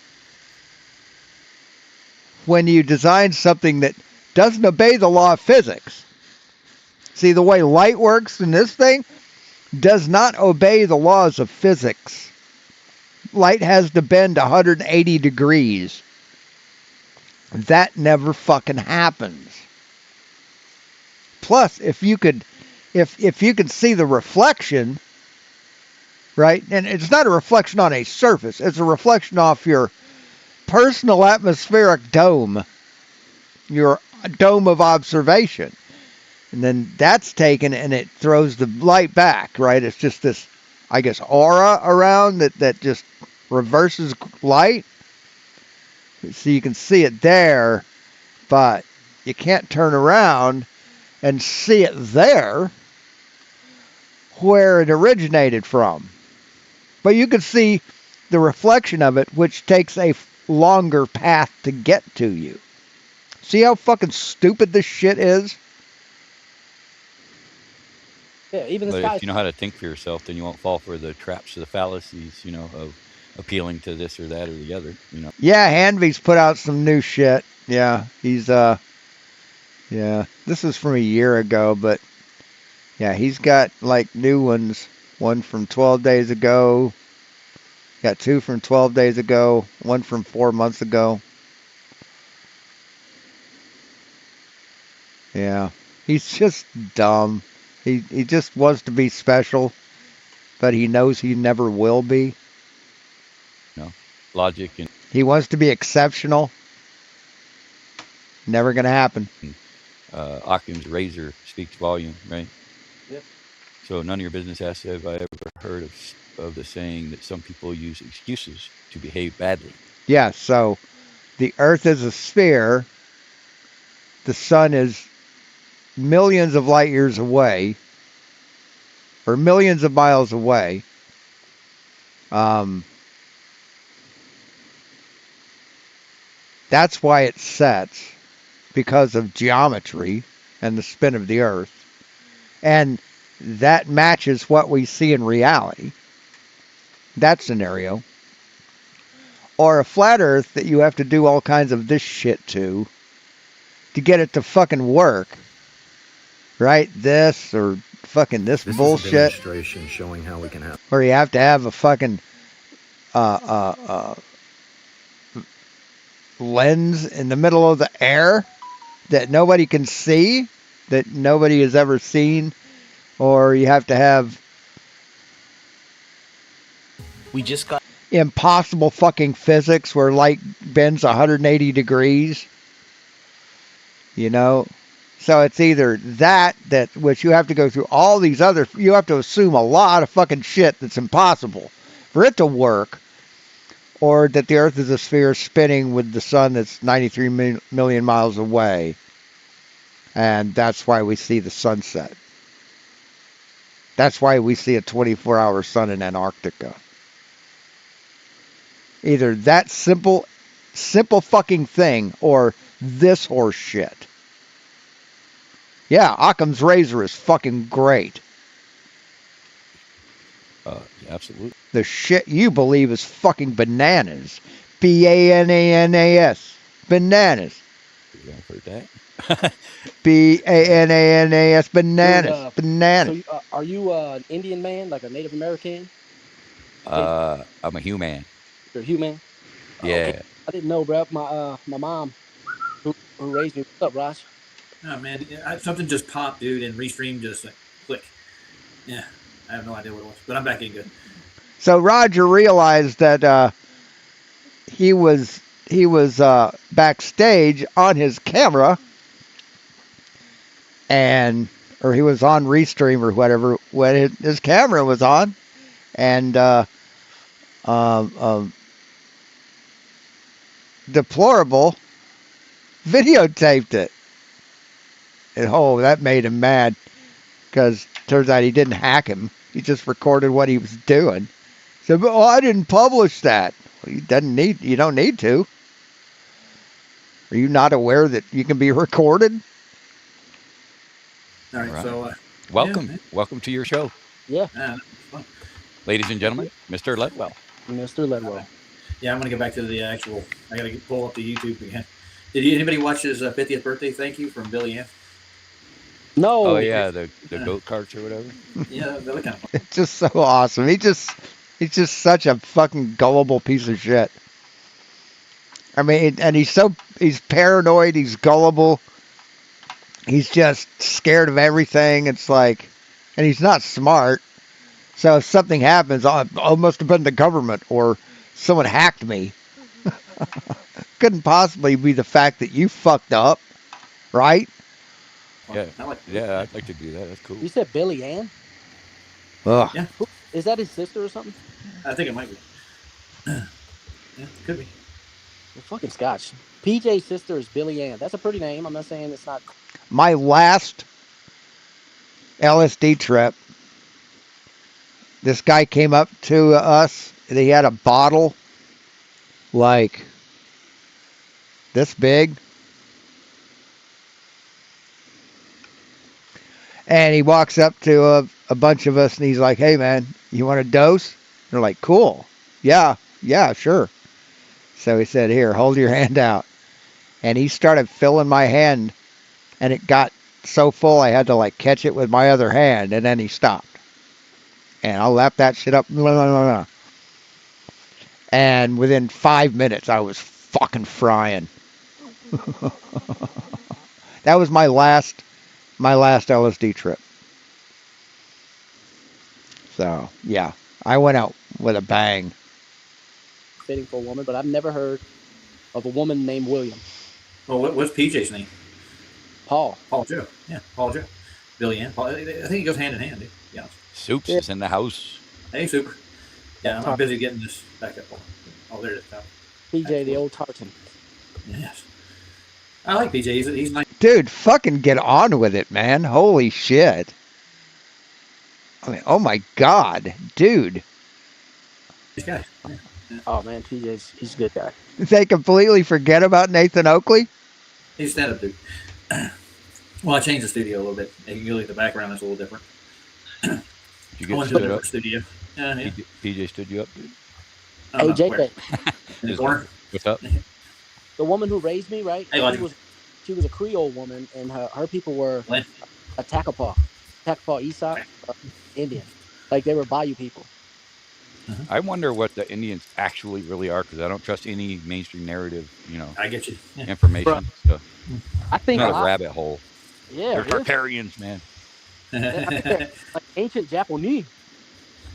when you design something that doesn't obey the law of physics. See, the way light works in this thing does not obey the laws of physics. Light has to bend 180 degrees. That never fucking happens. Plus, if you could see the reflection, right? And it's not a reflection on a surface. It's a reflection off your personal atmospheric dome, your dome of observation. And then that's taken and it throws the light back, right? It's just this, I guess, aura around that just reverses light. So you can see it there, but you can't turn around and see it there where it originated from. But you can see the reflection of it, which takes a longer path to get to you. See how fucking stupid this shit is? Yeah, even the But sky. if you know how to think for yourself, then you won't fall for the traps or the fallacies, of appealing to this or that or the other, Yeah, Hanvey's put out some new shit. Yeah, he's yeah, this is from a year ago, but yeah, he's got like new ones. One from 12 days ago. Got two from 12 days ago. One from 4 months ago. Yeah, he's just dumb. He just wants to be special, but he knows he never will be. Logic and he wants to be exceptional. Never gonna happen. Occam's razor speaks volume, right? Yep. So none of your business has have I ever heard of the saying that some people use excuses to behave badly. Yeah, so the Earth is a sphere. The sun is millions of light years away, or millions of miles away. That's why it sets, because of geometry and the spin of the Earth. And that matches what we see in reality. That scenario. Or a flat Earth that you have to do all kinds of this shit to get it to fucking work. Right? This or fucking this bullshit. Is a demonstration showing how we can have. Or you have to have a fucking lens in the middle of the air that nobody can see, that nobody has ever seen, or you have to have impossible fucking physics where light bends 180 degrees. So it's either that which you have to go through all these other, you have to assume a lot of fucking shit that's impossible for it to work, or that the Earth is a sphere spinning with the sun that's 93 million miles away. And that's why we see the sunset. That's why we see a 24-hour sun in Antarctica. Either that simple fucking thing, or this horse shit. Yeah, Occam's razor is fucking great. Absolutely. The shit you believe is fucking bananas. Bananas. Bananas. I've heard that. Bananas. Bananas. Bananas. So, are you an Indian man, like a Native American? I'm a human. You're a human? Yeah. Okay. I didn't know, bro. My mom, who raised me. What's up, Ross? Oh man, something just popped, dude, and Restream just like click. Yeah, I have no idea what it was, but I'm back in good. So Roger realized that he was backstage on his camera, or he was on Restream or whatever when his camera was on, and Deplorable videotaped it. And that made him mad, because turns out he didn't hack him. He just recorded what he was doing. So, but I didn't publish that. Well, you don't need to. Are you not aware that you can be recorded? All right. So welcome to your show. Yeah. Ladies and gentlemen, Mr. Ledwell. Mr. Ledwell. Yeah, I'm gonna get back to the actual. I gotta pull up the YouTube again. Did anybody watch his 50th birthday thank you from Billy Ann? No. Oh yeah, the goat carts or whatever. Yeah, that kind of. It's just so awesome. He's just such a fucking gullible piece of shit. I mean, and he's paranoid. He's gullible. He's just scared of everything. It's like, and he's not smart. So if something happens, oh, it must have been the government or someone hacked me. Couldn't possibly be the fact that you fucked up, right? Yeah, yeah, I'd like to do that. That's cool. You said Billy Ann? Ugh. Yeah. Is that his sister or something? I think it might be. Yeah, could be. Well, fucking Scotch. PJ's sister is Billy Ann. That's a pretty name. I'm not saying it's not. My last LSD trip, this guy came up to us. And he had a bottle like this big. And he walks up to a bunch of us and he's like, hey, man, you want a dose? They're like, cool. Yeah, sure. So he said, here, hold your hand out. And he started filling my hand and it got so full I had to like catch it with my other hand and then he stopped. And I lapped that shit up. Blah, blah, blah, blah. And within 5 minutes I was fucking frying. That was my last LSD trip. So, yeah, I went out with a bang. Fitting for a woman, but I've never heard of a woman named William. Well, what's PJ's name? Paul. Paul Joe. Yeah, Paul Joe. Billy Ann. Paul, I think it goes hand in hand, dude. Yeah. Soups is in the house. Hey, Super. Yeah, I'm busy getting this back up. Oh, there it is. PJ, the old tartan. Yes. I like PJ. He's nice. Dude, fucking get on with it, man. Holy shit. I mean, oh my God, dude. This guy. Yeah. Oh, man, he's a good guy. They completely forget about Nathan Oakley? He's a stand-up dude. Well, I changed the studio a little bit. You can look at the background, it's a little different. You get I went to a different studio. Yeah. PJ stood you up, dude? Hey, JJ. In the corner. What's up? The woman who raised me, right? Hey, she was a Creole woman, and her people were Lynn. a Takapaw Esaw Indian. Like, they were Bayou people. I wonder what the Indians actually really are because I don't trust any mainstream narrative, I get you. Yeah. information. So I think not a rabbit hole. Yeah, they're Tartarians, man. I think they're like ancient Japanese.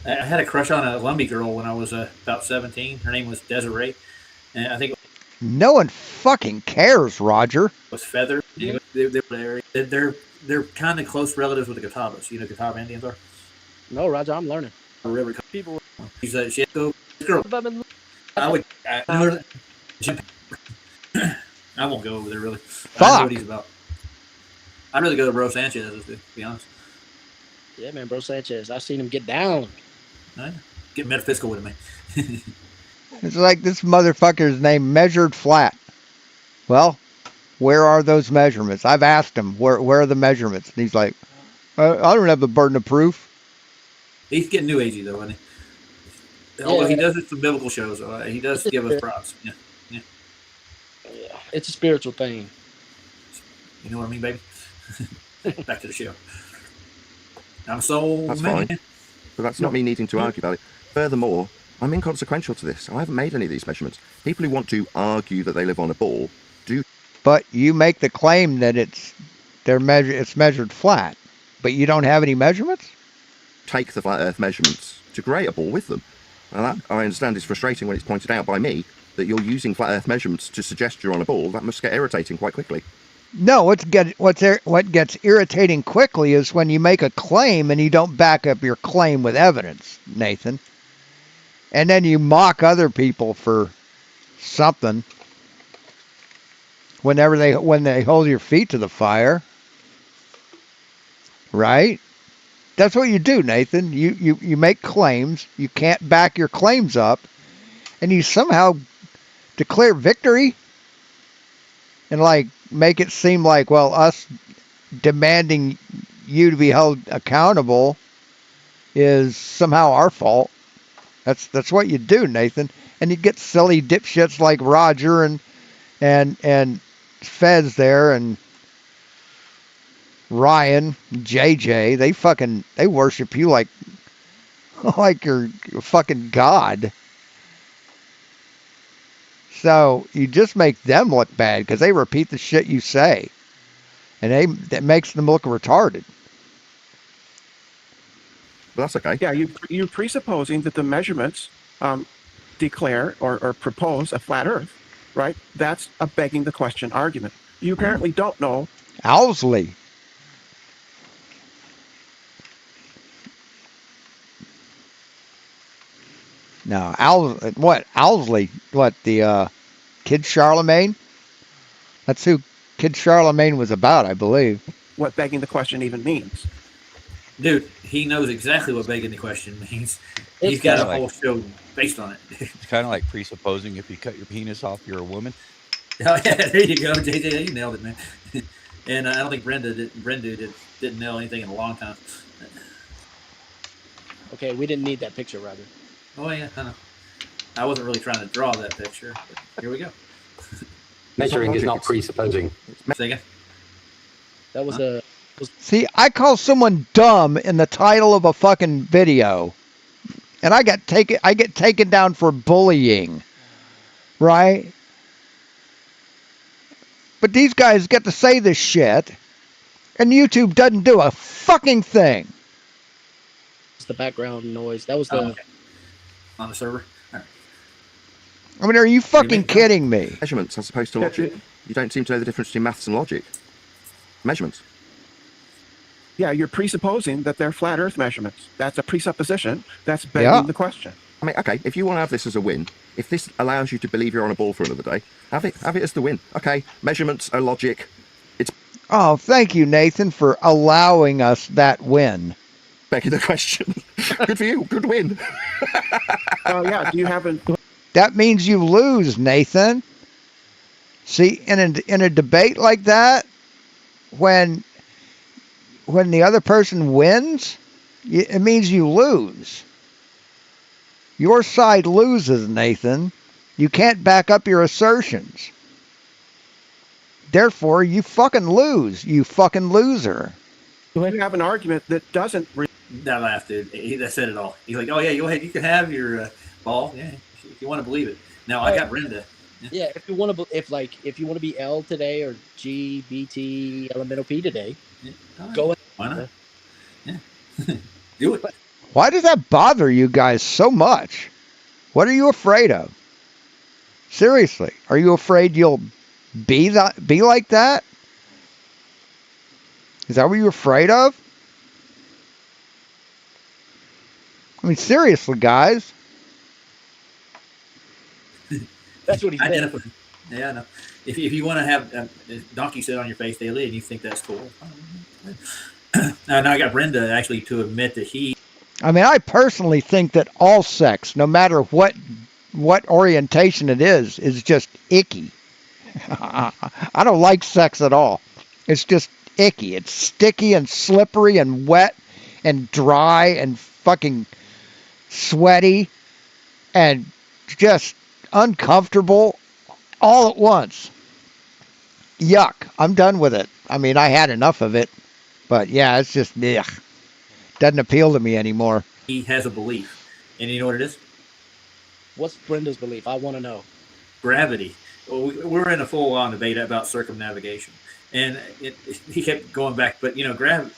I had a crush on a Lumbee girl when I was about 17. Her name was Desiree, and I think No one fucking cares, Roger. it was Feather. Yeah. They're kind of close relatives with the Catawbas. You know, Catawba Indians are. No, Roger, I'm learning. River people. She had to go. This girl. I won't go over there really. Fuck. I know what he's about. I'd rather go to Bro Sanchez, to be honest. Yeah, man, Bro Sanchez. I've seen him get down. Get metaphysical with him, It's like this motherfucker's name Measured Flat. Well, where are those measurements? I've asked him, where are the measurements? And he's like, I don't have the burden of proof. He's getting new agey, though, isn't he? Although he does some biblical shows, he does give us props. Yeah. Yeah, it's a spiritual thing. You know what I mean, baby? Back to the show. I'm so That's man. fine. But that's not me needing to argue about it. Furthermore, I'm inconsequential to this. I haven't made any of these measurements. People who want to argue that they live on a ball do. But you make the claim that it's measured flat, but you don't have any measurements? Take the flat Earth measurements to create a ball with them. And that, I understand, is frustrating when it's pointed out by me that you're using flat Earth measurements to suggest you're on a ball. That must get irritating quite quickly. No, what gets irritating quickly is when you make a claim and you don't back up your claim with evidence, Nathan. And then you mock other people for something when they hold your feet to the fire. Right? That's what you do, Nathan. You make claims, you can't back your claims up, and you somehow declare victory and like make it seem like, well, us demanding you to be held accountable is somehow our fault. That's what you do, Nathan. And you get silly dipshits like Roger and Fez there and Ryan, JJ, they worship you like like you're fucking God. So you just make them look bad because they repeat the shit you say, and that makes them look retarded. Well, that's okay. Yeah, you're presupposing that the measurements declare or propose a flat Earth, right? That's a begging the question argument. You apparently don't know. Owsley. No, Owsley? What, the Kid Charlemagne? That's who Kid Charlemagne was about, I believe. What begging the question even means. Dude, he knows exactly what begging the question means. He's got a whole show based on it. It's kind of like presupposing if you cut your penis off, you're a woman. Oh yeah, there you go, JJ. You nailed it, man. And I don't think Brenda didn't nail anything in a long time. Okay, we didn't need that picture, rather. Oh yeah, I know. I wasn't really trying to draw that picture, but here we go. Measuring is not presupposing. Say again. That was a. See, I call someone dumb in the title of a fucking video, and I get taken down for bullying, right? But these guys get to say this shit, and YouTube doesn't do a fucking thing. It's the background noise. That was the okay. On the server. Right. I mean, are you fucking kidding me? Measurements as opposed to logic. You don't seem to know the difference between maths and logic. Measurements. Yeah, you're presupposing that they're flat Earth measurements. That's a presupposition. That's begging the question. I mean, okay, if you want to have this as a win, if this allows you to believe you're on a ball for another day, have it as the win. Okay, measurements are logic. It's. Oh, thank you, Nathan, for allowing us that win. Begging the question. Good for you. Good win. Oh yeah. Do you have a? That means you lose, Nathan. See, in a debate like that, when the other person wins, it means you lose. Your side loses, Nathan. You can't back up your assertions. Therefore, you fucking lose. You fucking loser. You have an argument that doesn't. That laugh, dude. That said it all. He's like, oh yeah, go ahead. You can have your ball. Yeah, if you want to believe it. Now I got Brenda. Yeah, if you want to, if you want to be L today or G, B, T, elemental P today, go ahead. Why not? Yeah, do it. Why does that bother you guys so much? What are you afraid of? Seriously, are you afraid you'll be like that? Is that what you're afraid of? I mean, seriously, guys. That's what he said. Yeah, I know. If you want to have donkey sit on your face daily and you think that's cool. Now I got Brenda actually to admit that he. I mean, I personally think that all sex, no matter what orientation it is just icky. I don't like sex at all. It's just icky. It's sticky and slippery and wet and dry and fucking sweaty and just uncomfortable all at once. Yuck. I'm done with it. I mean, I had enough of it. But yeah, it's just, ugh. Doesn't appeal to me anymore. He has a belief. And you know what it is? What's Brenda's belief? I want to know. Gravity. We're in a full-on debate about circumnavigation. And he kept going back, but, gravity,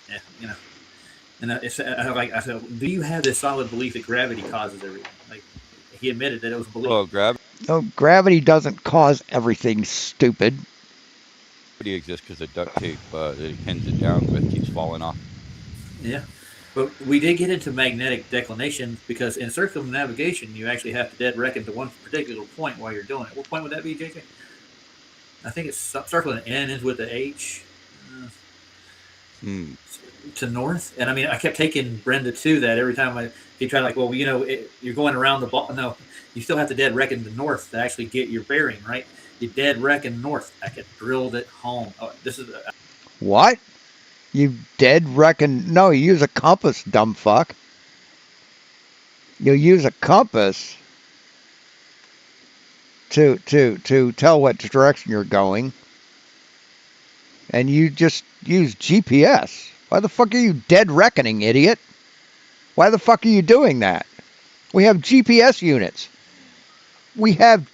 And I said, do you have this solid belief that gravity causes everything? Like, he admitted that it was a belief. Oh, gravity. No, gravity doesn't cause everything, stupid. Gravity exists because the duct tape that he pins it down with keeps falling off. Yeah. But we did get into magnetic declination because in circumnavigation, you actually have to dead reckon to one particular point while you're doing it. What point would that be, JJ? I think it's circling an N ends with the H. To north. And I mean, I kept taking Brenda to that every time he tried, like, well, you're going around the ball. No, you still have to dead reckon the north to actually get your bearing, right? You dead reckon north. I could drilled it home. Oh, this is what? You dead reckon? No, you use a compass, dumb fuck. You use a compass to tell what direction you're going. and you just use GPS. Why the fuck are you dead reckoning, idiot? Why the fuck are you doing that? We have GPS units. We have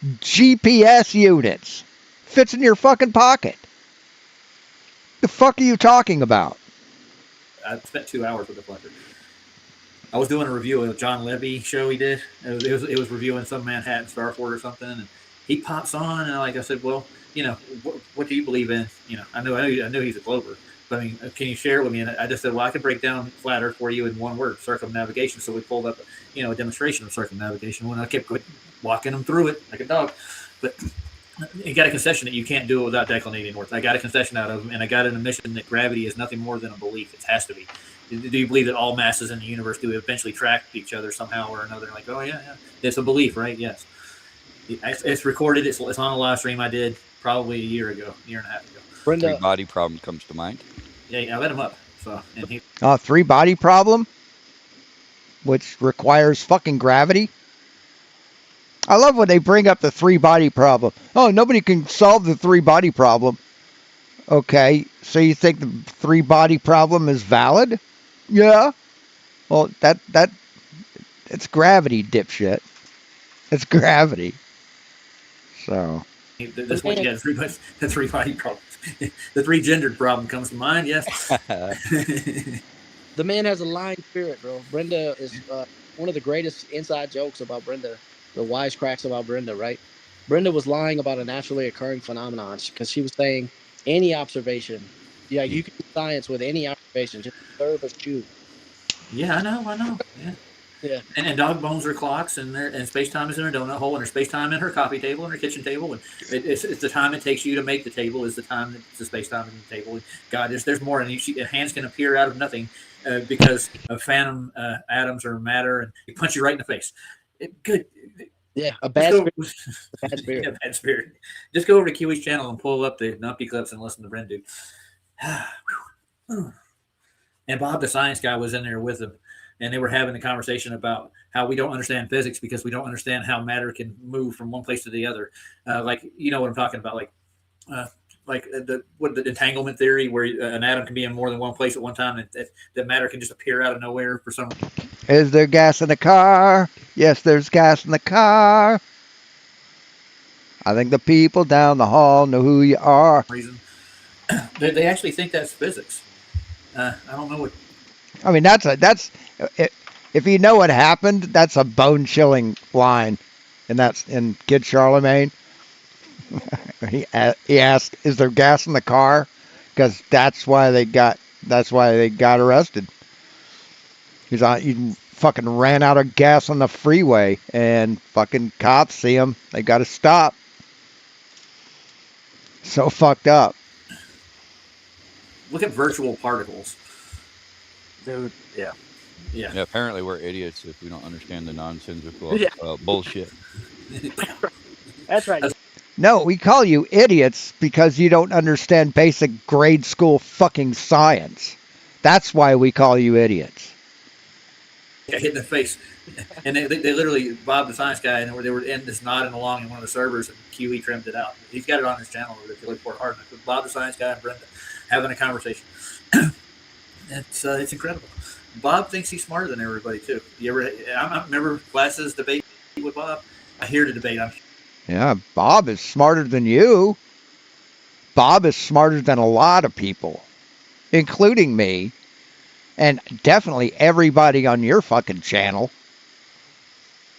GPS units. Fits in your fucking pocket. The fuck are you talking about? I spent 2 hours with the fucker. I was doing a review of a John Levy show he did. It was reviewing some Manhattan Star Fort or something, and he pops on, and like I said, well, what do you believe in? I knew he's a Clover, but I mean, can you share it with me? And I just said, well, I can break down flat Earth for you in one word: circumnavigation. So we pulled up, a demonstration of circumnavigation. When I kept walking him through it like a dog, but he got a concession that you can't do it without declinating north. I got a concession out of him, and I got an admission that gravity is nothing more than a belief. It has to be. Do you believe that all masses in the universe do eventually track each other somehow or another? Like, oh yeah. It's a belief, right? Yes. It's recorded. It's on a live stream I did probably a year and a half ago. Brenda, Three-body problem comes to mind. Yeah, I let him up. So, and he. Three-body problem, which requires fucking gravity. I love when they bring up the three-body problem. Oh, nobody can solve the three-body problem. Okay, so you think the three-body problem is valid? Yeah. Well, it's gravity, dipshit. It's gravity. So. This one, yeah, the three-body problem. The three-gendered problem comes to mind. Yes. The man has a lying spirit, bro. Brenda is one of the greatest inside jokes about Brenda. The wisecracks about Brenda, right? Brenda was lying about a naturally occurring phenomenon because she was saying any observation. Yeah, you can do science with any observation. Just observe a shoe. Yeah, I know. Yeah. Yeah. And dog bones are clocks, and space time is in her donut hole, and her space time in her coffee table and her kitchen table, and it's the time it takes you to make the table is the time that's the space time in the table. And God, there's more, and hands can appear out of nothing because of phantom atoms or matter, and they punch you right in the face. Good. Yeah, a bad spirit. A bad spirit. Yeah, bad spirit. Just go over to Kiwi's channel and pull up the Numpy clips and listen to Brent do. And Bob, the science guy, was in there with him, and they were having a conversation about how we don't understand physics because we don't understand how matter can move from one place to the other. Like, you know what I'm talking about, like the entanglement theory, where an atom can be in more than one place at one time, and that matter can just appear out of nowhere for some. Is there gas in the car? Yes, there's gas in the car. I think the people down the hall know who you are. Reason they actually think that's physics. I don't know what. I mean, that's if you know what happened, that's a bone-chilling line, and that's in Kid Charlemagne. he asked, "Is there gas in the car?" Because that's why they got arrested. He fucking ran out of gas on the freeway, and fucking cops see him. They got to stop. So fucked up. Look at virtual particles. Dude, yeah. Yeah. Apparently we're idiots if we don't understand the nonsensical bullshit. That's right. No, we call you idiots because you don't understand basic grade school fucking science. That's why we call you idiots. Got hit in the face, and they literally, Bob, the science guy, and they were just nodding along in one of the servers, and QE trimmed it out. He's got it on his channel if you look for it hard enough. Bob, the science guy, and Brenda having a conversation. It's incredible. Bob thinks he's smarter than everybody too. I remember classes debate with Bob. I hear the debate. Yeah, Bob is smarter than you. Bob is smarter than a lot of people, including me, and definitely everybody on your fucking channel.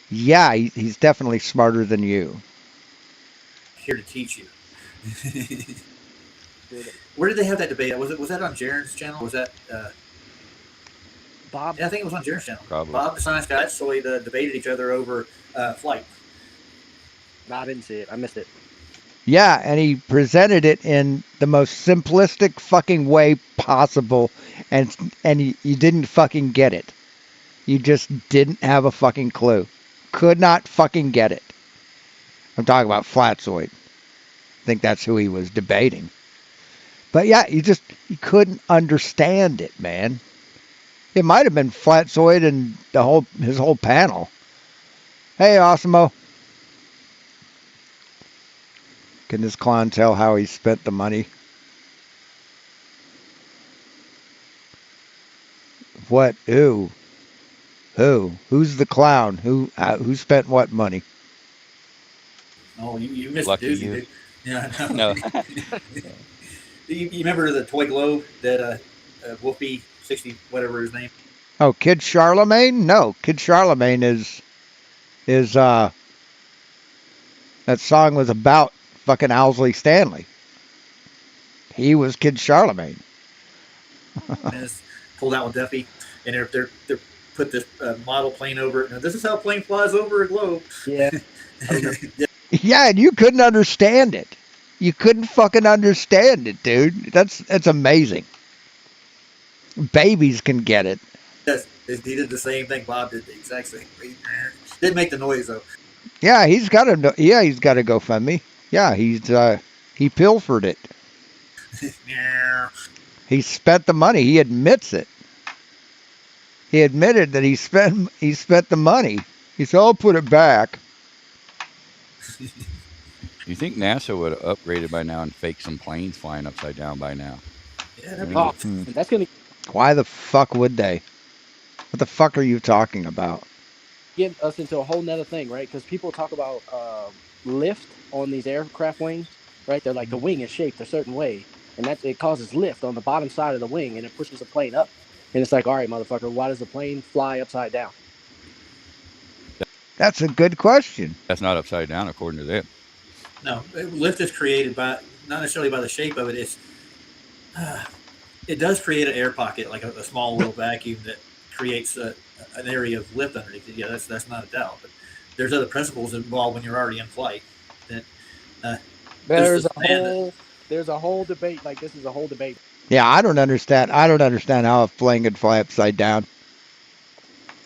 Yeah, he's definitely smarter than you. Here to teach you. Where did they have that debate? Was that on Jaren's channel? Was that Bob? Yeah, I think it was on Jaren's channel. Probably. Bob, the science guy, so they debated each other over flight. No, I didn't see it. I missed it. Yeah, and he presented it in the most simplistic fucking way possible, and you didn't fucking get it. You just didn't have a fucking clue. Could not fucking get it. I'm talking about Flatzoid. I think that's who he was debating. But yeah, you couldn't understand it, man. It might have been Flatzoid and his whole panel. Hey, Osimo. Can this clown tell how he spent the money? What? Who? Who's the clown? Who spent what money? Oh, you missed Lucky the doozy, you. dude. Yeah, No. you remember the toy globe that Wolfie 60 whatever his name? Oh, Kid Charlemagne? No, Kid Charlemagne is that song was about fucking Owsley Stanley. He was Kid Charlemagne. Is pulled out with Duffy, and they're put this model plane over it. Now, this is how a plane flies over a globe. Yeah. Yeah, and you couldn't understand it. You couldn't fucking understand it, dude. That's amazing. Babies can get it. Yes, he did the same thing. Bob did the exact same thing. Didn't make the noise though. Yeah, he's got a GoFundMe. Yeah, he pilfered it. He spent the money. He admits it. He admitted that he spent the money. He said, "I'll put it back." You think NASA would have upgraded by now and faked some planes flying upside down by now? Yeah, that'd be Oh, cool. that's gonna Why the fuck would they? What the fuck are you talking about? get us into a whole nother thing, right? Because people talk about lift on these aircraft wings, right? They're like the wing is shaped a certain way, and it causes lift on the bottom side of the wing, and it pushes the plane up. And it's like, all right, motherfucker, why does the plane fly upside down? That's a good question. That's not upside down according to them. No, lift is created by not necessarily by the shape of it. It does create an air pocket, like a small little vacuum that creates an area of lift underneath it. Yeah, that's not a doubt. But there's other principles involved when you're already in flight. That There's a whole debate. Like this is a whole debate. Yeah, I don't understand. I don't understand how a plane can fly upside down.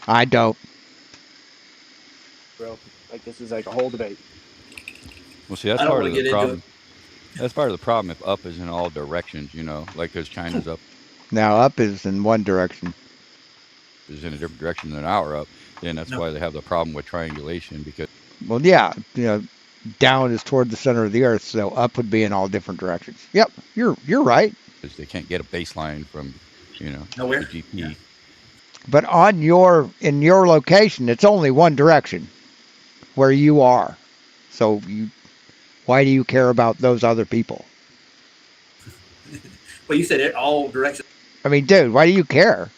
I don't. Bro, like this is like a whole debate. Well, see, that's part of the problem. That's part of the problem if up is in all directions, like because China's up Now up is in one direction. is in a different direction than our up, then that's why they have the problem with triangulation because Well, yeah, down is toward the center of the earth, so up would be in all different directions. Yep, you're right. because they can't get a baseline from, nowhere. the GP. But in your location, it's only one direction where you are. So why do you care about those other people? Well, you said it all directions. I mean, dude, why do you care?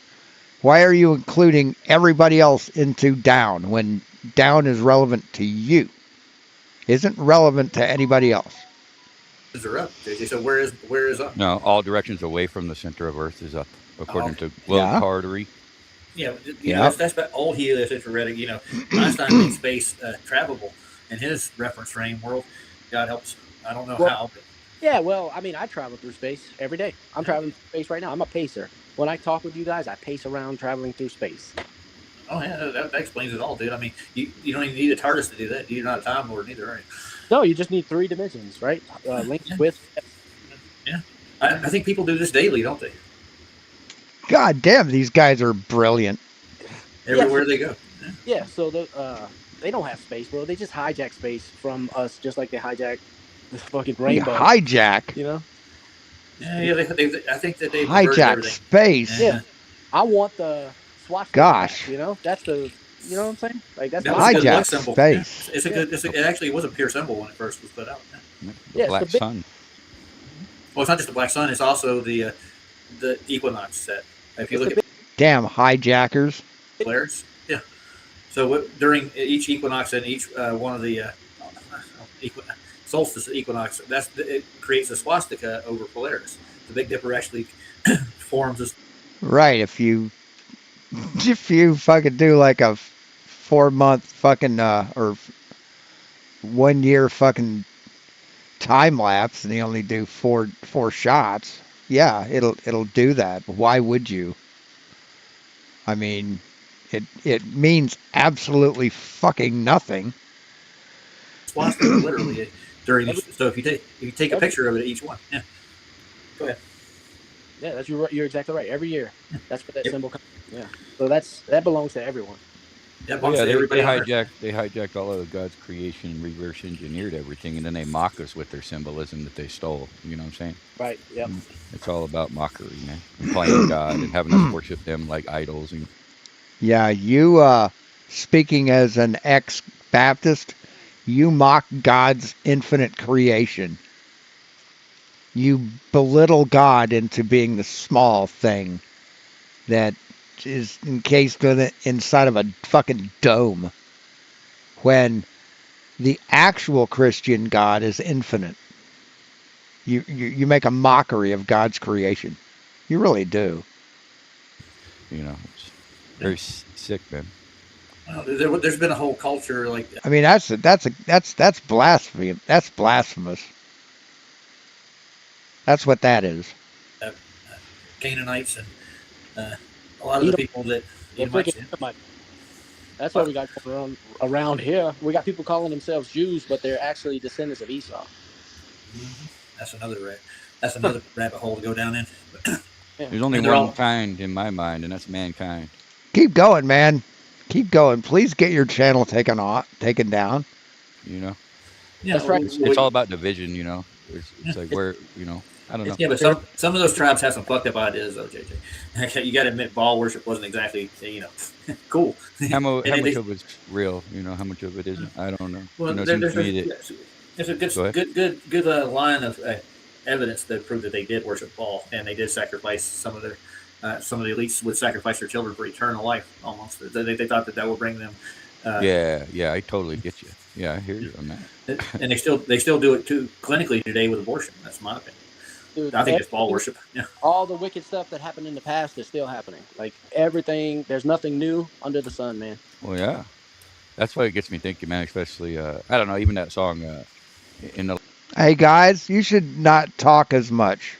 Why are you including everybody else into down when down is relevant to you? Isn't relevant to anybody else. Are up, JJ. So where is up? No, all directions away from the center of Earth is up, according to Will Cartery. Yeah, that's about old heliocentric. Einstein made space travelable in his reference frame world. God helps. I don't know how. But... Yeah, well, I mean, I travel through space every day. I'm traveling through space right now. I'm a pacer. When I talk with you guys, I pace around traveling through space. Oh yeah, that explains it all, dude. I mean, you don't even need a TARDIS to do that. You're not a Time Lord either, are you? No, you just need 3 dimensions, right? Length, width. Yeah, I think people do this daily, don't they? God damn, these guys are brilliant. Everywhere they go. Yeah, so they don't have space, bro. They just hijack space from us, just like they hijack the fucking rainbow. Hijack. You know? Yeah. I think that they hijack space. Yeah, I want the swastika. Gosh. That's the. You know what I'm saying? Like that's that was a good hijack luck symbol. space. Yeah. It's a good. It actually was a pure symbol when it first was put out. The black sun. Well, it's not just the black sun. It's also the equinox set. If you look at damn hijackers. Polaris. Yeah. So during each equinox and each one of the solstice equinox, it creates a swastika over Polaris. The Big Dipper actually forms this. Right. If you fucking do like a 4-month fucking or 1 year fucking time lapse and you only do four shots, yeah, it'll do that. Why would you? I mean, it means absolutely fucking nothing. Swastika literally during each. So if you take a picture of it at each one, yeah. Go ahead. Yeah, you're exactly right. Every year, that's what that symbol comes. Yeah, so that belongs to everyone. Well, yeah, they hijacked all of God's creation, reverse engineered everything, and then they mock us with their symbolism that they stole. You know what I'm saying? Right. Yep. It's all about mockery, man, and playing God and having us worship them like idols. And Yeah, you, speaking as an ex-Baptist, you mock God's infinite creation. You belittle God into being the small thing that is encased inside of a fucking dome, when the actual Christian God is infinite. You make a mockery of God's creation. You really do. it's very sick, man. There's been a whole culture like I mean, that's blasphemy. That's blasphemous. That's what that is. Canaanites and a lot of the people that That's what we got going on around here. We got people calling themselves Jews, but they're actually descendants of Esau. That's another rabbit hole to go down in. There's only one kind in my mind, and that's mankind. Keep going, man. Keep going. Please get your channel taken down. Yeah, that's right. It's all about division. It's like where I don't know. Yeah, but some of those tribes have some fucked up ideas, though, JJ. You got to admit, Baal worship wasn't exactly cool. How much of it's real? How much of it isn't? I don't know. Well, there's a good line of evidence that proved that they did worship Baal, and they did sacrifice some of the elites would sacrifice their children for eternal life. Almost, they thought that would bring them. Yeah, I totally get you. Yeah, I hear you on that. And they still do it too clinically today with abortion. That's my opinion. Dude, I think it's Baal worship. Yeah. All the wicked stuff that happened in the past is still happening. Like everything, there's nothing new under the sun, man. Well, yeah, that's why it gets me thinking, man. Especially, I don't know, even that song in the. Hey guys, you should not talk as much.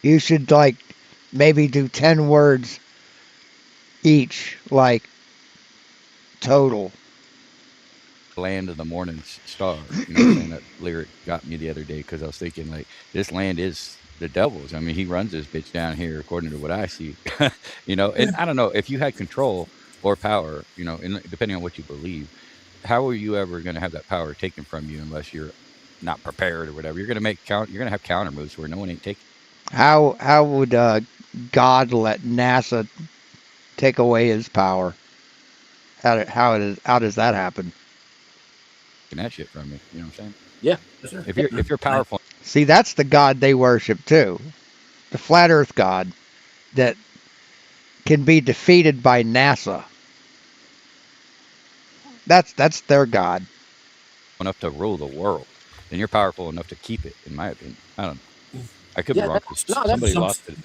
You should maybe do 10 words each, total. Land of the morning star. That lyric got me the other day because I was thinking this land is the devil's. I mean, he runs this bitch down here according to what I see. And I don't know if you had control or power, and depending on what you believe, how are you ever going to have that power taken from you unless you're not prepared or whatever? You're going to have counter moves where no one ain't taking. How would God let NASA take away his power? How does that happen? That shit from you. You know what I'm saying? Yeah. If you're powerful. See, that's the God they worship too. The flat earth God that can be defeated by NASA. That's their God. Enough to rule the world, then you're powerful enough to keep it, in my opinion. I don't know. I could be wrong. Somebody lost it.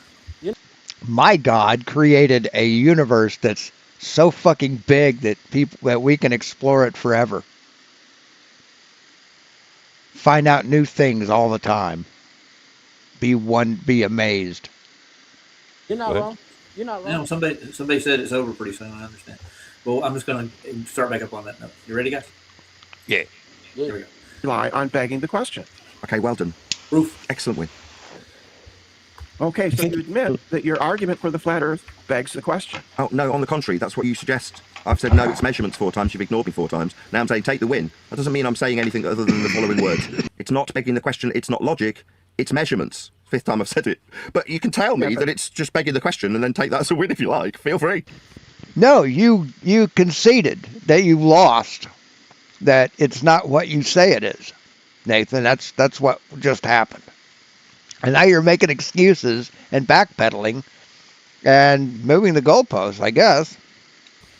My God created a universe that's so fucking big that we can explore it forever. Find out new things all the time. Be amazed. You're not wrong. You're not wrong. Somebody said it's over pretty soon. I understand. Well, I'm just going to start back up on that note. You ready, guys? Yeah. Here we go. Rely on begging the question. Okay, well done. Proof. Excellent win. Okay, so you admit that your argument for the flat earth begs the question. Oh, no, on the contrary, that's what you suggest. I've said no, it's measurements 4 times, you've ignored me 4 times. Now I'm saying take the win. That doesn't mean I'm saying anything other than the following words. It's not begging the question, it's not logic, it's measurements. 5th time I've said it. But you can tell me that it's just begging the question and then take that as a win if you like. Feel free. No, you conceded that you lost, that it's not what you say it is. Nathan, that's what just happened. And now you're making excuses and backpedaling and moving the goalposts, I guess.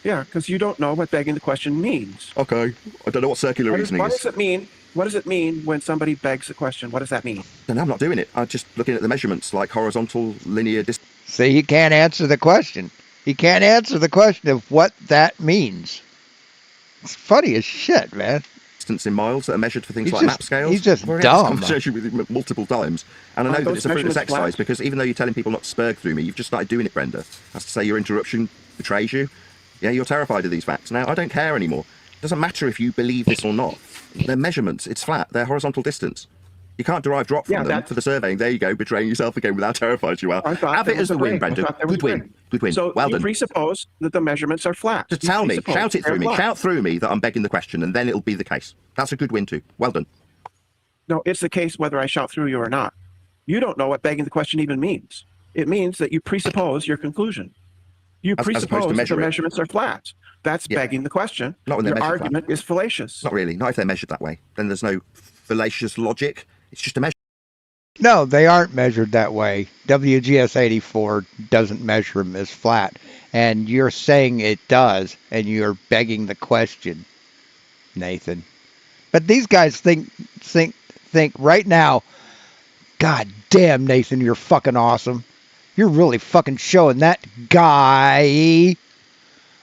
Yeah, because you don't know what begging the question means. Okay, I don't know what circular reasoning is. What does it mean? What does it mean when somebody begs the question? What does that mean? No, I'm not doing it. I'm just looking at the measurements, like horizontal, linear distance. See, he can't answer the question. He can't answer the question of what that means. It's funny as shit, man. In miles that are measured for things like map scales. He's just I've dumb. had this conversation with him multiple times, and I know that it's a fruitless exercise because even though you're telling people not to spurg through me, you've just started doing it, Brenda. That's to say your interruption betrays you. Yeah, you're terrified of these facts. Now, I don't care anymore. It doesn't matter if you believe this or not. They're measurements. It's flat. They're horizontal distance. You can't derive drop from them for the surveying. There you go, betraying yourself again with how terrified you are. Have it as the win, Brenda. Good win. Good win. So Well you done. presuppose that the measurements are flat. Just tell me, shout it through me, shout through me that I'm begging the question, and then it'll be the case. That's a good win too. Well done. No, it's the case whether I shout through you or not. You don't know what begging the question even means. It means that you presuppose your conclusion. You presuppose that the measurements are flat. That's begging the question. Not when they're Your measured argument is fallacious. Not really. Not if they're measured that way. Then there's no fallacious logic. It's just a measure. No, they aren't measured that way. WGS 84 doesn't measure them as flat. And you're saying it does, and you're begging the question, Nathan. But these guys think right now, God damn, Nathan, you're fucking awesome. You're really fucking showing that guy,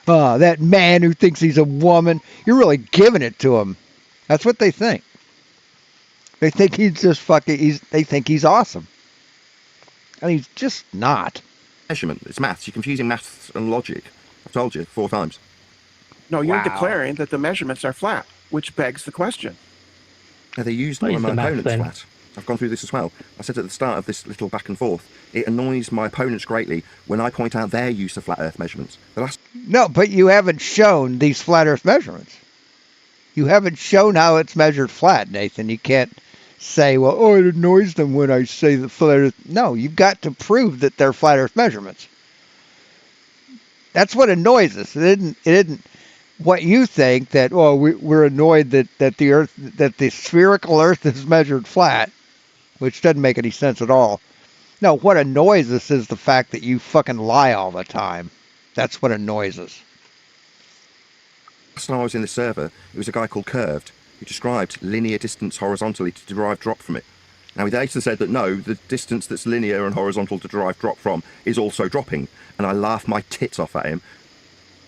that man who thinks he's a woman, you're really giving it to him. That's what they think. They think he's just fucking, they think he's awesome. And he's just not. Measurement. It's maths. You're confusing maths and logic. I've told you 4 times. No, you're declaring that the measurements are flat, which begs the question. Now, they're used by my opponents flat. I've gone through this as well. I said at the start of this little back and forth, it annoys my opponents greatly when I point out their use of flat Earth measurements. No, but you haven't shown these flat Earth measurements. You haven't shown how it's measured flat, Nathan. You can't say, well, it annoys them when I say the flat Earth. No, you've got to prove that they're flat Earth measurements. That's what annoys us. It isn't what you think that, we're annoyed that the spherical Earth is measured flat, which doesn't make any sense at all. No, what annoys us is the fact that you fucking lie all the time. That's what annoys us. Last time I was in the server, it was a guy called Curved who described linear distance horizontally to derive drop from it. Now, he later said that no, the distance that's linear and horizontal to derive drop from is also dropping, and I laughed my tits off at him.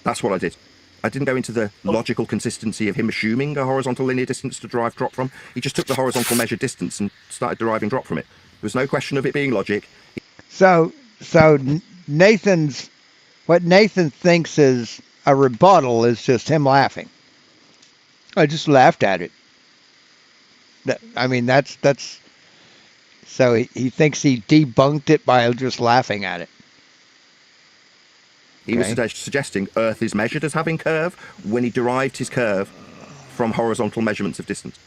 That's what I did. I didn't go into the logical consistency of him assuming a horizontal linear distance to derive drop from. He just took the horizontal measured distance and started deriving drop from it. There was no question of it being logic. So what Nathan thinks is a rebuttal is just him laughing. I just laughed at it. I mean, that's so he thinks he debunked it by just laughing at it. He was suggesting Earth is measured as having curve when he derived his curve from horizontal measurements of distance.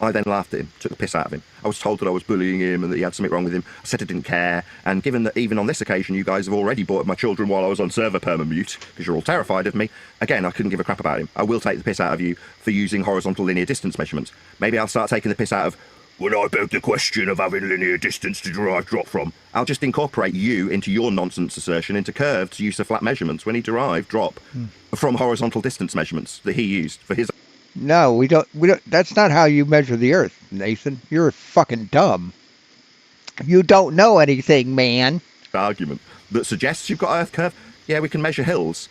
I then laughed at him, took the piss out of him. I was told that I was bullying him and that he had something wrong with him. I said I didn't care. And given that even on this occasion you guys have already bought my children while I was on server perma-mute, because you're all terrified of me, again, I couldn't give a crap about him. I will take the piss out of you for using horizontal linear distance measurements. Maybe I'll start taking the piss out of when I beg the question of having linear distance to derive drop from. I'll just incorporate you into your nonsense assertion into Curved's use of flat measurements when he derived drop from horizontal distance measurements that he used for his... No, we don't. That's not how you measure the Earth, Nathan. You're fucking dumb. You don't know anything, man. Argument that suggests you've got Earth curve. Yeah, we can measure hills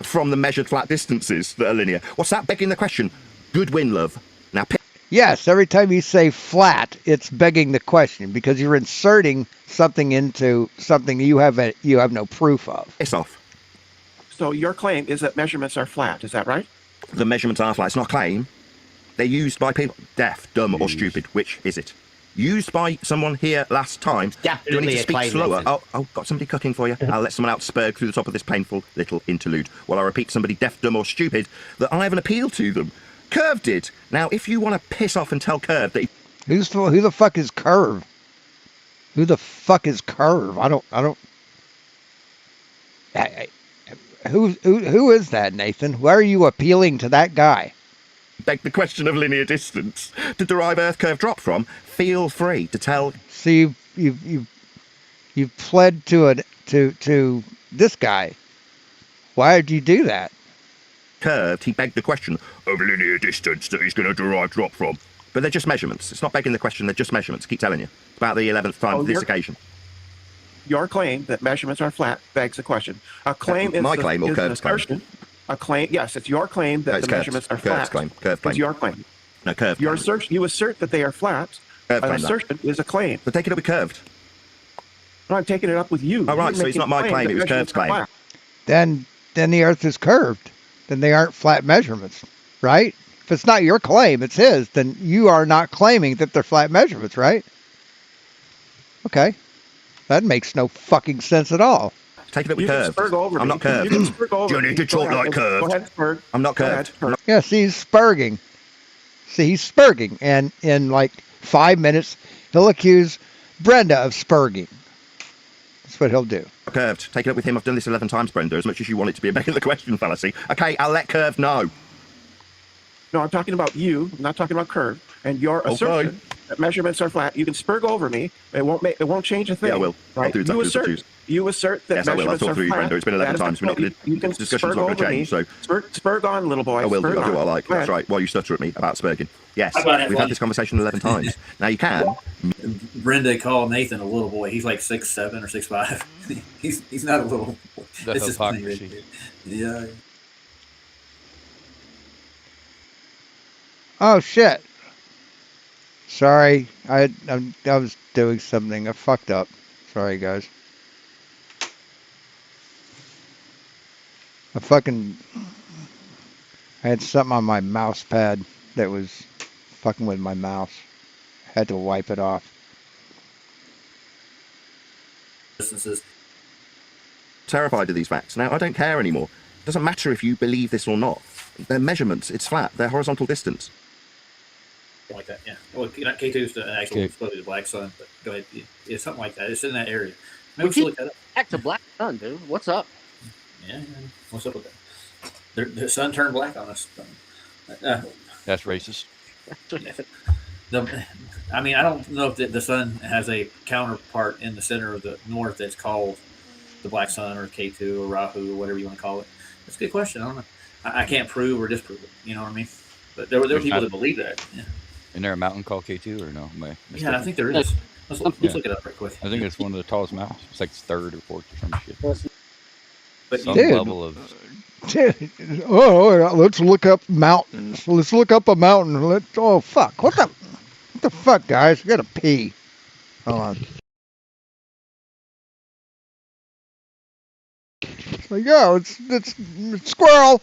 from the measured flat distances that are linear. What's that begging the question? Good win, love. Now pick... Yes, every time you say flat, it's begging the question because you're inserting something into something you have no proof of. Piss off. So your claim is that measurements are flat. Is that right? The measurements are flat. It's not a claim. They're used by people. Deaf, dumb, or stupid. Which is it? Used by someone here last time. Do I need to speak slower? Oh, got somebody cooking for you. I'll let someone else spurg through the top of this painful little interlude while I repeat somebody deaf, dumb, or stupid that I haven't appealed to them. Curve did. Now, if you want to piss off and tell Curve that who the fuck is Curve? Who the fuck is Curve? I don't. Who is that, Nathan? Why are you appealing to that guy? Beg the question of linear distance to derive Earth curve drop from. Feel free to tell. So you've pled to this guy. Why did you do that? Curved, he begged the question of linear distance that he's going to derive drop from. But they're just measurements. It's not begging the question, they're just measurements. I keep telling you. It's about the 11th time for this occasion. Your claim that measurements are flat begs the question. A claim is my claim or Curve's claim? A claim, yes, it's your claim that the measurements are flat. Curve's claim. It's your claim. No, Curve. You assert that they are flat. An assertion is a claim. But take it up with Curved. No, I'm taking it up with you. Oh, right, so it's not my claim, it was Curve's claim. Then the Earth is curved. Then they aren't flat measurements, right? If it's not your claim, it's his, then you are not claiming that they're flat measurements, right? Okay. That makes no fucking sense at all. Take it up with You can curved. spurg over I'm me. not curved. You can spurg over You me. need to talk like curved. Go ahead, spurg. I'm not Go curved. ahead, spurg. Yeah, see, he's spurging. See, he's spurging, and in like 5 minutes, he'll accuse Brenda of spurging. That's what he'll do. Curved. Take it up with him. I've done this 11 times, Brenda, as much as you want it to be a begging the question fallacy. Okay, I'll let curved know. No, I'm talking about you. I'm not talking about curve. And your assertion that measurements are flat. You can spurg over me. It won't change a thing. Yeah, I will. Right? I'll do exactly as I choose. You assert that Yes, I will. I've measurements thought are through you, flat. Brenda. It's been 11 That is times. We're not going you can to discussion's spurg not going to over me. change. So Spurg on, little boy. I will do. Spurg I'll do what I on. like. Go That's ahead. right. While you stutter at me about spurging. Yes, How about that we've one? had this conversation 11 times. Now you can. Brenda called Nathan a little boy. He's like 6'7" or 6'5". he's not a little boy. The It's just funny. hypocrisy. Yeah. Oh shit! Sorry, I was doing something. I fucked up. Sorry, guys. I had something on my mouse pad that was fucking with my mouse. Had to wipe it off. Distances. Terrified of these facts. Now I don't care anymore. It doesn't matter if you believe this or not. They're measurements. It's flat. They're horizontal distance. Like that, yeah. Well, K2 is the actual exploded black sun, but go ahead. Yeah, something like that. It's in that area. Maybe we should look that up. Back to black sun, dude. What's up? Yeah, what's up with that? The sun turned black on us. That's racist. I mean, I don't know if the sun has a counterpart in the center of the north that's called the black sun or K2 or Rahu or whatever you want to call it. That's a good question. I don't know. I can't prove or disprove it. You know what I mean? But there were people that believe that. Yeah. Isn't there a mountain called K2 or no? Yeah, I think there is. Let's look it up right quick. I think it's one of the tallest mountains. It's like third or fourth or some shit. But some Dude. level of. Oh, let's look up mountains. Let's look up a mountain. Oh fuck! What the fuck, guys? I gotta pee. Hold on. Like, yo, it's squirrel.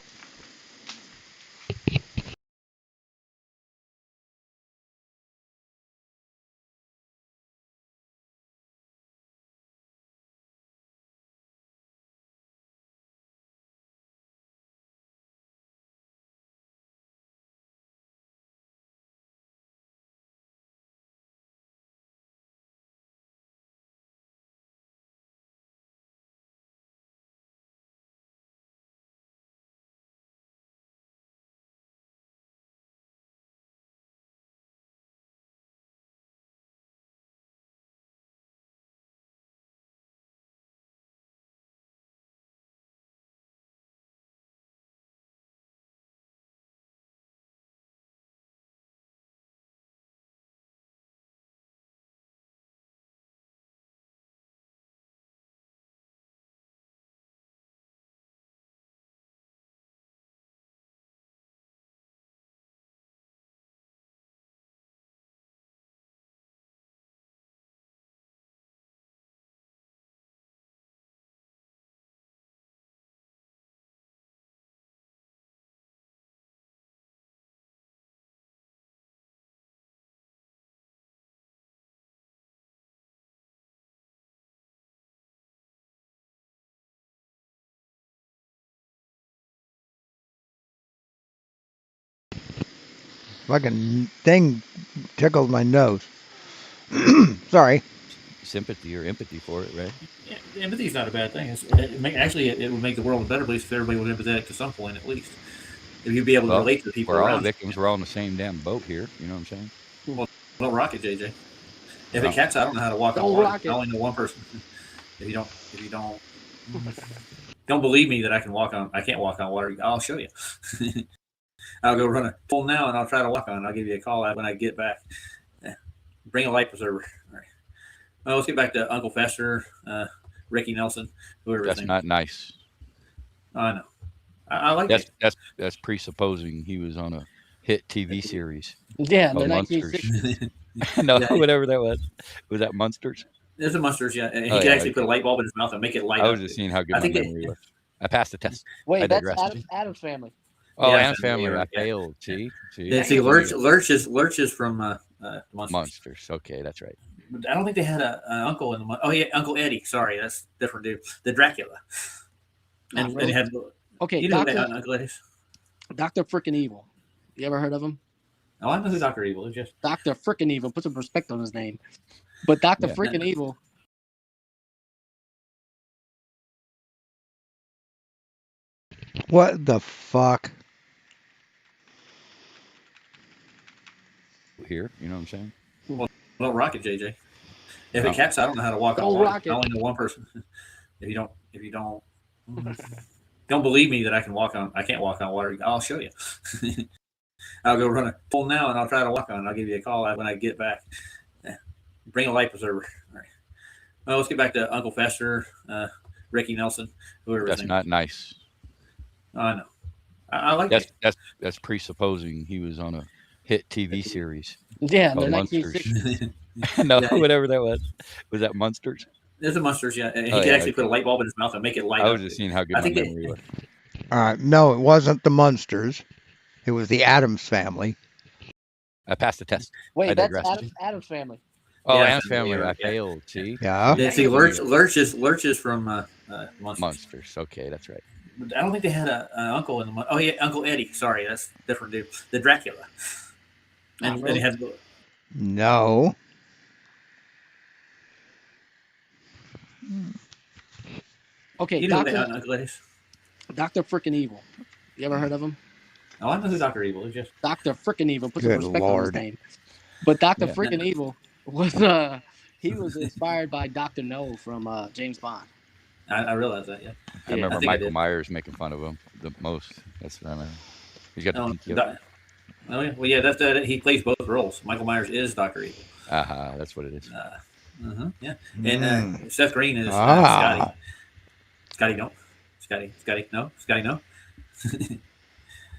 Fucking thing tickled my nose. Sorry. Sympathy or empathy for it, right? Yeah, empathy is not a bad thing. It would make the world a better place if everybody was empathetic to some point, at least. If you'd be able to relate to the people we're around. all victims. We're all in the same damn boat here. You know what I'm saying? Well, don't rock it, JJ. If it catches, I don't know how to walk on water. I only know one person. If you don't believe me that I can't walk on water, I'll show you. I'll go run a pool now and I'll try to walk on it. I'll give you a call when I get back. Bring a life preserver. All right. Well, let's get back to Uncle Fester, Ricky Nelson, whoever. That's not nice. I know. I like that's presupposing he was on a hit TV series. Yeah, the Monsters. 1960s. No, whatever that was. Was that Monsters? There's a Monsters, yeah. And he could actually put a light bulb in his mouth and make it light up. I was just seeing how good my memory was. I passed the test. Wait, that's Adam's Family. Oh, Yeah, Adam's Family. I failed. See? Yeah, see, Lurch is from Monsters. Okay, that's right. But I don't think they had an uncle in the. Oh yeah, Uncle Eddie. Sorry, that's different dude. The Dracula. And really? they had. Okay, You know Doctor Uncle Eddie's. Doctor Frickin' Evil. You ever heard of him? Oh, I know who Doctor Evil is. Just Doctor Frickin' Evil. Put some respect on his name. But Doctor Frickin' Evil. What the fuck? Here, you know what I'm saying? Well, don't rock it, JJ. If No. it caps, I don't know how to walk on Don't water. rock it. I only know one person. If you don't believe me that I can't walk on water, I'll show you. I'll go run a pool now and I'll try to walk on it. I'll give you a call when I get back. Yeah. Bring a life preserver. All right. Well, let's get back to Uncle Fester, Ricky Nelson, whoever. That's not nice. I know. I like it. That's presupposing he was on a hit TV series. Yeah, called the Monsters. 1960s. No, Yeah. whatever that was. Was that Monsters? There's a Monsters, yeah. And he Oh, could yeah, actually put a light bulb in his mouth and make it light I up. was just seeing how good my memory was. All right, no, it wasn't the Munsters. It was the Addams Family. I passed the test. I Wait, that's digress. Adam's Family. Oh, Yeah, Adam's Family. yeah. I failed. See? Yeah. See, Lurch is from Monsters. Monsters. Okay, that's right. But I don't think they had an uncle in the. Oh yeah, Uncle Eddie. Sorry, that's different dude. The Dracula. And they had. No. Okay, You know Doctor Uncle Eddie's. Doctor Frickin' Evil. You ever heard of him? Oh, I know who Doctor Evil is. Just Doctor Frickin' Evil. Put Good some respect on his Lord. name. But Doctor Yeah. Frickin' Evil was he was inspired by Dr. No from James Bond. I realize that. Yeah. I remember think I Michael did. Myers making fun of him the most. That's what I remember. He's got the pinky up. Oh yeah. Well, yeah. That's he plays both roles. Michael Myers is Doctor Evil. That's what it is. Yeah. And Seth Green is Ah. Scotty. Scotty, no. Scotty, no. Scotty, no.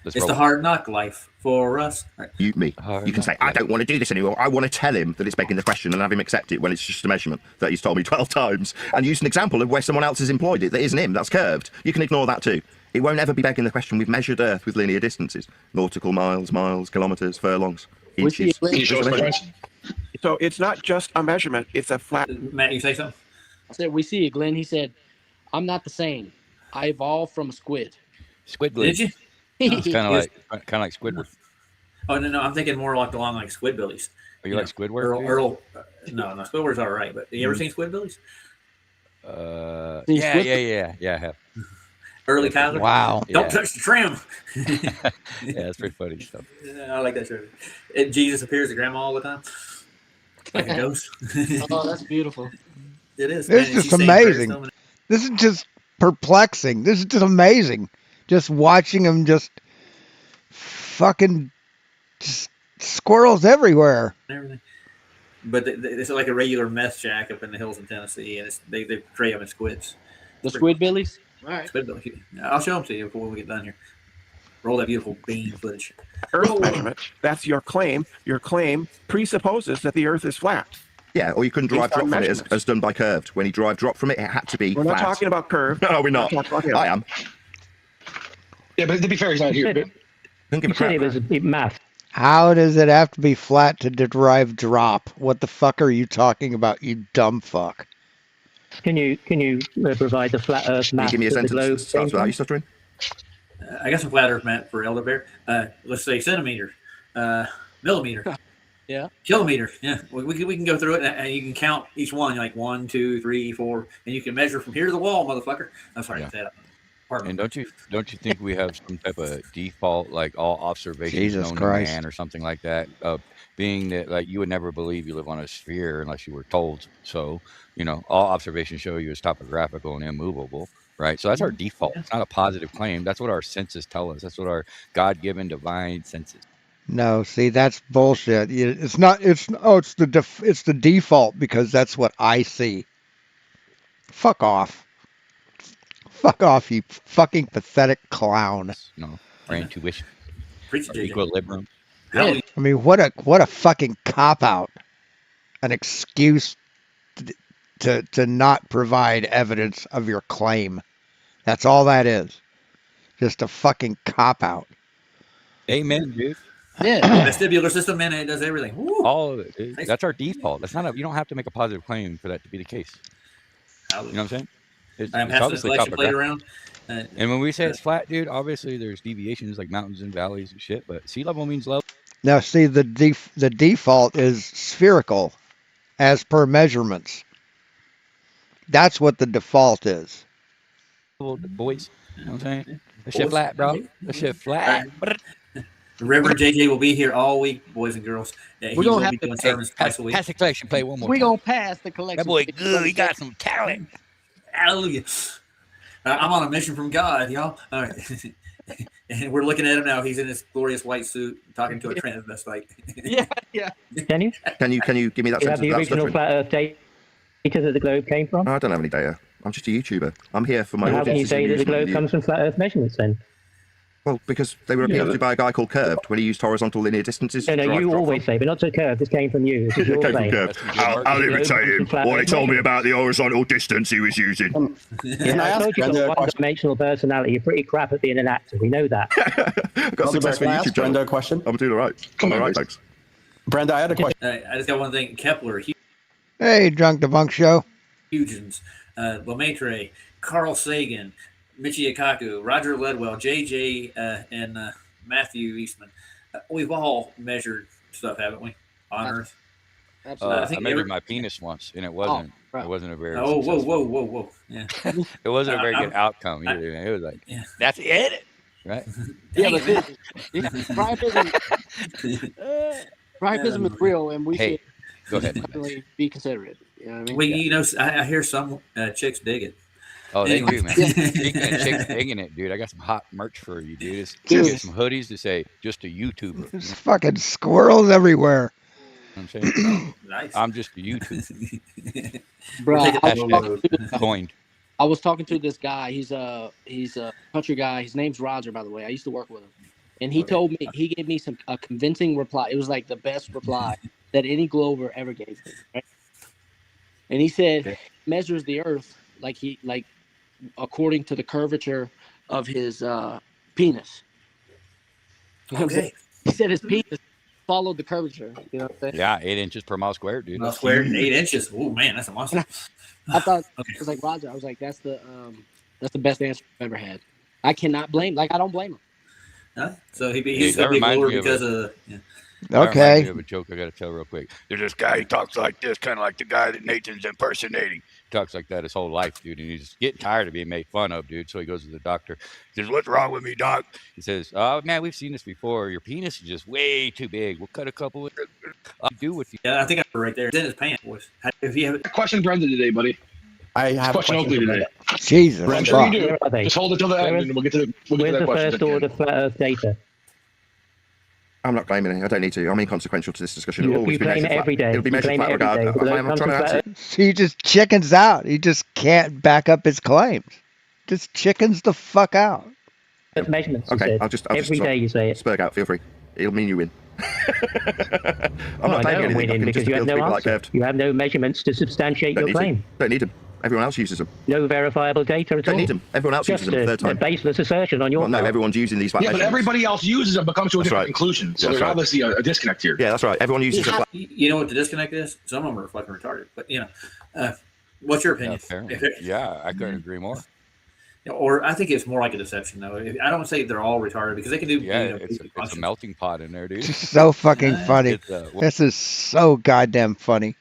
Let's It's roll. the hard knock life for us. Right. You can say, I don't want to do this anymore. I want to tell him that it's begging the question and have him accept it when it's just a measurement that he's told me 12 times and use an example of where someone else has employed it that isn't him. That's curved. You can ignore that too. It won't ever be begging the question. We've measured Earth with linear distances. Nautical miles, kilometres, furlongs, inches. So it's not just a measurement, it's a flat. Matt, you say something? I said, we see it, Glenn. He said, I'm not the same. I evolved from a squid. Squidward. Did you? It's kind of like Squidward. Oh no, I'm thinking more along like Squidbillies. Are you like Squidward? Earl no, Squidward's all right, but you ever seen Squidbillies? Yeah, I have. Early Kaiser. Wow. Don't touch the trim. Yeah, that's pretty funny stuff. I like that show. Jesus appears to grandma all the time. Like a ghost. Oh, that's beautiful. It is. It's man, just she's saying prayers amazing. to him. This is just perplexing. This is just amazing. Just watching him just fucking just squirrels everywhere. And everything. But it's like a regular meth shack up in the hills in Tennessee, and they portray them as squids. The Squidbillies? All right. Squidbillies. I'll show them to you before we get done here. Roll that beautiful beam footage. Earth measurement, that's your claim. Your claim presupposes that the Earth is flat. Yeah, or you couldn't drive Based on drop from it measurements. as done by curved. When you drive drop from it, it had to be We're flat. not talking about curve. No, we're not. We're talking about hill. I am. Yeah, but to be fair, he's not here. Don't give You a said it crap. was math. How does it have to be flat to derive drop? What the fuck are you talking about, you dumb fuck? Can you provide the flat Earth Can you math give me a that the sentence globe that starts came without you from? stuttering? I got some flat Earth map for Elder Bear. Let's say centimeter, millimeter, Yeah. kilometer. Yeah, we can go through it, and you can count each one, like 1, 2, 3, 4, and you can measure from here to the wall, motherfucker. I'm sorry, Yeah. say that. Pardon And me. don't you think we have some type of default, like all observations Jesus known Christ. to man or something like that? Being that like you would never believe you live on a sphere unless you were told so. All observations show you as topographical and immovable, right? So that's our default. It's not a positive claim. That's what our senses tell us. That's what our God-given divine senses. No, see, that's bullshit. It's not. It's the default because that's what I see. Fuck off. Fuck off, you fucking pathetic clown. Our intuition, Preach our it, JJ. equilibrium. Yeah. I mean, what a fucking cop out, an excuse to not provide evidence of your claim. That's all that is. Just a fucking cop out. Amen, dude. Yeah. Vestibular system, man, it does everything. Woo. All of it. Dude. That's our default. That's not. You don't have to make a positive claim for that to be the case. You know what I'm saying? It's passing the collection plate around. And when we say it's flat, dude, obviously there's deviations like mountains and valleys and shit, but sea level means level. Now, see, the default is spherical as per measurements. That's what the default is. Boys, you know what I'm saying? That shit flat, bro. That shit flat. Reverend JJ will be here all week, boys and girls. We're he will gonna be have to doing sermons twice a week. Pass the collection plate one more We're time. gonna pass the collection. That boy good. He got some talent. Hallelujah. I'm on a mission from God, y'all. All right. And we're looking at him now. He's in his glorious white suit talking to a transvestite. Yeah. Can you? Can you give me that You have sentence the without original stuttering? flat Earth data that the globe came from? I don't have any data. I'm just a YouTuber. I'm here for my How audience. can you say that the globe comes from flat Earth measurements then? Well, because they were appealed to by a guy called Curved when he used horizontal linear distances. No, you always say, but not so Curved. This came from you. This is It your came from claim. Curved. I'll imitate him. What he told me about the horizontal distance he was using. I told you you're a one-dimensional personality. You're pretty crap at being an actor. We know that. I've got a successful YouTube channel. Brenda a question? I'm doing all right. I'm all right, thanks. Brenda, I had a question. I just got one thing. Kepler, Hey, Drunk Debunk Show. Huygens, Lemaitre, Carl Sagan, Michio Kaku, Roger Ledwell, JJ, and Matthew Eastman. We've all measured stuff, haven't we, on Earth? I measured my penis once, and it wasn't. It wasn't a very. Oh, whoa! Yeah. It wasn't a very good outcome either. Man. It was like, that's it, right? Yeah, but priapism is real, and we should go ahead. definitely be considerate. You know what I mean? Well, you know, I hear some chicks dig it. Oh, they Anyway. do, man. Speaking of chicks digging it, dude, I got some hot merch for you, dude. Get some hoodies to say just a YouTuber. There's fucking squirrels everywhere. You know what I'm saying? Nice. I'm just a YouTuber. Bro, I was talking to this guy. He's a country guy. His name's Roger, by the way. I used to work with him, and he told me, he gave me a convincing reply. It was like the best reply that any Glober ever gave me. Right? And he said, he measures the Earth like according to the curvature of his penis. Okay. He said his penis followed the curvature. You know what I'm saying? Yeah, 8 inches per mile squared, dude. Mile squared, 8 inches. Oh man, that's a monster. I thought it was like Roger. I was like, that's the best answer I've ever had. I cannot blame. I don't blame him. Huh? So he's gonna be lower because of. Yeah. Okay. I have a joke I got to tell real quick. There's this guy. He talks like this, kind of like the guy that Nathan's impersonating. He talks like that his whole life, dude, and he's getting tired of being made fun of, dude. So he goes to the doctor. He says, "What's wrong with me, doc?" He says, "Oh man, we've seen this before. Your penis is just way too big. We'll cut a couple. I'll do with you." Yeah, I think I'm right there. It's in his pants, boys. If you have Question Brenda today, buddy. I have question Oakley today. Jesus. I'm sure you do. Just hold it till the end, and we'll get to that Where's question. the first order flat Earth data? I'm not claiming it. I don't need to. I'm inconsequential to this discussion. You It'll always be claim measured it flat. every day. It'll be You measured claim flat it every regard. day. I'm Comes trying to from answer. He just chickens out. He just can't back up his claims. Just chickens the fuck out. Measurements. Okay, I'll just every day you say it. Spurg out. Feel free. It'll mean you win. I'm Well, not I claiming know I'm anything. I winning can because just you have appeal to no people like answer. Curved. You have no measurements to substantiate your claim. Don't need them. Everyone else uses them. No verifiable data at all. Don't need them. Everyone else Just uses them a third a time. baseless assertion on your Well, no, part. everyone's using these flat Yeah, but measurements. everybody else uses them, but comes to a That's different right. conclusion. So That's there's right. obviously a disconnect here. Yeah, that's right. Everyone uses a flat. You know what the disconnect is? Some of them are fucking retarded. But you know, what's your opinion? Yeah, I couldn't agree more. Or I think it's more like a deception, though. I don't say they're all retarded because they can do. Yeah, you know, it's a melting pot in there, dude. So fucking funny. This is so goddamn funny.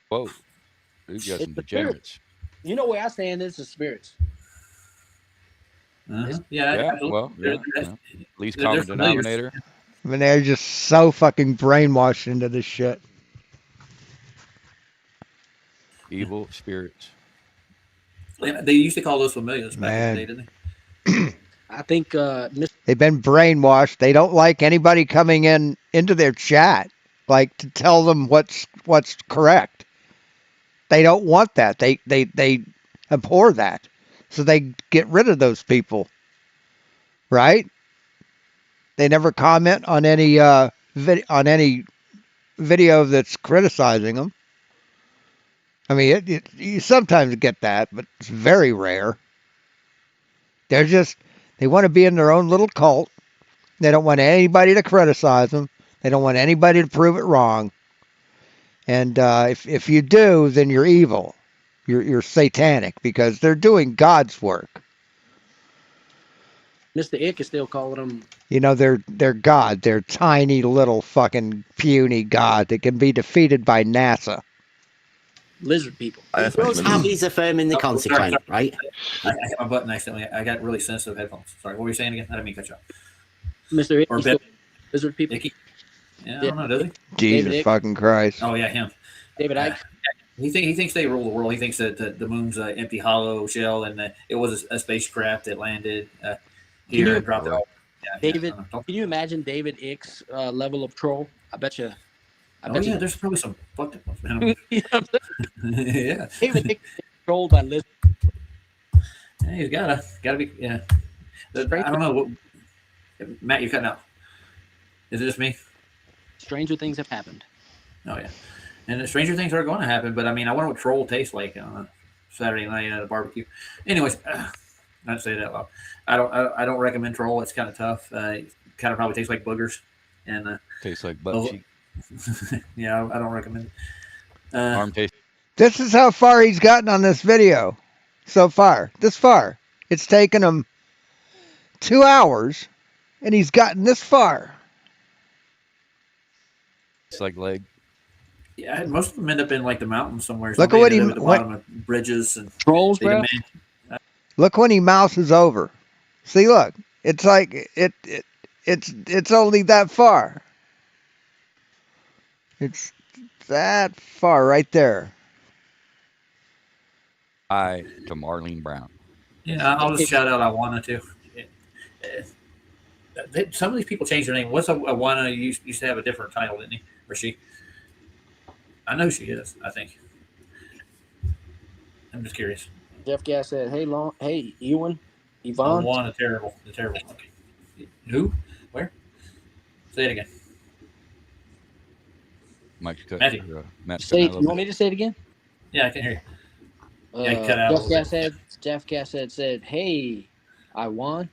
Whoa, you got some It's the degenerates. You know where I stand is the spirits. Yeah, well, They're- least they're common familiar. denominator. I mean, they're just so fucking brainwashed into this shit. Evil spirits. They used to call those familiars back in the day, didn't they? I think They've been brainwashed. They don't like anybody coming into their chat, like to tell them what's correct. They don't want that. They abhor that. So they get rid of those people. Right? They never comment on any video that's criticizing them. I mean, you sometimes get that, but it's very rare. They want to be in their own little cult, They don't want anybody to criticize them. They don't want anybody to prove it wrong. And if you do, then you're evil. You're satanic because they're doing God's work. Mr. Ick is still calling them. You know, they're God. They're tiny little fucking puny God that can be defeated by NASA. Lizard people. Those Harvey's affirming the consequent, right? I hit my button accidentally. I got really sensitive headphones. Sorry, what were you saying again? I didn't mean to cut you off. Mr. Ick Or still lizard people. Yeah, I don't know, does he? Jesus fucking Christ. Oh yeah, him. David Icke. He thinks they rule the world. He thinks that the moon's an empty hollow shell and it was a spacecraft that landed here and dropped it off. Yeah, David, can you imagine David Ick's level of troll? I bet you. There's probably some fucked up ones, man. Yeah. David Ick is trolled by lizards. Yeah, he's gotta be. Yeah. I don't know. Matt, you're cutting out. Is it just me? Stranger things have happened. Oh yeah, and the stranger things are going to happen. But I mean, I wonder what troll tastes like on a Saturday night at a barbecue. Anyways, not to say that loud. I don't recommend troll. It's kind of tough. Kind of probably tastes like boogers, and tastes like butt cheek. Yeah, I don't recommend it. Arm taste. This is how far he's gotten on this video so far. This far. It's taken him 2 hours, and he's gotten this far. It's like leg. Yeah, most of them end up in like the mountains somewhere. Look at what he at the bottom of bridges and trolls, bro. Look when he mouses over. See, look. It's like it's only that far. It's that far right there. Hi to Marlene Brown. Yeah, I'll just shout out Awana too. Some of these people change their name. What's Awana used to have a different title, didn't he? Or she? I know she is, I think. I'm just curious. Jeff Gass said, hey, Yvonne. Awana, the terrible. Okay. Who? Where? Say it again. Mike's cut. Matthew. You want me to say it again? Yeah, I can hear you. Yeah, cut out. Jeff Gass said, hey, I won.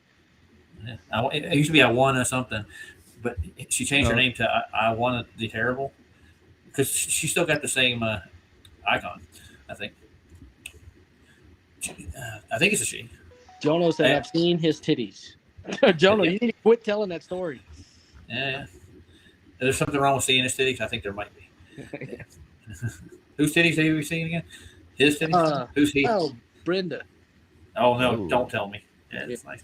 Yeah. It used to be Awana something, but she changed her name to Awana the Terrible because she still got the same icon, I think. I think it's a she. Jono said, I've seen his titties. Jono, you need to quit telling that story. Yeah. There's something wrong with seeing his titties? I think there might be. Yeah. Whose titties have you seen again? His titties? Who's he? Oh, Brenda. Oh, no, don't tell me. Yeah, it's nice.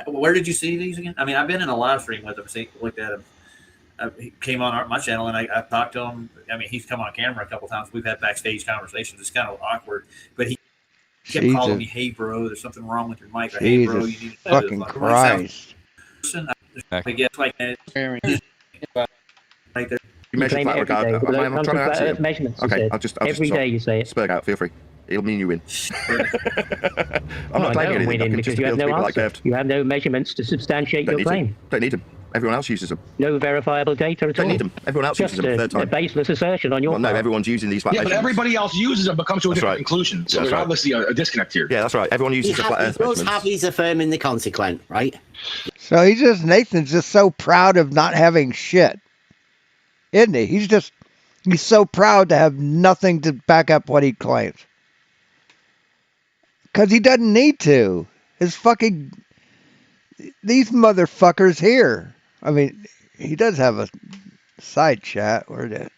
Where did you see these again? I mean, I've been in a live stream with him. Looked at him. He came on my channel, and I talked to him. I mean, he's come on camera a couple times. We've had backstage conversations. It's kind of awkward, but he kept calling me, "Hey, bro, there's something wrong with your mic." Or, "Hey, bro, you need to fucking Christ." I guess like that. Right there. You measure flat regard. I'm trying to answer you. Measurements. Okay, I'll just every day you say it. Spurg out. Feel free. It'll mean you win. I'm not claiming anything. Winning because you have no answer. You have no measurements to substantiate your claim. Don't need them. Everyone else uses them. No verifiable data at all. Don't need them. Everyone else uses them a third time. A baseless assertion on your part. No, everyone's using these flat measurements. But everybody else uses them but comes to a different conclusion. So there's obviously a disconnect here. Yeah, that's right. Everyone uses the flat earth measurements. He's affirming the consequent, right? So Nathan's just so proud of not having shit. Isn't he? He's so proud to have nothing to back up what he claims. Because he doesn't need to. These motherfuckers here. I mean, he does have a side chat. Where did it?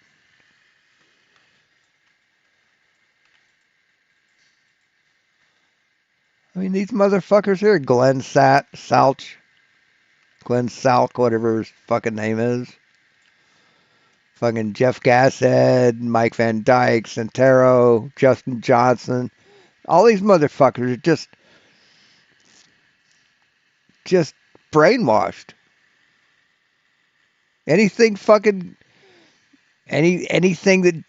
I mean, these motherfuckers here. Glenn Salk, whatever his fucking name is. Fucking Jeff Gasshead, Mike Van Dyke, Santero, Justin Johnson. All these motherfuckers are just brainwashed. Anything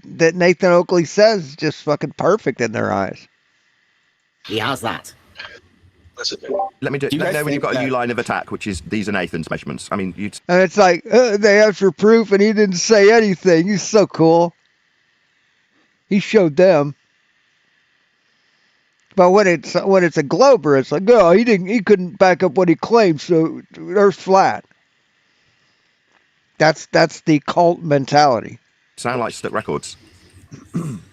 that Nathan Oakley says is just fucking perfect in their eyes. He has that. Let me know when you've got a new line of attack, which is these are Nathan's measurements. I mean, and it's like they asked for proof, and he didn't say anything. He's so cool. He showed them. But when it's a Glober, it's like, oh, he couldn't back up what he claimed, so Earth's flat. That's the cult mentality. Sound like Stuck Records.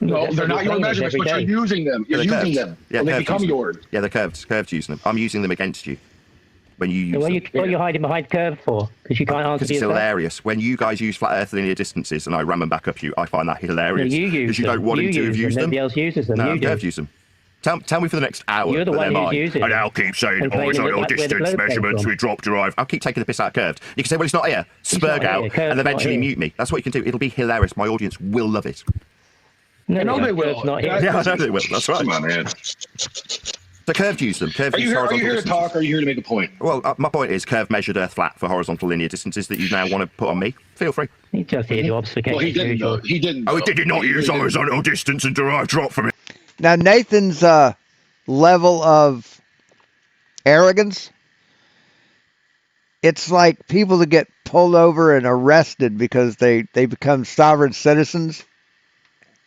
No, they're not your measurements, but you're using them. You're using them. Yeah, Well, they curved become using them. yours. Yeah, they're curved. Curved using them. I'm using them against you when you use So them. what are you hiding behind curves for? Because you can't answer Because for it's yourself? hilarious. When you guys use flat earth linear distances and I ram them back up you, I find that hilarious. No, you use Because you them. don't want You him to have use them. used them. Nobody else uses them. No, You do. curved use them. Tell me for the next hour You're the that one they're who's mine. using And them. I'll keep saying And claiming horizontal that that's where the distance globe came measurements from. with drop derived. I'll keep taking the piss out of curved. You can say, well, it's not here. Spurg not out here. Curved's and not eventually here. mute me. That's what you can do. It'll be hilarious. My audience will love it. No, I know they will. Curve's not here. Yeah, I know they will. That's right. Come on, man. So curved use them. Curved Are you use here, are you horizontal here to distances. talk or are you here to make a point? Well, my point is curved measured earth flat for horizontal linear distances that you now want to put on me. Feel free. He's just here to obfuscate. Well, he didn't, though. He didn't. Oh, though. did he not He use really didn't. horizontal distance and derive drop from it? Now Nathan's level of arrogance, it's like people that get pulled over and arrested because they become sovereign citizens,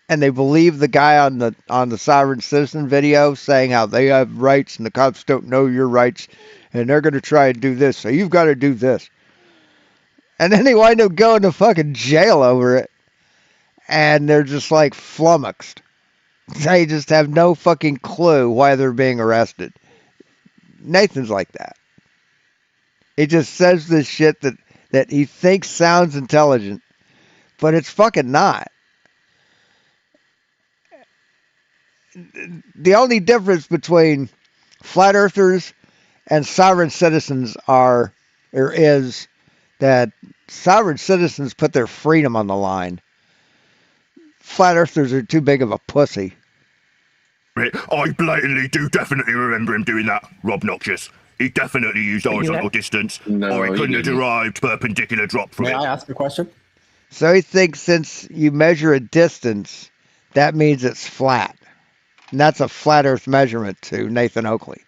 and they believe the guy on the sovereign citizen video saying how they have rights and the cops don't know your rights and they're going to try and do this, so you've got to do this. And then they wind up going to fucking jail over it, and they're just like flummoxed. They just have no fucking clue why they're being arrested. Nathan's like that. He just says this shit that he thinks sounds intelligent, but it's fucking not. The only difference between flat earthers and sovereign citizens is that sovereign citizens put their freedom on the line. Flat earthers are too big of a pussy. I blatantly do definitely remember him doing that, Rob Noxious. He definitely used horizontal distance, or he couldn't have derived perpendicular drop from it. May I ask a question? So he thinks since you measure a distance, that means it's flat. And that's a flat earth measurement to Nathan Oakley.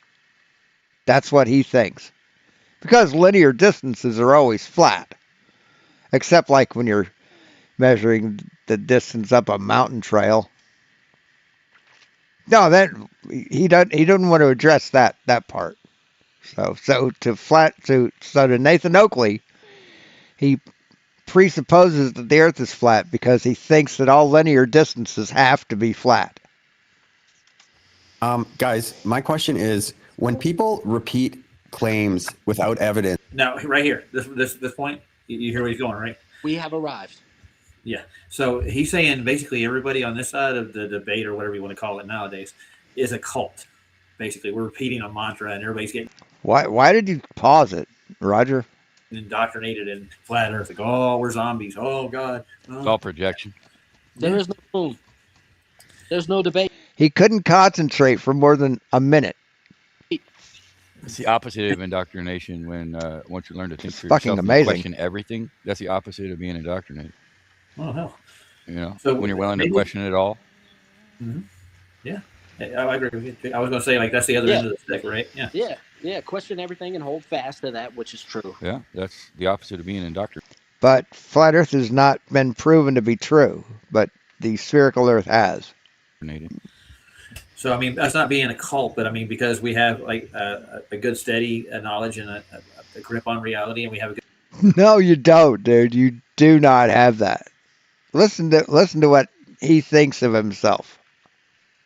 That's what he thinks. Because linear distances are always flat. Except like when you're measuring the distance up a mountain trail. No, that he doesn't want to address that part. So to Nathan Oakley, he presupposes that the earth is flat because he thinks that all linear distances have to be flat. Guys, my question is, when people repeat claims without evidence. Now, right here, this point, you hear where he's going, right? We have arrived. Yeah. So he's saying basically everybody on this side of the debate, or whatever you want to call it nowadays, is a cult. Basically, we're repeating a mantra, and everybody's getting Why did you pause it, Roger? indoctrinated in flat Earth. Like, oh, we're zombies. Oh God. Oh. It's all projection. There is no room. There's no debate. He couldn't concentrate for more than a minute. It's the opposite of indoctrination. When once you learn to think It's for fucking yourself and amazing. question everything, that's the opposite of being indoctrinated. Oh hell. You know, So when you're willing to maybe- question it all. Mm-hmm. Yeah, I agree with you. I was going to say, like, that's the other end of the stick, right? Yeah. Yeah. Question everything and hold fast to that which is true. Yeah, that's the opposite of being indoctrinated. But flat Earth has not been proven to be true, but the spherical Earth has. So I mean, that's not being a cult, but I mean, because we have like a good steady knowledge and a grip on reality, and we have a good. No, you don't, dude. You do not have that. Listen to what he thinks of himself.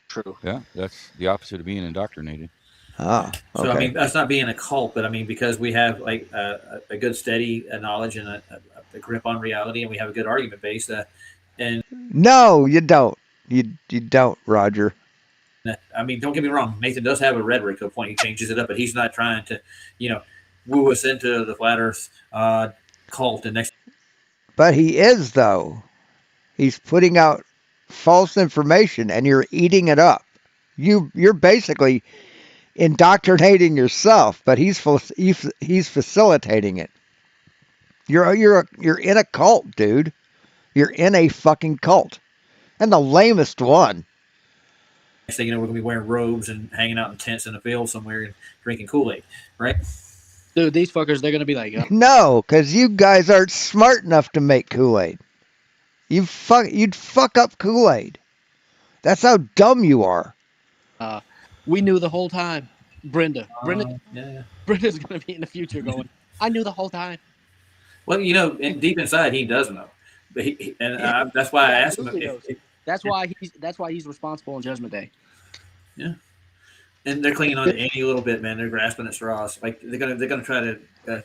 True. Yeah, that's the opposite of being indoctrinated. Ah, okay. So I mean, that's not being a cult, but I mean, because we have like a good steady knowledge and a grip on reality, and we have a good argument base. And no, you don't. You don't, Roger. I mean, don't get me wrong. Nathan does have a rhetoric to a point. He changes it up, but he's not trying to, woo us into the flat Earth cult. And next, but he is though. He's putting out false information, and you're eating it up. You're basically indoctrinating yourself, but he's facilitating it. You're in a cult, dude. You're in a fucking cult, and the lamest one. next thing you know, we're gonna be wearing robes and hanging out in tents in a field somewhere and drinking Kool-Aid, right? Dude, these fuckers, they're gonna be like, No, because you guys aren't smart enough to make Kool-Aid. You'd fuck up Kool-Aid. That's how dumb you are. We knew the whole time. Brenda's Yeah. gonna be in the future going, I knew the whole time. Well, deep inside, he does know. But that's why I asked him if that's why he's responsible on Judgment Day. Yeah, and they're clinging on to any little bit, man. They're grasping at straws. Like they're gonna try to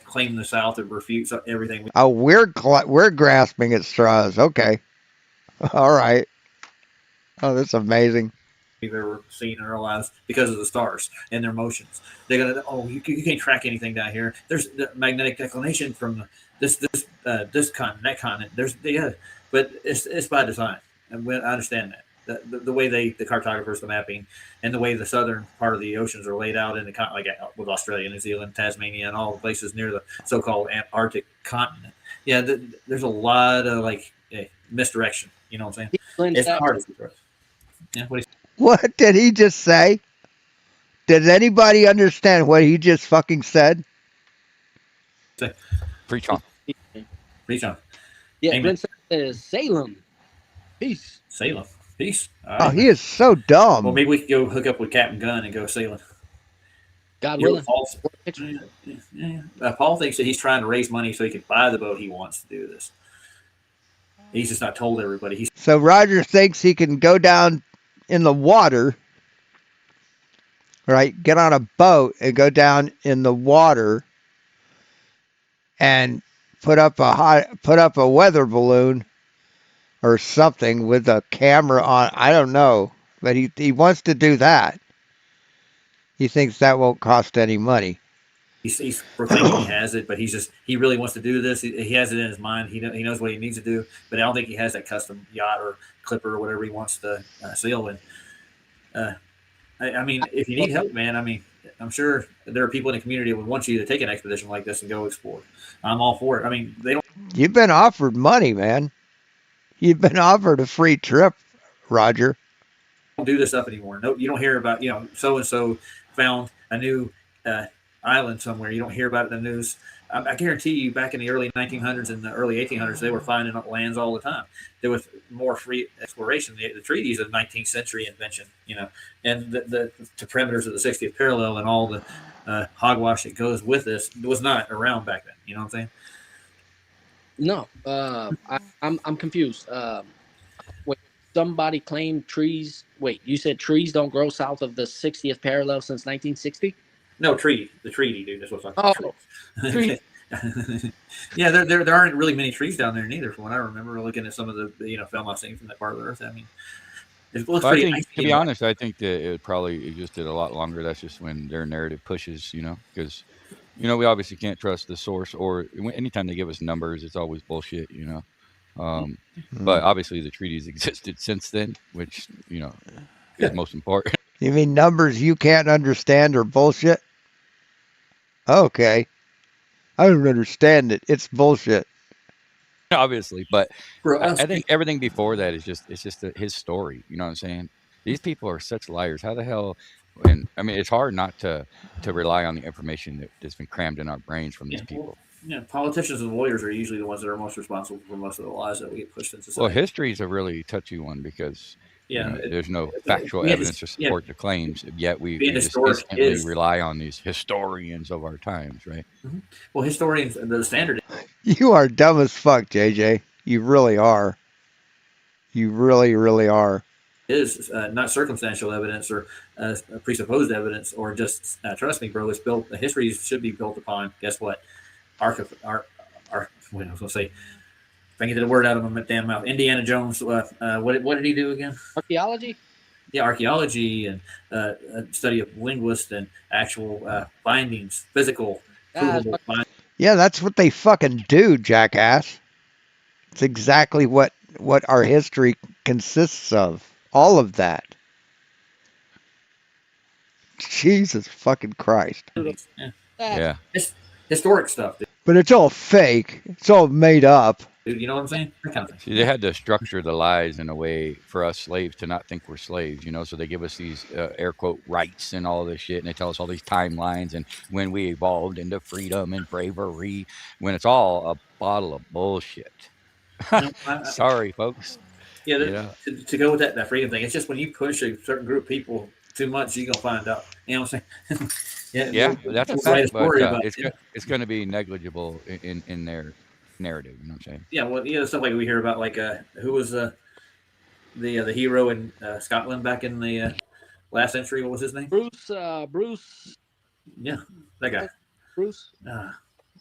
claim the South or refute everything. Oh, we're grasping at straws. Okay, all right. Oh, that's amazing. We've ever seen in our lives because of the stars and their motions. They're gonna you can't track anything down here. There's the magnetic declination from this continent, that continent. But it's by design, and I understand that. The way the cartographers, the mapping, and the way the southern part of the oceans are laid out in the like with Australia, New Zealand, Tasmania, and all the places near the so-called Antarctic continent. Yeah, there's a lot of misdirection. You know what I'm saying? It's hard to trust. Yeah, What did he just say? Did anybody understand what he just fucking said? Preach on. Preach on. Yeah, Brent says Salem. Peace. Salem. Peace. Oh, he is so dumb. Well, maybe we could go hook up with Captain Gunn and go sailing. God willing. Paul thinks that he's trying to raise money so he can buy the boat he wants to do this. He's just not told everybody. So Roger thinks he can go down in the water, right? Get on a boat and go down in the water and put up a weather balloon or something with a camera on. I don't know, but he wants to do that. He thinks that won't cost any money. He's proclaiming he has it, but he really wants to do this. He has it in his mind. He knows what he needs to do, but I don't think he has that custom yacht or clipper or whatever he wants to sail in. I mean, if you need help, man, I mean, I'm sure there are people in the community that would want you to take an expedition like this and go explore. I'm all for it. I mean, they don't. You've been offered money, man. You've been offered a free trip, Roger. Don't do this stuff anymore. No, you don't hear about so and so found a new island somewhere. You don't hear about it in the news. I guarantee you, back in the early 1900s and the early 1800s, they were finding lands all the time. There was more free exploration. The treaties of 19th century invention, and the perimeters of the 60th parallel and all the hogwash that goes with this was not around back then. You know what I'm saying? No, I'm confused. Wait, somebody claimed trees. Wait, you said trees don't grow south of the 60th parallel since 1960? No, treaty. The treaty, dude. That's what I'm talking about. Treaty. Yeah, there aren't really many trees down there neither, from what I remember looking at some of the film I've seen from that part of the earth. I mean, it looks pretty nice. To be honest, I think that it probably existed a lot longer. That's just when their narrative pushes, because we obviously can't trust the source, or anytime they give us numbers, it's always bullshit, But obviously the treaties existed since then, which, is most important. You mean numbers you can't understand are bullshit? Okay. I don't understand it. It's bullshit. Obviously, but I think everything before that is just his story. You know what I'm saying? These people are such liars. How the hell? And I mean, it's hard not to rely on the information that's been crammed in our brains from these people. Yeah, politicians and lawyers are usually the ones that are most responsible for most of the lies that we get pushed into society. Well, history is a really touchy one because there's no factual evidence to support the claims, yet we just instantly rely on these historians of our times, right? Mm-hmm. Well, historians, the standard. You are dumb as fuck, JJ. You really are. You really, really are. Is not circumstantial evidence or presupposed evidence or just trust me, bro. It's built. The history should be built upon. Guess what? I was going to say. If I can get the word out of my damn mouth, Indiana Jones. What did he do again? Archaeology. Yeah, archaeology and a study of linguists and actual findings, physical, provable findings. Yeah, that's what they fucking do, jackass. It's exactly what our history consists of. All of that. Jesus fucking Christ. Yeah. It's historic stuff, dude. But it's all fake. It's all made up. Dude, you know what I'm saying? That kind of thing. See, they had to structure the lies in a way for us slaves to not think we're slaves, so they give us these air quote rights and all this shit, and they tell us all these timelines and when we evolved into freedom and bravery, when it's all a bottle of bullshit. Sorry, folks. Yeah, to go with that freedom thing, it's just when you push a certain group of people too much, you're going to find out. You know what I'm saying? Yeah, that's a fact, but it's going to be negligible in their narrative. You know what I'm saying? Yeah, well, stuff like we hear about, like who was the hero in Scotland back in the last century? What was his name? Bruce. Yeah, that guy. Bruce.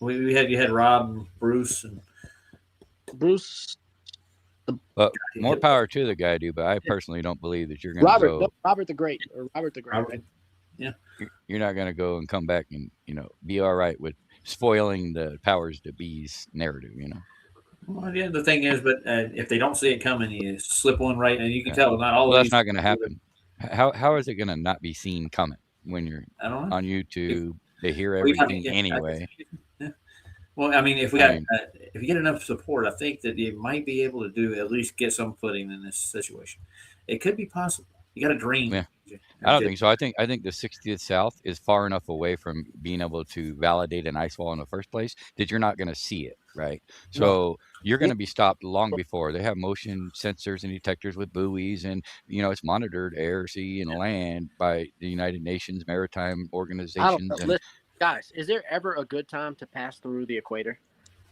We had you had Rob, and Bruce, and Bruce. But more power to the guy, dude. But I personally don't believe that you're going to go. Robert the Great, or Robert the Great, right? Yeah. You're not going to go and come back and be all right with spoiling the powers to be's narrative. Well, yeah, the thing is, but if they don't see it coming, you slip one right, and you can tell not all well, of that's these. not going to happen. How is it going to not be seen coming when you're on YouTube? They hear everything anyway. Yeah. Well, I mean, if you get enough support, I think that you might be able to do at least get some footing in this situation. It could be possible. You got to dream. Yeah. I don't think so. I think the 60th South is far enough away from being able to validate an ice wall in the first place that you're not going to see it, right? So you're going to be stopped long before. They have motion sensors and detectors with buoys, and it's monitored air, sea, and land by the United Nations maritime organizations. I don't know. Listen, guys, is there ever a good time to pass through the equator,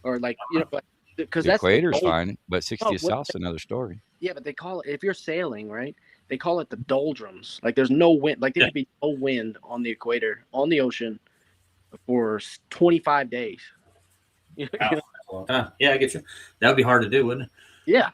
or because the equator's fine, but 60th South's another story. Yeah, but they call it, if you're sailing, right? They call it the doldrums. Like there's no wind. Like there could be no wind on the equator, on the ocean, for 25 days. Yeah, I get you. That would be hard to do, wouldn't it? Yeah.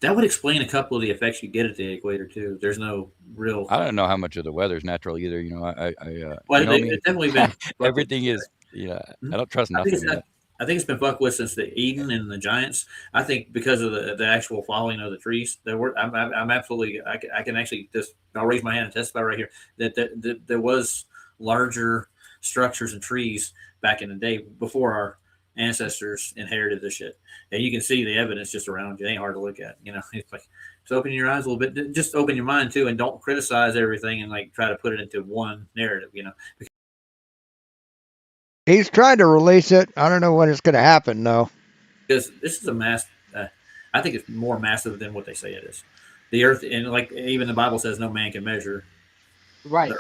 That would explain a couple of the effects you get at the equator too. There's no real. I don't know how much of the weather's natural either. It's definitely been. Everything is. I don't trust nothing. I think it's been fucked with since the Eden and the Giants. I think because of the actual falling of the trees. I'm absolutely. I can actually just. I'll raise my hand and testify right here that there was larger structures and trees back in the day before our ancestors inherited this shit, and you can see the evidence just around you. It ain't hard to look at. It's like, so open your eyes a little bit. Just open your mind too, and don't criticize everything and like try to put it into one narrative. He's trying to release it. I don't know when it's going to happen, though. Because this is a mass. I think it's more massive than what they say it is. The Earth, and like even the Bible says, no man can measure. Right.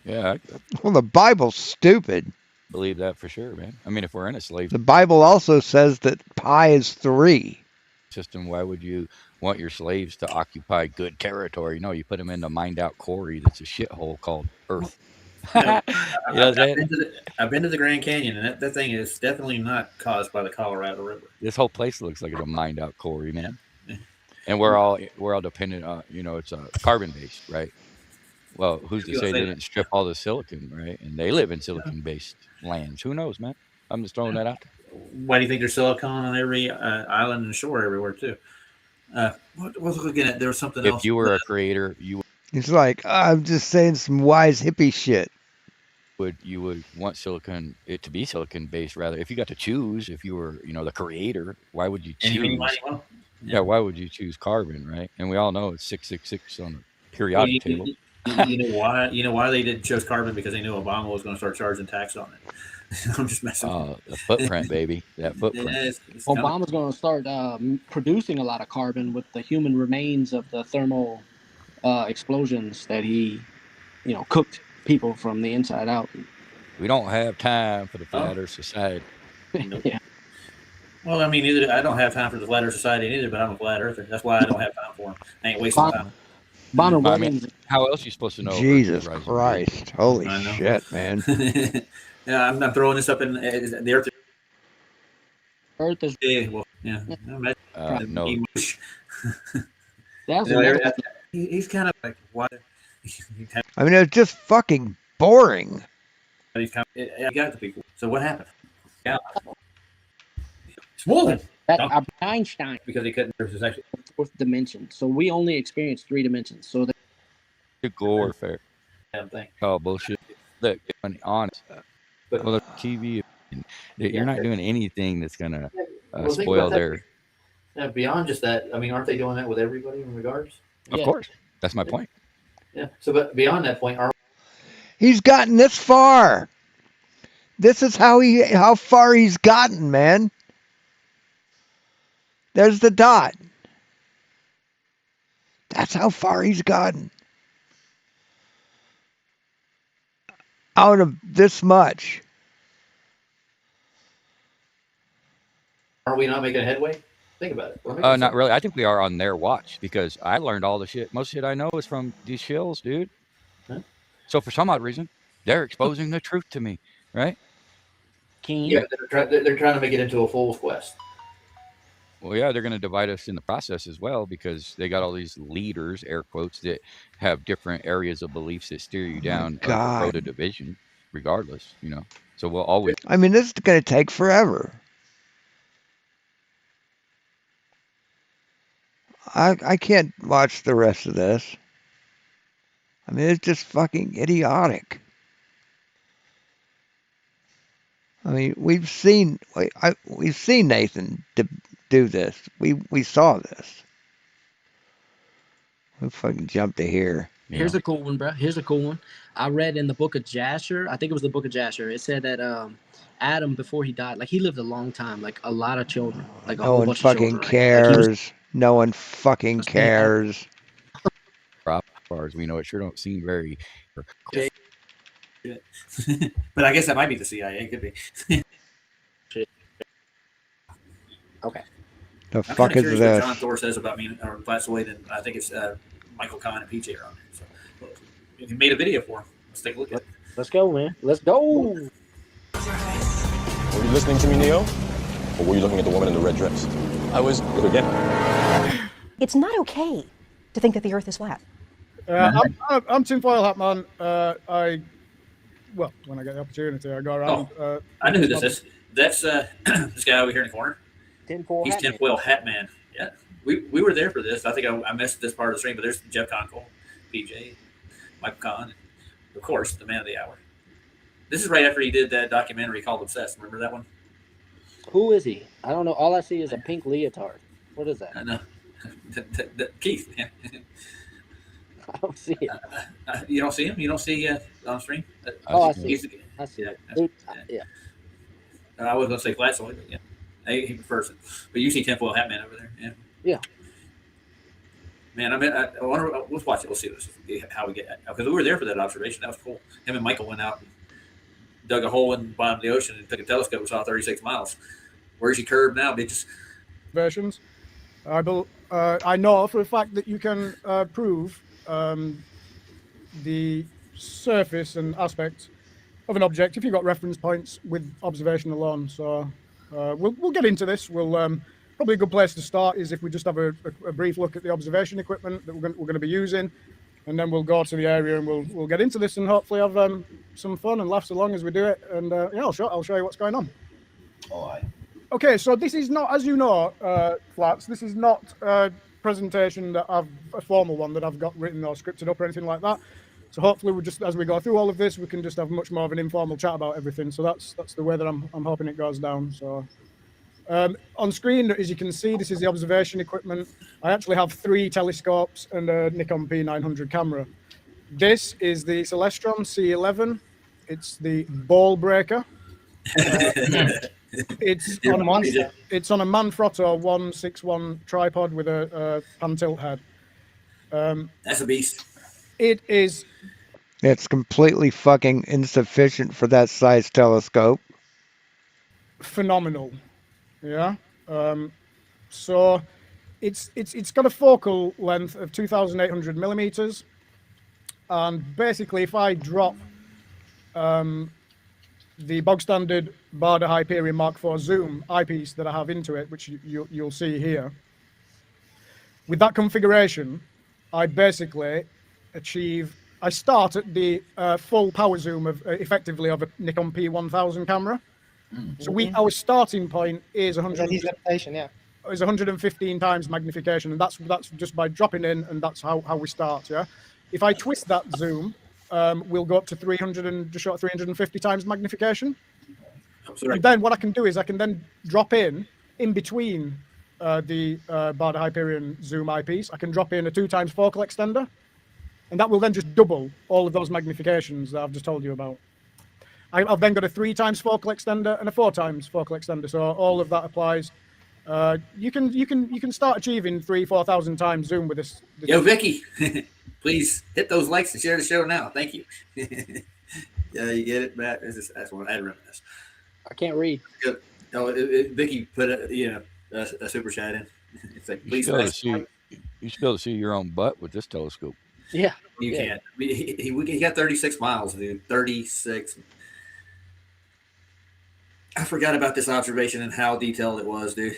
Yeah. Well, the Bible's stupid. Believe that for sure, man. I mean, if we're in a slave The Bible also says that pi is 3. system, why would you want your slaves to occupy good territory? No, you put them in the mined out quarry that's a shithole called Earth. I've been to the Grand Canyon, and that thing is definitely not caused by the Colorado River. This whole place looks like it's a mined out quarry, man. And we're all dependent on, it's carbon based, right? Well, who's to say they didn't strip all the silicon, right? And they live in silicon based lands. Who knows, man? I'm just throwing that out there. Why do you think there's silicon on every island and shore everywhere too? What was looking at? There was something else. If you were a creator, He's like, I'm just saying some wise hippie shit. You would want it to be silicon based rather. If you got to choose, if you were the creator, why would you choose? Yeah, why would you choose carbon, right? And we all know it's 666 on the periodic table. You know why? You know why they didn't choose carbon? Because they knew Obama was going to start charging tax on it. I'm just messing. The footprint, baby. That footprint. Obama's going to start producing a lot of carbon with the human remains of the thermal explosions that he, cooked people from the inside out. We don't have time for the flat Earth society. Yeah. Well, I mean, I don't have time for the flat Earth society either, but I'm a flat earther. That's why I don't have time for them. I ain't wasting time. I mean, how else are you supposed to know? Jesus Christ. Holy shit, man. Yeah, I'm not throwing this up in the Earth. Earth is. Yeah, well, yeah. No. He's kind of like, what? I mean, it's just fucking boring. He's kind of, you got the people. So what happened? Yeah. Swollen. Einstein. Because he couldn't. There's actually fourth dimension. So we only experience 3 dimensions. So warfare. Damn thing. Oh, bullshit. Look, honest. Well, the TV, you're not doing anything that's going to spoil their. Yeah, beyond just that, I mean, aren't they doing that with everybody in regards? Of course. That's my point. Yeah. So, but beyond that point, he's gotten this far. This is how far he's gotten, man. There's the dot. That's how far he's gotten. Out of this much. Are we not making a headway? Think about it. Not really. I think we are on their watch because I learned all the shit. Most shit I know is from these shills, dude. Huh? So for some odd reason, they're exposing the truth to me, right? Yeah, they're trying to make it into a fool's quest. Well, yeah, they're going to divide us in the process as well because they got all these leaders, air quotes, that have different areas of beliefs that steer you down a road God. of division, regardless, you know. So we'll always. I mean, this is going to take forever. I can't watch the rest of this. I mean, it's just fucking idiotic. I mean, we've seen Nathan do this. We saw this. We fucking jumped to here. Here's a cool one, bro. Here's a cool one. I read in the book of Jasher. I think it was the book of Jasher. It said that Adam, before he died, like he lived a long time, like a lot of children, like a No whole one bunch fucking of children. Right? Like he was. No one fucking cares. Bars, we know it sure don't seem very. But I guess that might be the CIA. It could be. Okay. The I'm fuck kind of is curious this? what John Thor says about me or Glass Away. Then I think it's Michael Kahn and PJ are on there. So he made a video for him. Let's take a look at it. Let's go, man. Let's go. Were you listening to me, Neo? Or were you looking at the woman in the red dress? I was. Good again. It's not okay to think that the Earth is flat. I'm Tinfoil Hat Man. When I get the opportunity, I go around. I know who this is. That's this guy over here in the corner. Tinfoil He's Hat Man. Tinfoil Hat Man. Yeah, we were there for this. I think I missed this part of the stream, but there's Jeff Conkle, PJ, Michael Kahn, and of course the man of the hour. This is right after he did that documentary called Obsessed. Remember that one? Who is he? I don't know. All I see is a pink leotard. What is that? I know. Keith. I don't see it. You don't see him? You don't see on stream? I see it. I see it. Yeah. I was going to say Glass Away, but yeah. He prefers it. But you see Tinfoil Hat Man over there. Yeah. Yeah. Man, I wonder. Let's watch it. We'll see how we get. Because we were there for that observation. That was cool. Him and Michael went out and dug a hole in the bottom of the ocean and took a telescope and saw 36 miles. Where's he curved now, bitches? Versions. I know for a fact that you can prove the surface and aspect of an object if you've got reference points with observation alone. So we'll get into this. We'll probably a good place to start is if we just have a brief look at the observation equipment that we're going to be using, and then we'll go to the area and we'll get into this and hopefully have some fun and laughs along as we do it. And I'll show you what's going on. All right. Okay, so this is not, as you know, Flats, this is not a presentation that a formal one that I've got written or scripted up or anything like that. So hopefully we just, as we go through all of this, we can just have much more of an informal chat about everything. So that's the way that I'm hoping it goes down. So on screen, as you can see, this is the observation equipment. I actually have 3 telescopes and a Nikon P900 camera. This is the Celestron C11. It's the ball breaker. It's on a Manfrotto 161 tripod with a pan tilt head. That's a beast. It is. It's completely fucking insufficient for that size telescope. Phenomenal. Yeah. So it's got a focal length of 2,800 millimeters, and basically, if I drop the bog standard Barda Hyperion Mark IV zoom eyepiece that I have into it, which you'll see here, with that configuration, I basically I start at the full power zoom of effectively of a Nikon P1000 camera. So our starting point is 115 times magnification, and that's just by dropping in, and that's how we start. Yeah, if I twist that zoom, we'll go up to 350 times magnification. And then what I can do is I can then drop in between the Barda Hyperion zoom eyepiece. I can drop in a 2 times focal extender, and that will then just double all of those magnifications that I've just told you about. I've then got a 3 times focal extender and a 4 times focal extender, so all of that applies. You can start achieving 3,000-4,000 times zoom with this. Yo, Vicky, please hit those likes and share the show now. Thank you. Yeah, you get it, Matt. That's one I had to reminisce. I can't read. Good. Vicky put a super chat in. It's like, please You should be able to see your own butt with this telescope. Yeah. You can't. He got 36 miles, dude. 36. I forgot about this observation and how detailed it was, dude.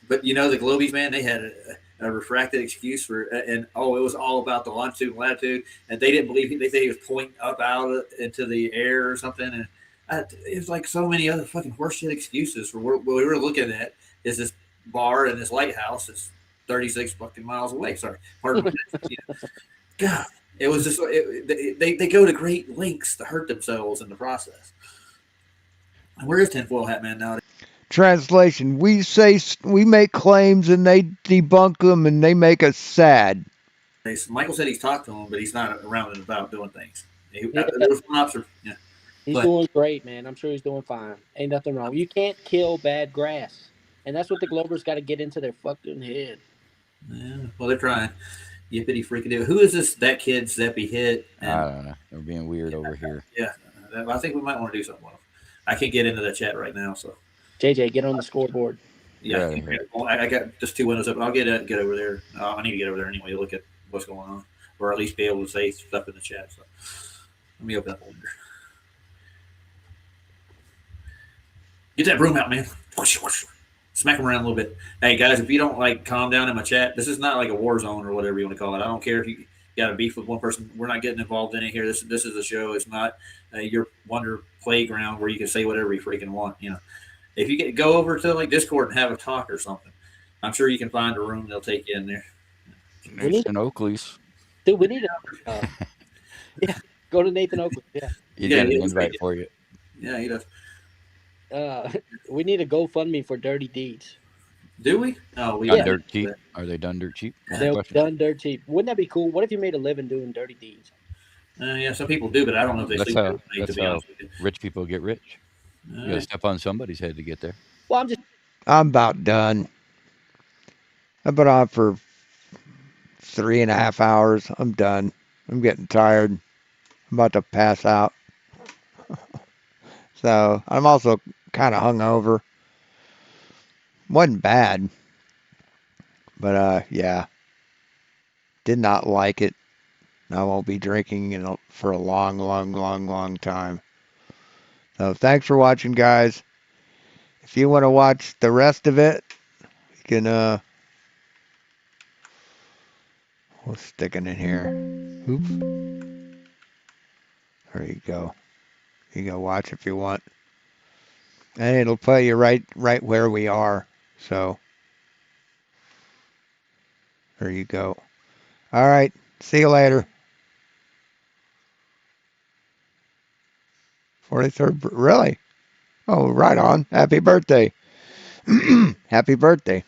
But the Globies, man, they had a refracted excuse for, and it was all about the longitude and latitude, and they didn't believe they said he was pointing up out into the air or something, and it was like so many other fucking horseshit excuses for what we were looking at is this bar and this lighthouse is 36 fucking miles away. Sorry, pardon me. God, it was just they go to great lengths to hurt themselves in the process. Where is Tinfoil Hat Man now? Translation: we make claims and they debunk them and they make us sad. Michael said he's talked to him, but he's not around and about doing things. There was one observation. Yeah. He's doing great, man. I'm sure he's doing fine. Ain't nothing wrong. You can't kill bad grass, and that's what the Glovers got to get into their fucking head. Yeah, well, they're trying. Yippity freaking do. Who is this? That kid Zeppy hit? I don't know. They're being weird over here. Yeah, I think we might want to do something with them. I can't get into that chat right now, so. JJ, get on the scoreboard. Yeah, I got just 2 windows open. I'll get over there. I need to get over there anyway to look at what's going on, or at least be able to say stuff in the chat. So let me open up a window. Get that broom out, man. Smack them around a little bit. Hey, guys, if you don't calm down in my chat, this is not like a war zone or whatever you want to call it. I don't care if you got a beef with one person. We're not getting involved in it here. This is a show. It's not your Wonder playground where you can say whatever you freaking want. If you go over to Discord and have a talk or something, I'm sure you can find a room. They'll take you in there. Nathan Oakley's. Dude, we need a yeah. Go to Nathan Oakley. Yeah. He got an invite for you. Yeah, he does. We need a GoFundMe for Dirty Deeds. Do we? Oh, we done dirt cheap. Are they done dirt cheap? They're done dirt cheap. Wouldn't that be cool? What if you made a living doing dirty deeds? Yeah, some people do, but I don't know if they sleep every night, to be honest with you. Rich people get rich. You gotta step on somebody's head to get there. Well, I'm about done. I've been on for 3.5 hours. I'm done. I'm getting tired. I'm about to pass out. So I'm also kind of hungover. Wasn't bad, but yeah, did not like it. I won't be drinking for a long time. So thanks for watching, guys. If you want to watch the rest of it, you can we'll stick it in here. Oops. There you go. You can watch if you want. And it'll play you right where we are. So there you go. All right. See you later. 43rd. Really? Oh, right on. Happy birthday. Happy birthday.